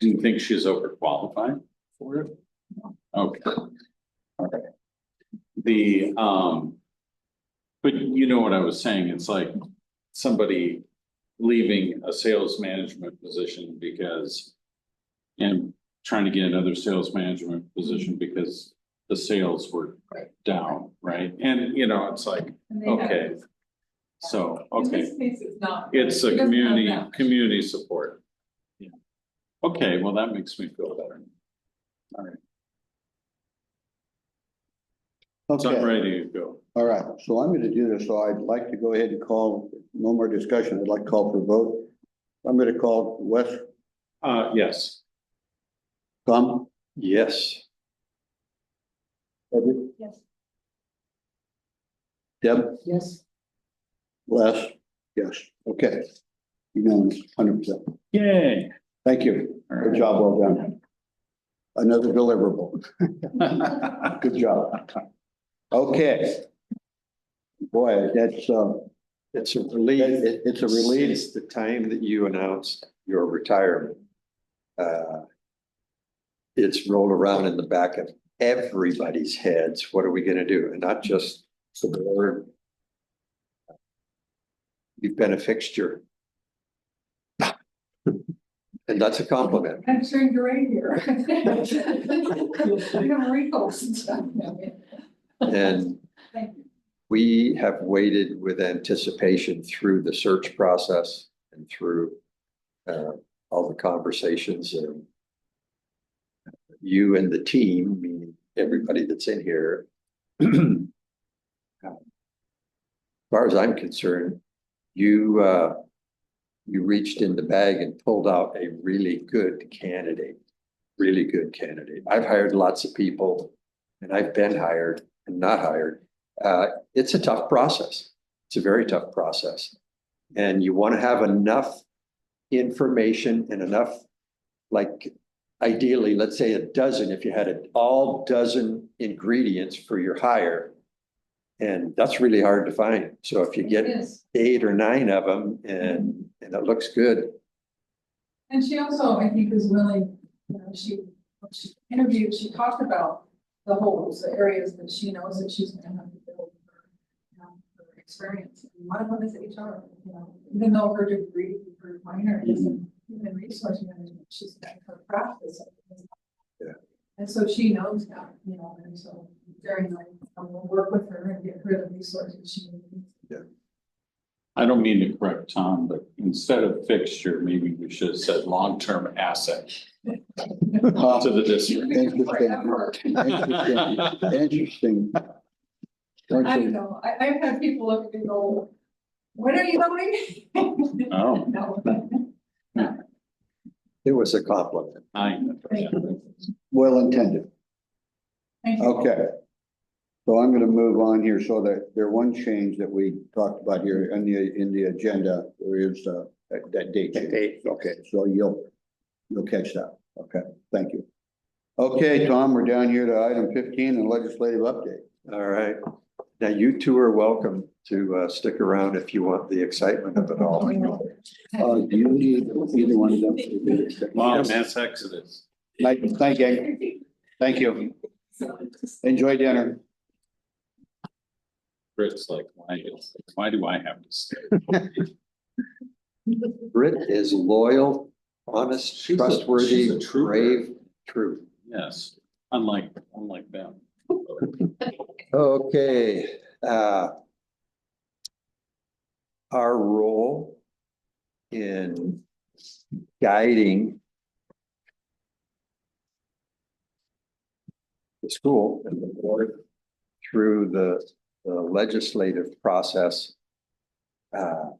Do you think she's overqualified for it? Okay. All right. But you know what I was saying, it's like somebody leaving a sales management position and trying to get another sales management position because the sales were Right. down, right? And, it's like, And they have okay, this. so, In okay, this case, it's not. it's She a doesn't have that. community support. Yeah. Okay, well, that makes me feel better. All right, so I'm okay, ready to go. all right, so I'm gonna do this, so I'd like to go ahead and call, no more discussion, I'd like to call for a vote. I'm gonna call Wes, Yes, Tom, Yes. Edward, Yes. Deb, Yes. Les, yes, okay. Unanimous, 100%. yay. Thank you, All good right. job, well done. Another deliverable, good job. Okay. Boy, that's, It's a relief. it's a relief. Since the time that you announced your retirement, it's rolled around in the back of everybody's heads. What are we gonna do? And not just the board. You've been a fixture. And that's a compliment. I'm turning gray here. I have wrinkles and stuff. And Thank you. we have waited with anticipation through the search process and through all the conversations and you and the team, meaning everybody that's in here. As far as I'm concerned, you reached in the bag and pulled out a really good candidate. I've hired lots of people and I've been hired and not hired. It's a tough process. It's a very tough process. And you want to have enough information and enough, like ideally, let's say a dozen, if you had all dozen ingredients for your hire. And that's really hard to find. So if you get 8 or 9 of them and it looks good. And she also, I think, is willing, you know, she interviewed, she talked about the holes, the areas that she knows that she's gonna have to build her experience. And one of them is HR, you know, even though her degree, her minor is in human resource management, she's got her practice. Yeah. And so she knows that, you know, and so very nice. We'll work with her and get her the resources she needs. Yeah. I don't mean to correct Tom, but instead of fixture, maybe we should have said long-term asset to the district. Interesting. I don't know, I've had people look at me and go, when are you going? Oh. No. It was a compliment. Well intended. Thank you. Okay. So I'm gonna move on here, so that there one change that we talked about here in the agenda, there is that date. Change. Okay, so you'll catch that. Okay, thank you. Okay, Tom, we're down here to item 15 and legislative update. All right. Now you two are welcome to stick around if you want the excitement of it all. Do you need either one of them? Mom, that's Exodus. Thank you. Thank you. Enjoy dinner. Britt's like, why do I have to stay? Britt is loyal, honest, She's trustworthy, a trooper. brave, true. Yes, unlike them. Okay, our role in guiding the school and the board through the legislative process. The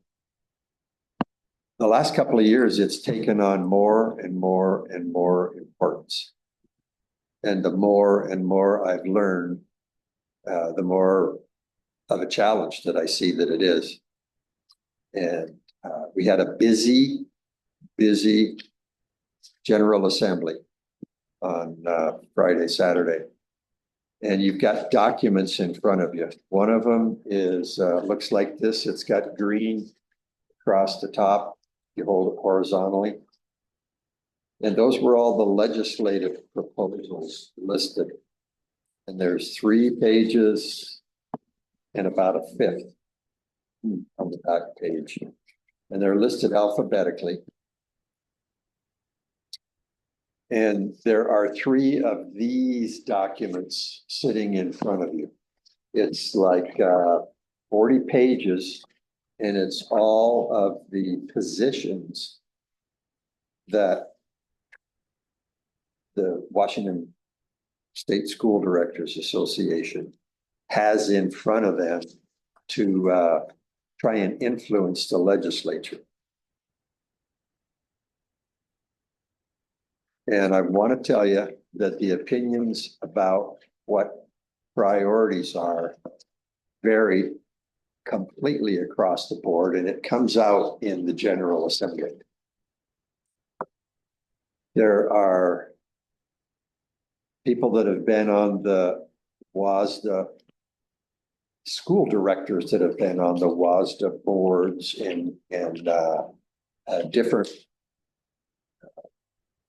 last couple of years, it's taken on more and more and more importance. And the more and more I've learned, the more of a challenge that I see that it is. And we had a busy General Assembly on Friday, Saturday. And you've got documents in front of you. One of them is, looks like this. It's got green across the top. You hold it horizontally. And those were all the legislative proposals listed. And there's 3 pages and about a 5th on the back page. And they're listed alphabetically. And there are 3 of these documents sitting in front of you. It's like 40 pages, and it's all of the positions that the Washington State School Directors Association has in front of them to try and influence the legislature. And I want to tell you that the opinions about what priorities are vary completely across the board, and it comes out in the General Assembly. There are people that have been on the WASDA, school directors that have been on the WASDA boards and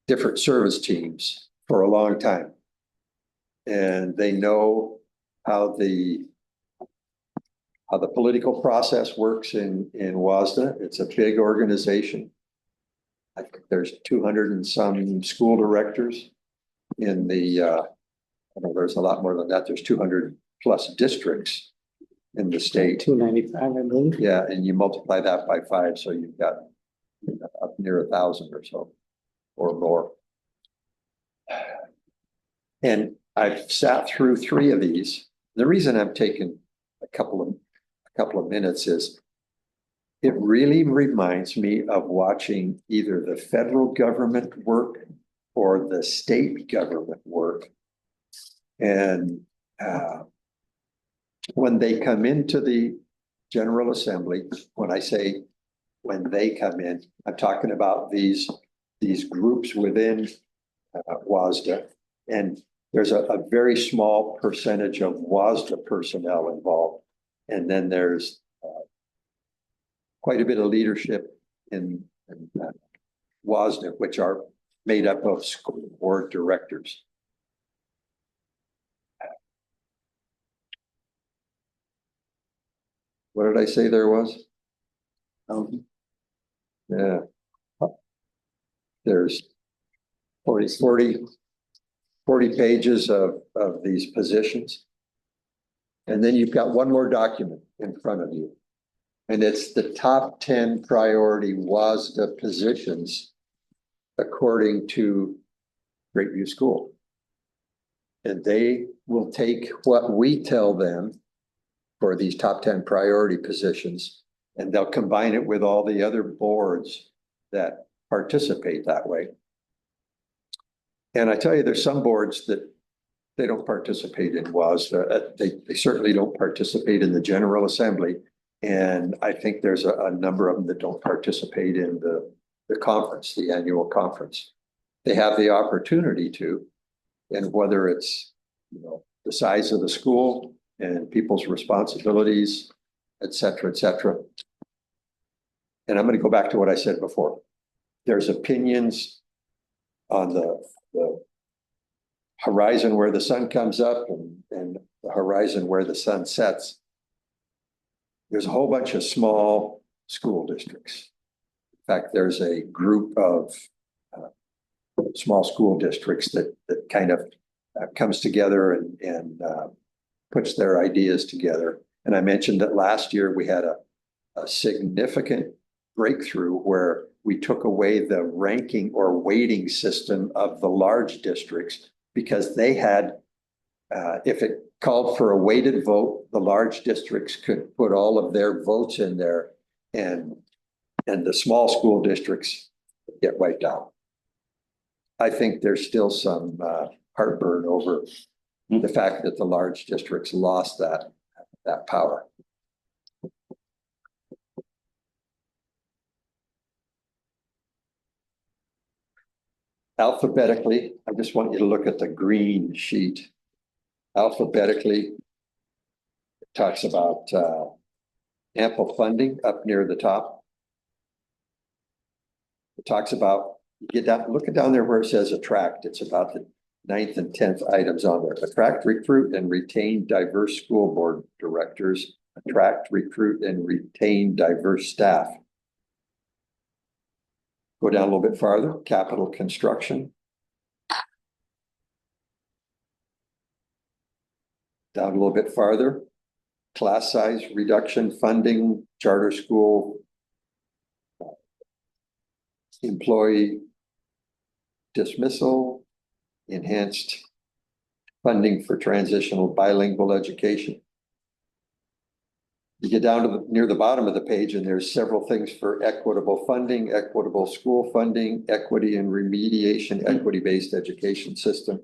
different service teams for a long time. And they know how the political process works in WASDA. It's a big organization. I think there's 200 and some school directors in the, I know there's a lot more than that. There's 200 plus districts in the state. 295, I believe. Yeah, and you multiply that by 5, so you've got up near 1,000 or so, or more. And I've sat through 3 of these. The reason I'm taking a couple of minutes is it really reminds me of watching either the federal government work or the state government work. And when they come into the General Assembly, when I say when they come in, I'm talking about these groups within WASDA. And there's a very small percentage of WASDA personnel involved. And then there's quite a bit of leadership in WASDA, which are made up of school board directors. What did I say there was? Yeah. There's 40 pages of these positions. And then you've got one more document in front of you. And it's the top 10 priority WASDA positions according to Grapeview School. And they will take what we tell them for these top 10 priority positions, and they'll combine it with all the other boards that participate that way. And I tell you, there's some boards that they don't participate in WASDA. They certainly don't participate in the General Assembly. And I think there's a number of them that don't participate in the conference, the annual conference. They have the opportunity to, and whether it's, the size of the school and people's responsibilities, et cetera, et cetera. And I'm going to go back to what I said before. There's opinions on the horizon where the sun comes up and the horizon where the sun sets. There's a whole bunch of small school districts. In fact, there's a group of small school districts that kind of comes together and puts their ideas together. And I mentioned that last year we had a significant breakthrough where we took away the ranking or weighting system of the large districts because they had, if it called for a weighted vote, the large districts could put all of their votes in there and the small school districts get wiped out. I think there's still some heartburn over the fact that the large districts lost that power. Alphabetically, I just want you to look at the green sheet. Alphabetically, it talks about ample funding up near the top. It talks about, you get down, look down there where it says attract. It's about the 9th and 10th items on there. Attract, recruit, and retain diverse school board directors. Attract, recruit, and retain diverse staff. Go down a little bit farther, capital construction. Down a little bit farther, class size reduction, funding, charter school, employee dismissal, enhanced funding for transitional bilingual education. You get down to near the bottom of the page and there's several things for equitable funding, equitable school funding, equity and remediation, equity-based education system.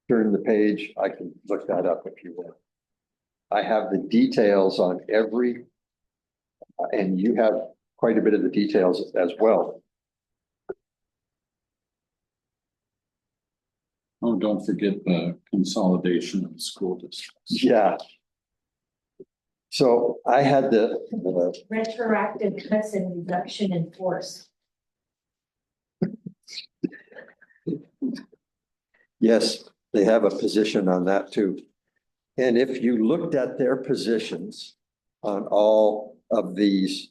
Turn the page, I can look that up if you want. I have the details on every, and you have quite a bit of the details as well. Oh, don't forget the consolidation of school districts. Yeah. So I had the Retroactive cuts and reduction in force. Yes, they have a position on that too. And if you looked at their positions on all of these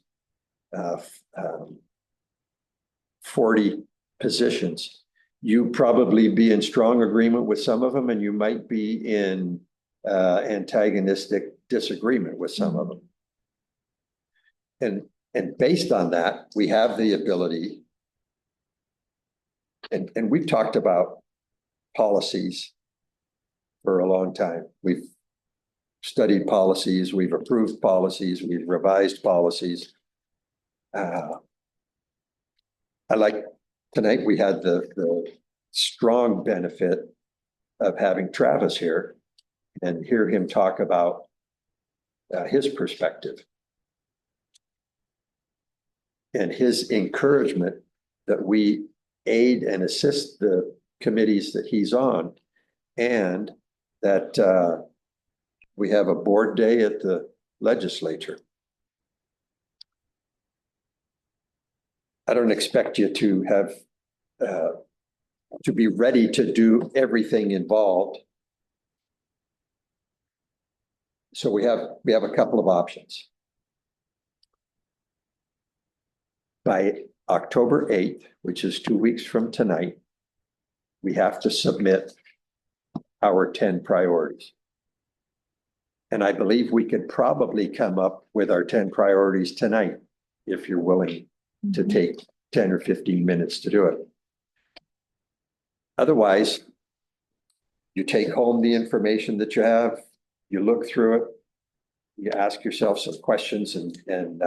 40 positions, you probably be in strong agreement with some of them, and you might be in antagonistic disagreement with some of them. and based on that, we have the ability. And we've talked about policies for a long time. We've studied policies, we've approved policies, we've revised policies. I like, tonight we had the strong benefit of having Travis here and hear him talk about his perspective and his encouragement that we aid and assist the committees that he's on, and that we have a board day at the legislature. I don't expect you to have to be ready to do everything involved. So we have a couple of options. By October 8th, which is 2 weeks from tonight, we have to submit our 10 priorities. And I believe we could probably come up with our 10 priorities tonight if you're willing to take 10 or 15 minutes to do it. Otherwise, you take home the information that you have, you look through it, you ask yourself some questions, and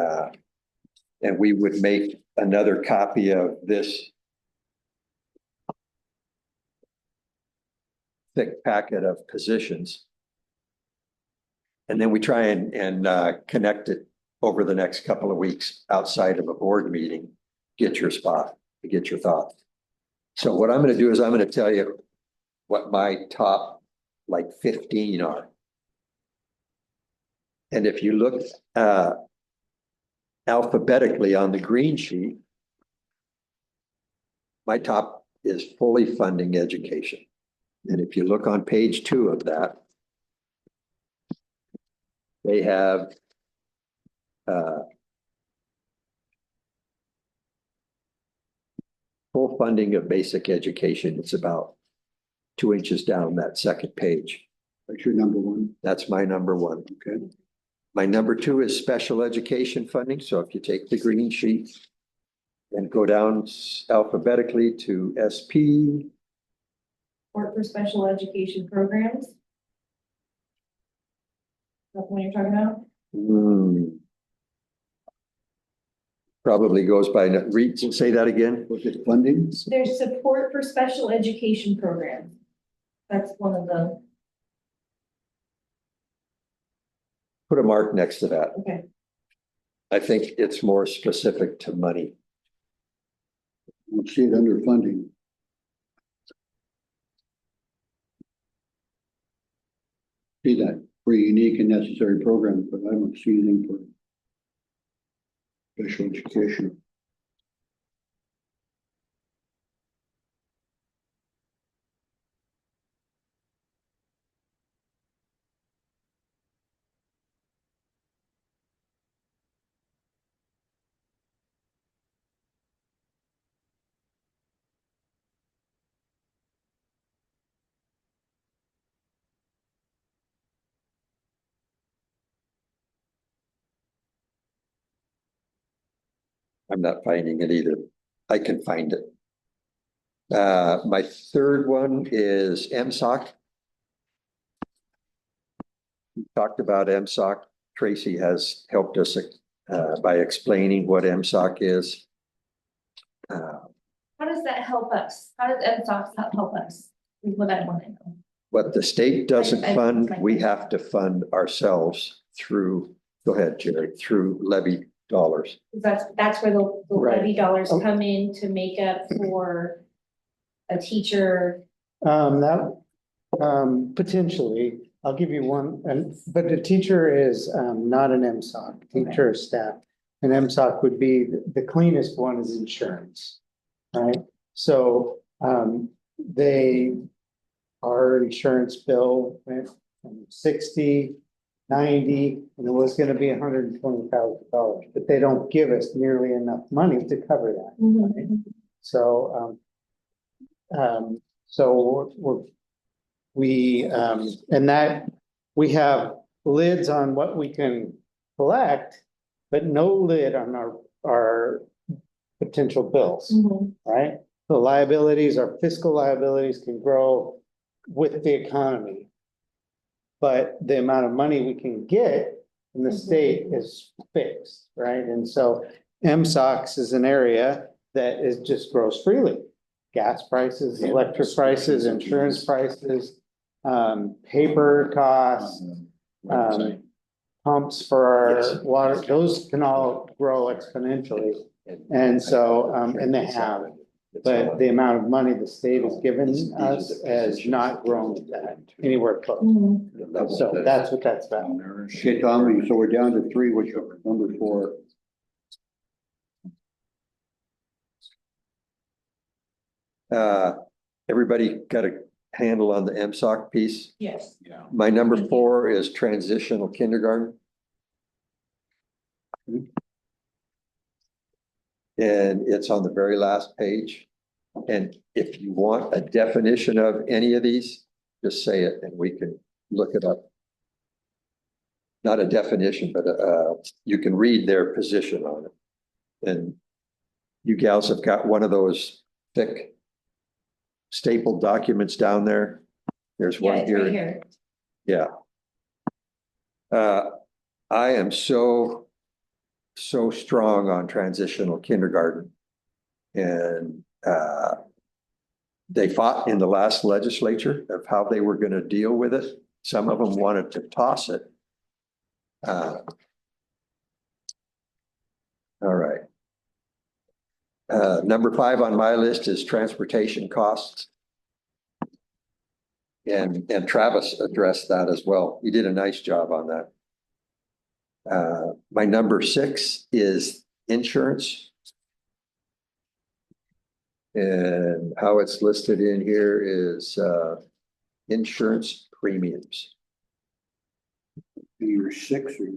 we would make another copy of this thick packet of positions. And then we try and connect it over the next couple of weeks outside of a board meeting, get your spot, get your thoughts. So what I'm going to do is I'm going to tell you what my top like 15 are. And if you look alphabetically on the green sheet, my top is fully funding education. And if you look on page 2 of that, they have full funding of basic education. It's about 2 inches down that second page. That's your number one. That's my number one. Okay. My number 2 is special education funding. So if you take the green sheet and go down alphabetically to SP. Support for special education programs. That's what you're talking about? Probably goes by, read, say that again. Was it funding? There's support for special education programs. That's one of the, Put a mark next to that. okay. I think it's more specific to money. I don't see it under funding. See that for unique and necessary programs, but I don't see anything for special education. I'm not finding it either. I can find it. My third one is MSOC. We talked about MSOC. Tracy has helped us by explaining what MSOC is. How does that help us? How does MSOC help us? Is what I want to know. What the state doesn't I- fund, we have to fund ourselves through, go ahead, Jerry, through levy dollars. That's where the Right. levy dollars come in to make up for a teacher. Potentially, I'll give you one, but the teacher is not an MSOC, teacher or staff. An MSOC would be, the cleanest one is insurance, right? So our insurance bill went from 60, 90, and it was gonna be $120,000, but they don't give us nearly enough money to cover that. Right? So we have lids on what we can collect, but no lid on our potential bills, right? The liabilities, our fiscal liabilities can grow with the economy. But the amount of money we can get in the state is fixed, right? And so MSOX is an area that is just grows freely. Gas prices, electric prices, insurance prices, paper costs, pumps for our water, those can all grow exponentially. And so, and they have, but the amount of money the state has given us has not grown to that anywhere close. So that's what that's about. Okay, Tom, so we're down to 3, which are number 4. Everybody got a handle on the MSOC piece? Yes. Yeah. My number 4 is transitional kindergarten. And it's on the very last page. And if you want a definition of any of these, just say it and we can look it up. Not a definition, but you can read their position on it. And you gals have got one of those thick stapled documents down there. There's one it's right here. Yeah. I am so strong on transitional kindergarten. And they fought in the last legislature of how they were going to deal with it. Some of them wanted to toss it. All right. Number 5 on my list is transportation costs. And Travis addressed that as well. He did a nice job on that. My number 6 is insurance. And how it's listed in here is insurance premiums. You're 6 or?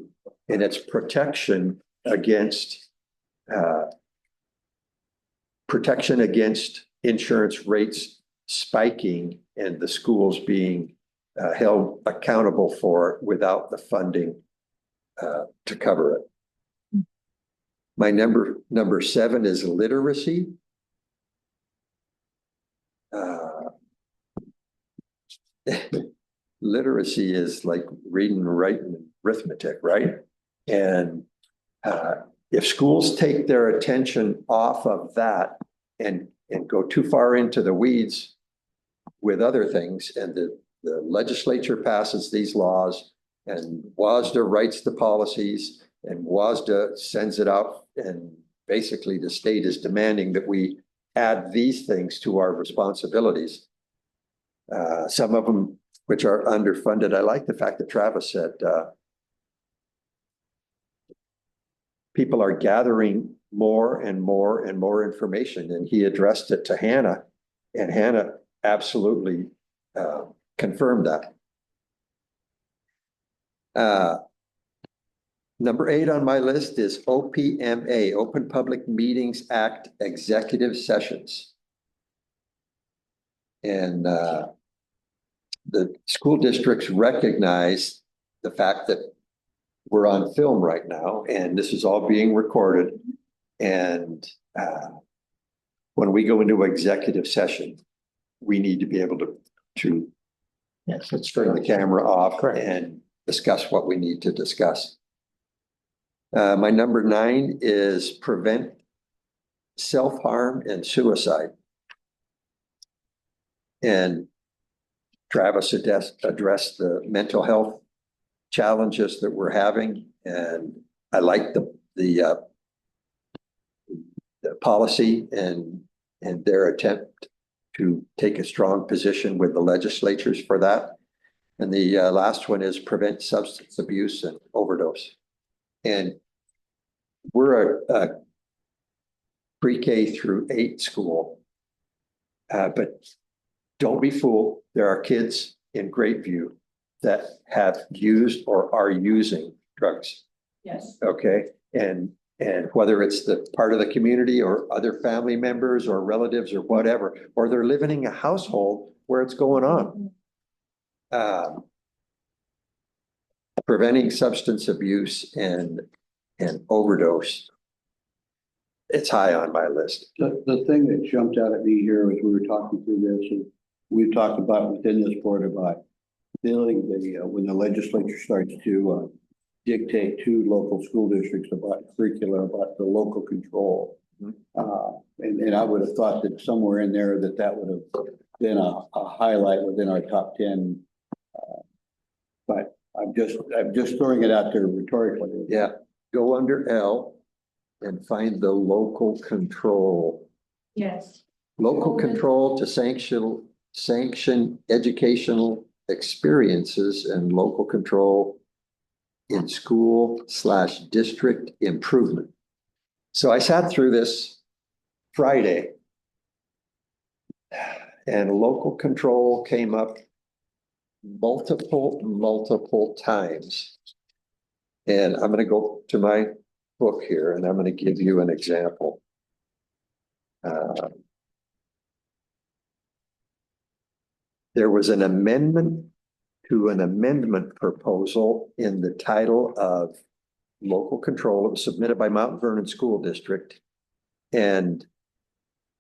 And it's protection against insurance rates spiking and the schools being held accountable for it without the funding to cover it. My number 7 is literacy. Literacy is like reading, writing, arithmetic, right? And if schools take their attention off of that and go too far into the weeds with other things, and the legislature passes these laws, and WASDA writes the policies, and WASDA sends it out, and basically the state is demanding that we add these things to our responsibilities. Some of them which are underfunded. I like the fact that Travis said people are gathering more and more and more information, and he addressed it to Hannah, and Hannah absolutely confirmed that. Number 8 on my list is OPMA, Open Public Meetings Act executive sessions. And the school districts recognize the fact that we're on film right now, and this is all being recorded. And when we go into executive session, we need to be able to let's turn the camera off and discuss what we need to discuss. My number 9 is prevent self-harm and suicide. And Travis addressed the mental health challenges that we're having. And I like the policy and their attempt to take a strong position with the legislatures for that. And the last one is prevent substance abuse and overdose. And we're a pre-K through 8 school, but don't be fooled. There are kids in Grapeview that have used or are using drugs. Yes. Okay. And whether it's the part of the community or other family members or relatives or whatever, or they're living in a household where it's going on. Preventing substance abuse and and overdose. It's high on my list. The thing that jumped out at me here as we were talking through this, and we've talked about within this board about dealing when the legislature starts to dictate to local school districts about curriculum, about the local control. And I would have thought that somewhere in there that would have been a highlight within our top 10. But I'm just throwing it out there rhetorically. Yeah, go under L and find the local control. Yes. Local control to sanction educational experiences and local control in school/district improvement. So I sat through this Friday and local control came up multiple times. And I'm going to go to my book here and I'm going to give you an example. There was an amendment to an amendment proposal in the title of local control. It was submitted by Mount Vernon School District. And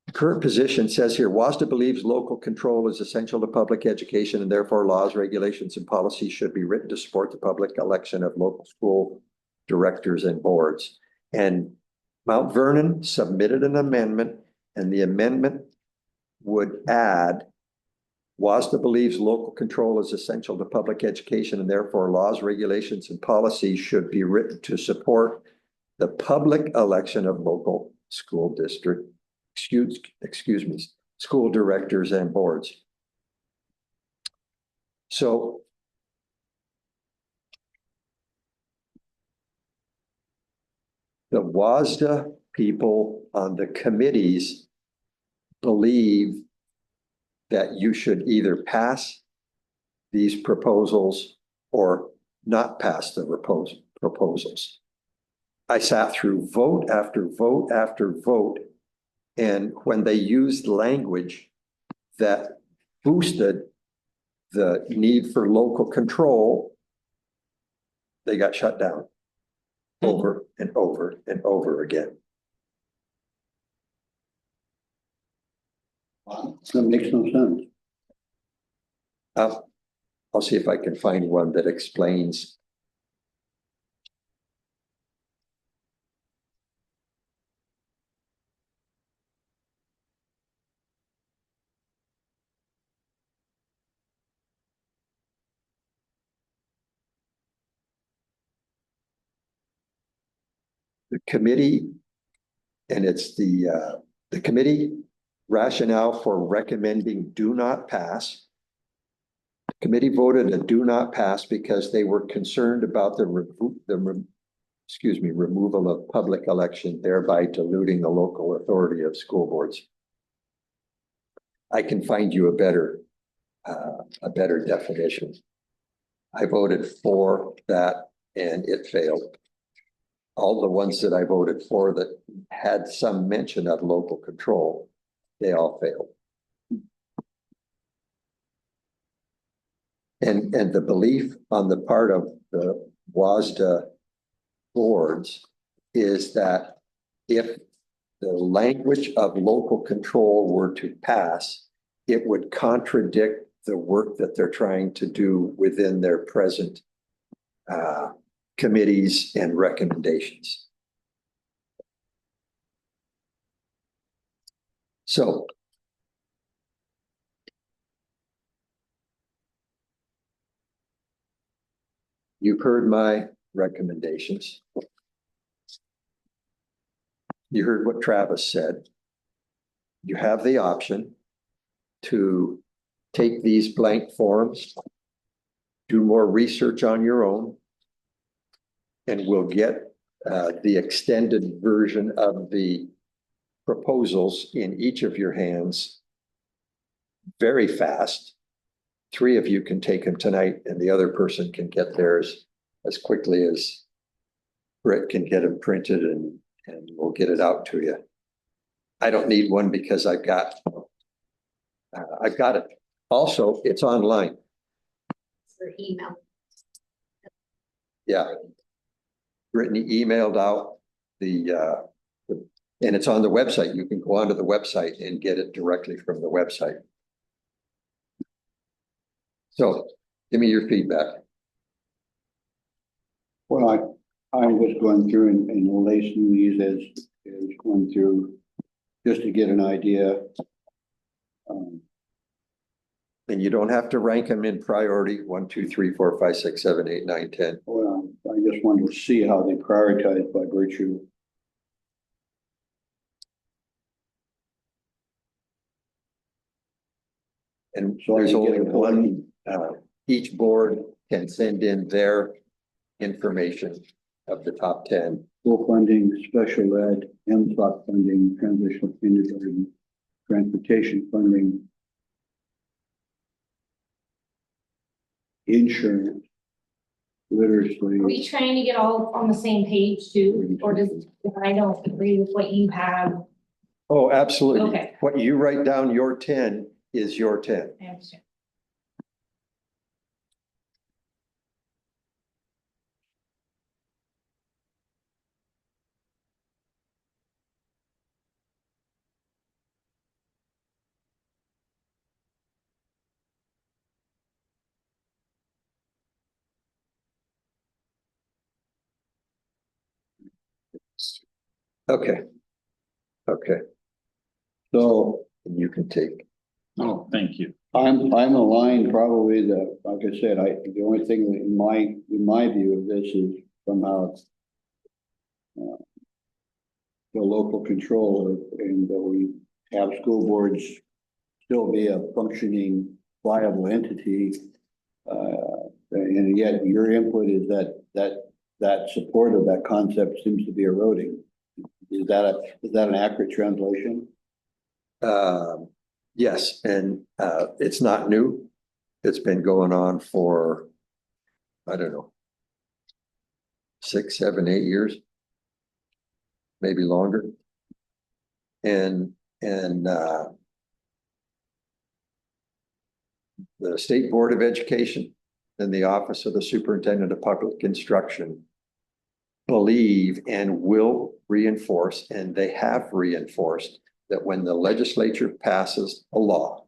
the current position says here, WASDA believes local control is essential to public education and therefore laws, regulations, and policies should be written to support the public election of local school directors and boards. And Mount Vernon submitted an amendment, and the amendment would add WASDA believes local control is essential to public education and therefore laws, regulations, and policies should be written to support the public election of local school district, excuse me, school directors and boards. So the WASDA people on the committees believe that you should either pass these proposals or not pass the proposals. I sat through vote after vote after vote, and when they used language that boosted the need for local control, they got shut down over and over and over again. That makes no sense. I'll see if I can find one that explains. The committee, and it's the committee rationale for recommending do not pass. The committee voted a do not pass because they were concerned about the removal of public election, thereby diluting the local authority of school boards. I can find you a better definition. I voted for that and it failed. All the ones that I voted for that had some mention of local control, they all failed. And the belief on the part of the WASDA boards is that if the language of local control were to pass, it would contradict the work that they're trying to do within their present committees and recommendations. So you've heard my recommendations. You heard what Travis said. You have the option to take these blank forms, do more research on your own, and we'll get the extended version of the proposals in each of your hands very fast. 3 of you can take them tonight and the other person can get theirs as quickly as Brett can get them printed and we'll get it out to you. I don't need one because I've got it. Also, it's online. For email. Yeah. Brittany emailed out and it's on the website. You can go onto the website and get it directly from the website. So give me your feedback. Well, I was going through and lacing these as going through just to get an idea. And you don't have to rank them in priority, 1, 2, 3, 4, 5, 6, 7, 8, 9, 10. Well, I just wanted to see how they prioritize by virtue. And So I there's can only get a one, each board can send in their information of the top 10. Full funding, special ed, MSOC funding, transitional kindergarten, transportation funding, insurance, literacy. Are we trying to get all on the same page too, or does, if I don't agree with what you have? Oh, absolutely. Okay. What you write down, your 10 is your 10. I understand. Okay. Okay. So You can take. Oh, thank you. I'm aligned probably like I said, the only thing that in my view of this is somehow the local control and that we have school boards still be a functioning, viable entity. And yet your input is that support of that concept seems to be eroding. Is that an accurate translation? Yes, and it's not new. It's been going on for, I don't know, 6, 7, 8 years, maybe longer. And the State Board of Education and the Office of the Superintendent of Public Instruction believe and will reinforce, and they have reinforced, that when the legislature passes a law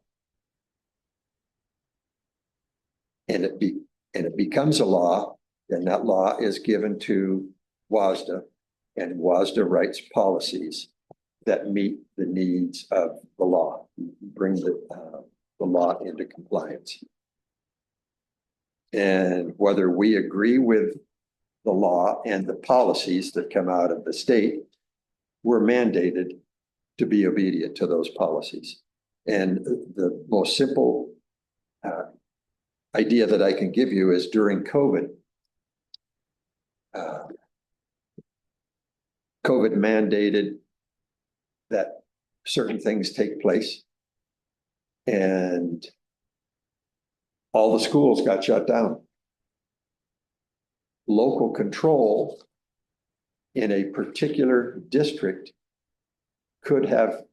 and it becomes a law, then that law is given to WASDA, and WASDA writes policies that meet the needs of the law, bring the law into compliance. And whether we agree with the law and the policies that come out of the state, we're mandated to be obedient to those policies. And the most simple idea that I can give you is during COVID, COVID mandated that certain things take place, and all the schools got shut down. Local control in a particular district could have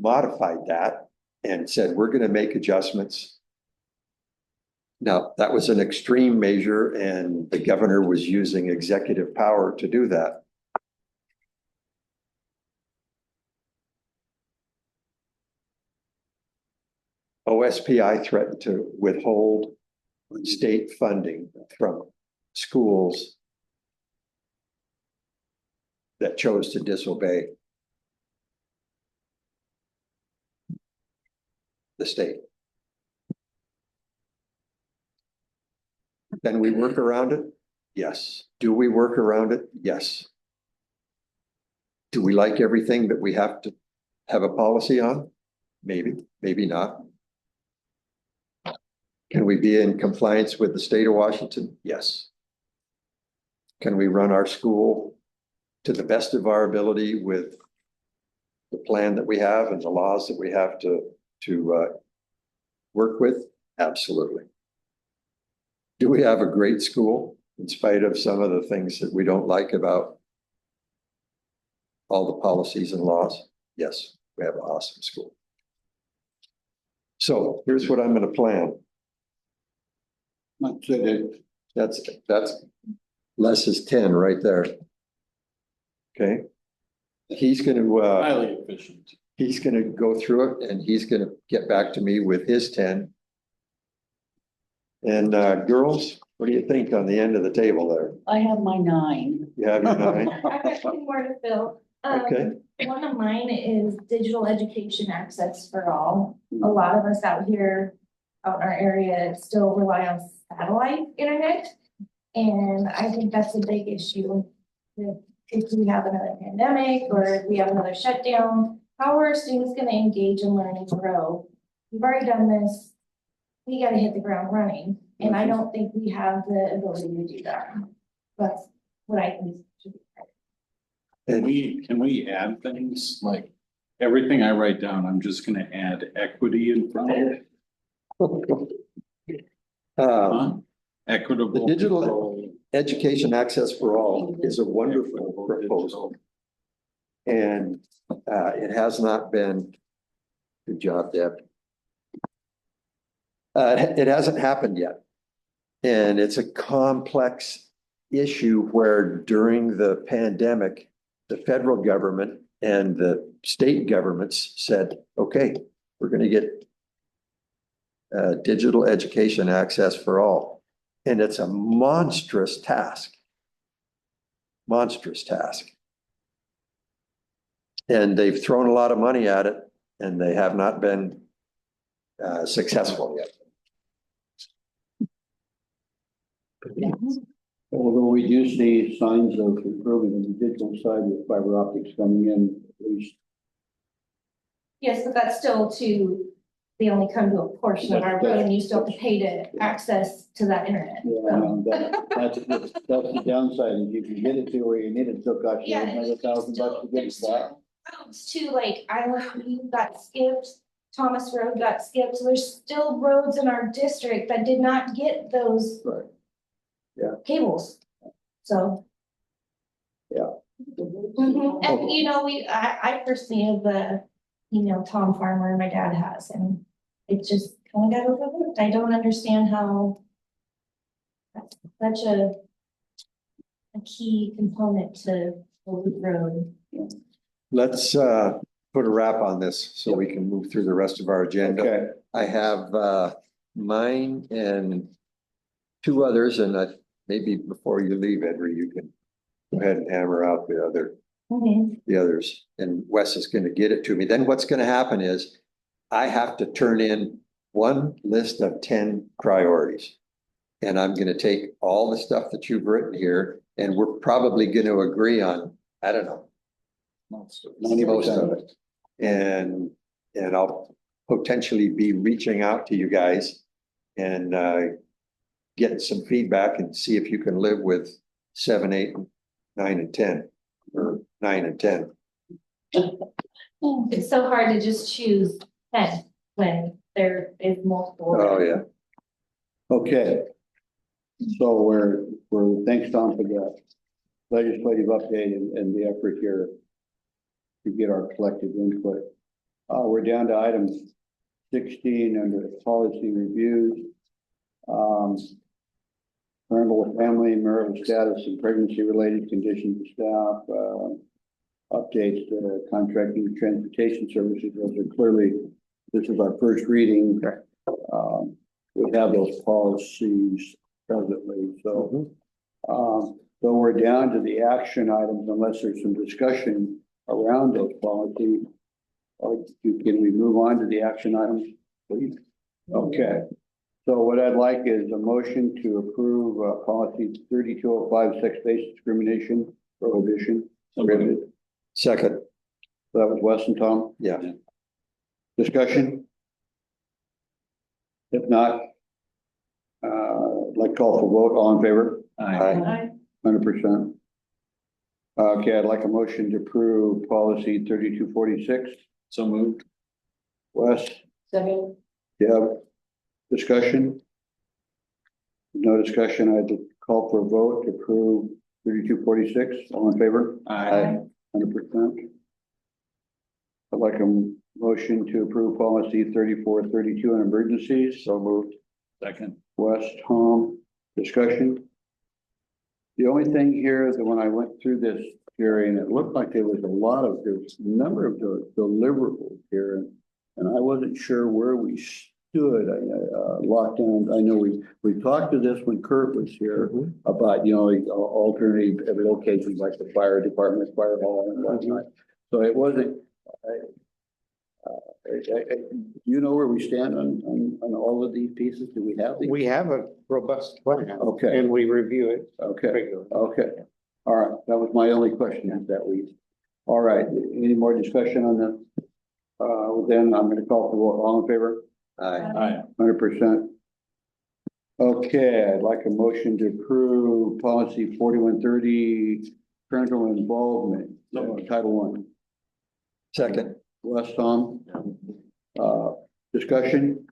modified that and said, we're going to make adjustments. Now, that was an extreme measure, and the governor was using executive power to do that. OSPI threatened to withhold state funding from schools that chose to disobey the state. Can we work around it? Yes. Do we work around it? Yes. Do we like everything that we have to have a policy on? Maybe, maybe not. Can we be in compliance with the state of Washington? Yes. Can we run our school to the best of our ability with the plan that we have and the laws that we have to work with? Absolutely. Do we have a great school in spite of some of the things that we don't like about all the policies and laws? Yes, we have an awesome school. So here's what I'm going to plan. That's less is 10 right there. Okay. He's gonna, Highly efficient. he's gonna go through it and he's gonna get back to me with his 10. And, girls, what do you think on the end of the table there? I have my 9. You have your 9? I've got two more to fill. Okay. One of mine is digital education access for all. A lot of us out here, out in our area, still rely on satellite internet. And I think that's a big issue. If we have another pandemic or if we have another shutdown, how are students gonna engage and learn and grow? We've already done this. We gotta hit the ground running, and I don't think we have the ability to do that. That's what I think. Can we add things like everything I write down, I'm just gonna add equity in front of it? Huh? Equitable. The digital education access for all is a wonderful proposal. And, it has not been, good job, Deb. It hasn't happened yet. And it's a complex issue where during the pandemic, the federal government and the state governments said, okay, we're going to get digital education access for all. And it's a monstrous task. Monstrous task. And they've thrown a lot of money at it and they have not been successful yet. Although we do see signs of improvement in the digital side with fiber optics coming in, at least. Yes, but that's still they only come to a portion of our road and you still have to pay to access to that internet. That's the downside, is you can get it to where you need it, still cost you Yeah, another $1,000 to get it back. Roads too, like Island View got skipped, Thomas Road got skipped, so there's still roads in our district that did not get those. Right. Yeah. Cables, so. Yeah. Mhm. And you know, I perceive the, Tom Farmer my dad has, and it just kind of got overlooked. I don't understand how that's such a key component to the loop road. Let's put a wrap on this so we can move through the rest of our agenda. Okay, I have mine and 2 others, and maybe before you leave, Edry, you can go ahead and hammer out the others, and Wes is going to get it to me. Then what's going to happen is I have to turn in one list of 10 priorities. And I'm going to take all the stuff that you've written here, and we're probably going to agree on, I don't know, most of it. And I'll potentially be reaching out to you guys and getting some feedback and see if you can live with 7, 8, 9, and 10, or 9 and 10. It's so hard to just choose 10 when there is multiple. Oh, yeah. okay. So we're thanks, Tom, for the legislative update and the effort here to get our collective input. We're down to item 16 under policy reviews. Parental, family, marital status, and pregnancy-related conditions of staff, updates to contracting and transportation services. Those are clearly, this is our first reading. We have those policies presently, so. So we're down to the action items unless there's some discussion around those policies. Or can we move on to the action items, please? Okay. So what I'd like is a motion to approve policy 3205, sex-based discrimination prohibition. Second. So that was Wes and Tom. Yeah. Discussion? If not, I'd like to call for vote. All in favor? Aye. 100%. Okay, I'd like a motion to approve policy 3246. So moved. Wes, Second. Deb, discussion? No discussion. I'd call for a vote to approve 3246. All in favor? Aye. 100%. I'd like a motion to approve policy 3432 on emergencies. So moved. Second. Wes, Tom, discussion? The only thing here is that when I went through this, Jerry, and it looked like there was there's a number of deliverables here. And I wasn't sure where we stood. Lockdown, I know we talked to this when Kurt was here about, alternative locations like the fire department, fire hall and whatnot. So it wasn't, you know where we stand on all of these pieces? Do we have these? We have a robust plan. Okay. And we review it Okay, regularly. okay. All right, that was my only question is that all right, any more discussion on this? Then I'm gonna call for vote. All in favor? Aye. 100%. Okay, I'd like a motion to approve policy 4130, parental involvement, Title I. Second. Wes, Tom? Discussion?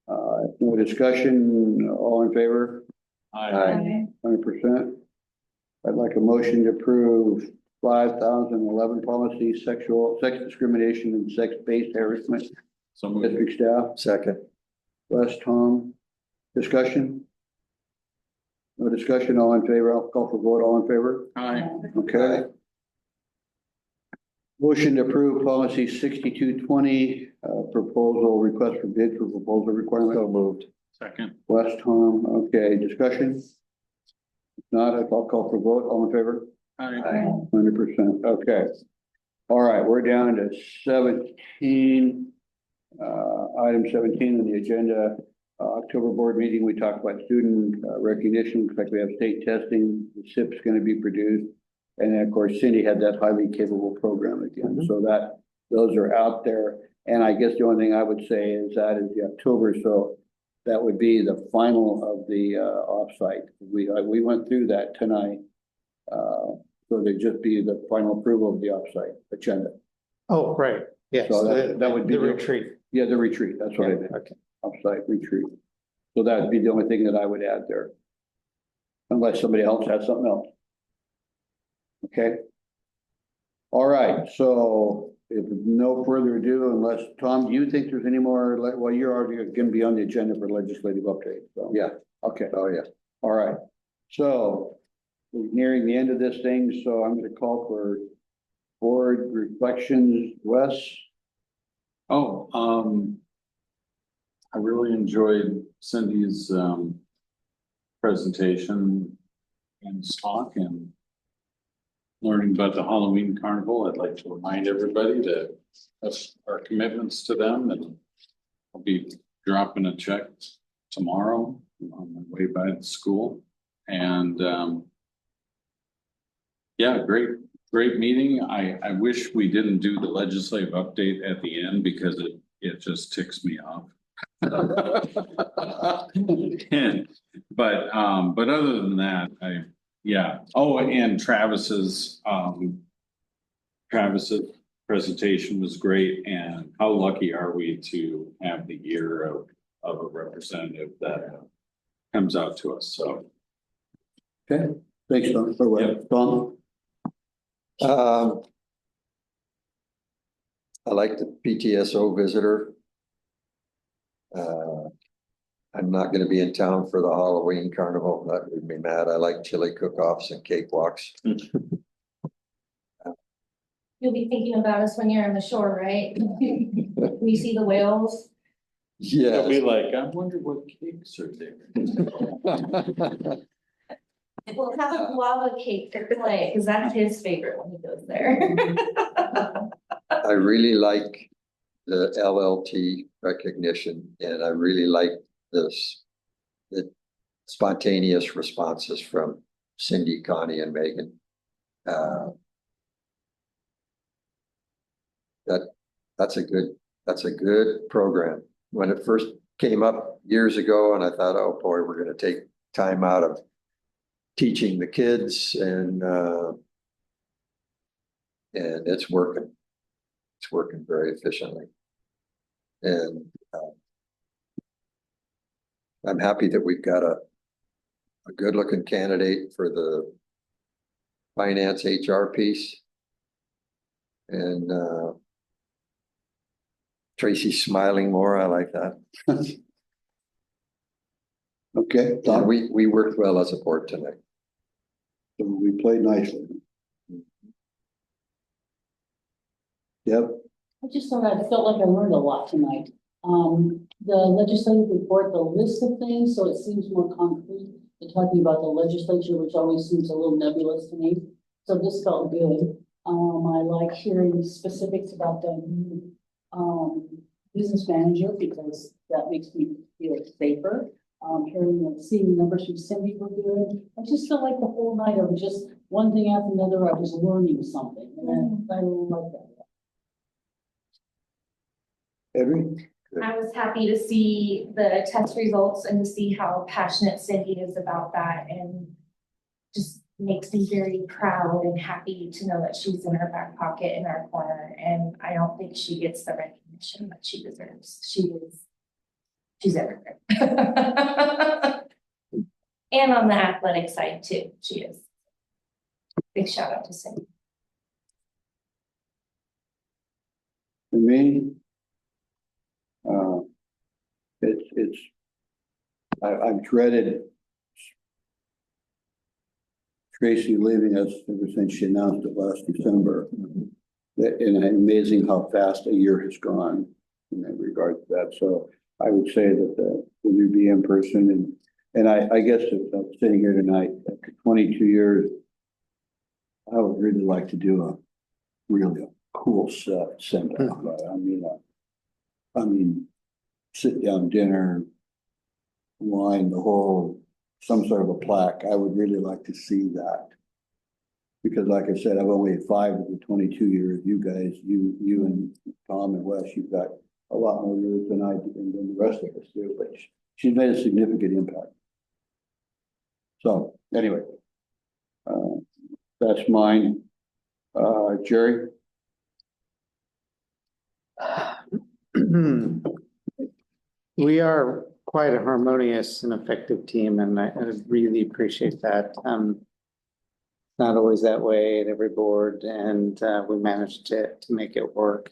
If no discussion, all in favor? Aye. 100%. I'd like a motion to approve 5011 policy, sex discrimination and sex-based harassment, So moved. district staff. Second. Wes, Tom, discussion? No discussion, all in favor, I'll call for vote, all in favor? Aye. Okay. Motion to approve policy 6220, proposal, request for bid for proposal requirement. So moved. Second. Wes, Tom, okay, discussion? If not, I'll call for vote, all in favor? Aye. 100%, okay. All right, we're down to 17. Item 17 on the agenda, October board meeting, we talked about student recognition. Looks like we have state testing, the SIP's going to be produced. And then, of course, Cindy had that highly capable program again, so those are out there. And I guess the only thing I would say is that is the October, so that would be the final of the offsite. We went through that tonight. So there'd just be the final approval of the offsite agenda. Oh, right, yes. So that would be the retreat. Yeah, the retreat, that's what I meant. Okay. Offsite retreat. So that would be the only thing that I would add there. Unless somebody else has something else. Okay. All right, so if no further ado, unless, Tom, do you think there's any more, well, you're already gonna be on the agenda for legislative update, so. Yeah. Okay, Oh, yeah. all right. So we're nearing the end of this thing, so I'm gonna call for board reflections. Wes? Oh, I really enjoyed Cindy's presentation and talk and learning about the Halloween carnival. I'd like to remind everybody that that's our commitments to them, and I'll be dropping a check tomorrow on my way by the school. And yeah, great meeting. I wish we didn't do the legislative update at the end because it just ticks me off. But other than that, yeah. Oh, and Travis's presentation was great, and how lucky are we to have the year of a representative that comes out to us, so. Okay, thanks, Tom. For what? Tom? I like the PTSO visitor. I'm not gonna be in town for the Halloween carnival. That would be mad. I like chili cook-offs and cakewalks. You'll be thinking about us when you're on the shore, right? When you see the whales. They'll be Yeah. like, I wonder what cakes are there. We'll have a lava cake for Clay, because that's his favorite when he goes there. I really like the LLT recognition, and I really like the spontaneous responses from Cindy, Connie, and Megan. That's a good program. When it first came up years ago, and I thought, oh boy, we're gonna take time out of teaching the kids, and it's working. It's working very efficiently. And I'm happy that we've got a good looking candidate for the finance HR piece. And Tracy's smiling more. I like that. Okay, Yeah, Tom? we worked well as a board tonight. So we played nicely. Yep, I just thought I felt like I learned a lot tonight. The legislative report, the list of things, so it seems more concrete. They're talking about the legislature, which always seems a little nebulous to me. So this felt good. I like hearing specifics about the business manager because that makes me feel safer. Seeing numbers from Cindy were good. I just felt like the whole night of just one thing after another, I was learning something, and I love that. Edwin? I was happy to see the test results and to see how passionate Cindy is about that and just makes me very proud and happy to know that she's in our back pocket in our corner. And I don't think she gets the recognition that she deserves. She's everywhere. And on the athletic side too, she is. Big shout out to Cindy. For me, I've dreaded Tracy leaving us ever since she announced it last December. And amazing how fast a year has gone in that regard to that. So I would say that the new BM person and I guess if I'm sitting here tonight after 22 years, I would really like to do a really cool send off. I mean, sit down dinner, wine, the whole, some sort of a plaque. I would really like to see that. Because like I said, I've only had 5 of the 22 years. You guys, you and Tom and Wes, you've got a lot more years than I do and than the rest of us do, but she's made a significant impact. So anyway, that's mine. Jerry? We are quite a harmonious and effective team, and I really appreciate that. Not always that way at every board, and we managed to make it work.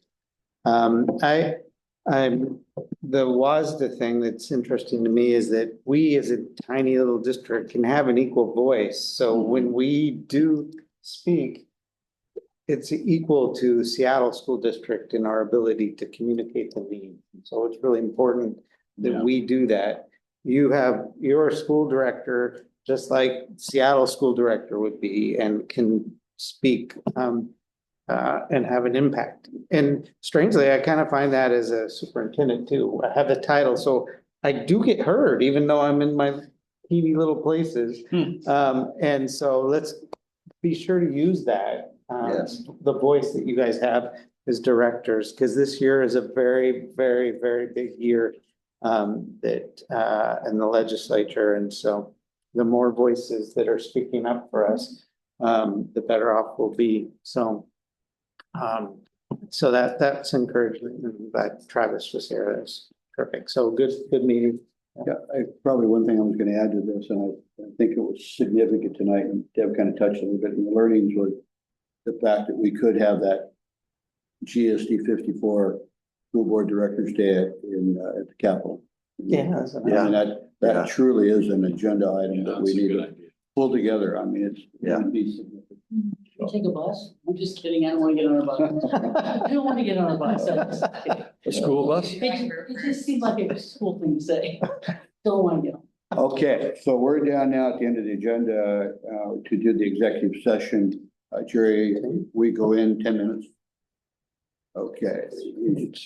The WASDA thing that's interesting to me is that we as a tiny little district can have an equal voice. So when we do speak, it's equal to the Seattle School District in our ability to communicate the need. So it's really important that we do that. You have your school director, just like Seattle school director would be, and can speak and have an impact. And strangely, I kind of find that as a superintendent too. I have the title, so I do get heard, even though I'm in my teeny little places. And so let's be sure to use that. Yes. The voice that you guys have as directors, because this year is a very, very, very big year that in the legislature. And so the more voices that are speaking up for us, the better off we'll be. So that's encouraging. And glad Travis was here. That's perfect. So good meeting. Yeah, probably one thing I was going to add to this, and I think it was significant tonight, and Deb kind of touched a little bit, and the learnings was the fact that we could have that GSD 54 school board directors day at the Capitol. Yeah. I mean, that truly is an agenda item that we need to idea. pull together. I mean, it's. Yeah. It'd be significant. You take a bus? I'm just kidding. I don't want to get on a bus. I don't want to get on a bus. I'm just kidding. A school bus? It just seemed like a cool thing to say. Don't want to get on. Okay, so we're down now at the end of the agenda to do the executive session. Jerry, we go in 10 minutes. Okay, is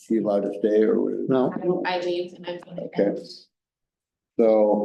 she allowed to stay or? No. I leave and I'm. Okay. So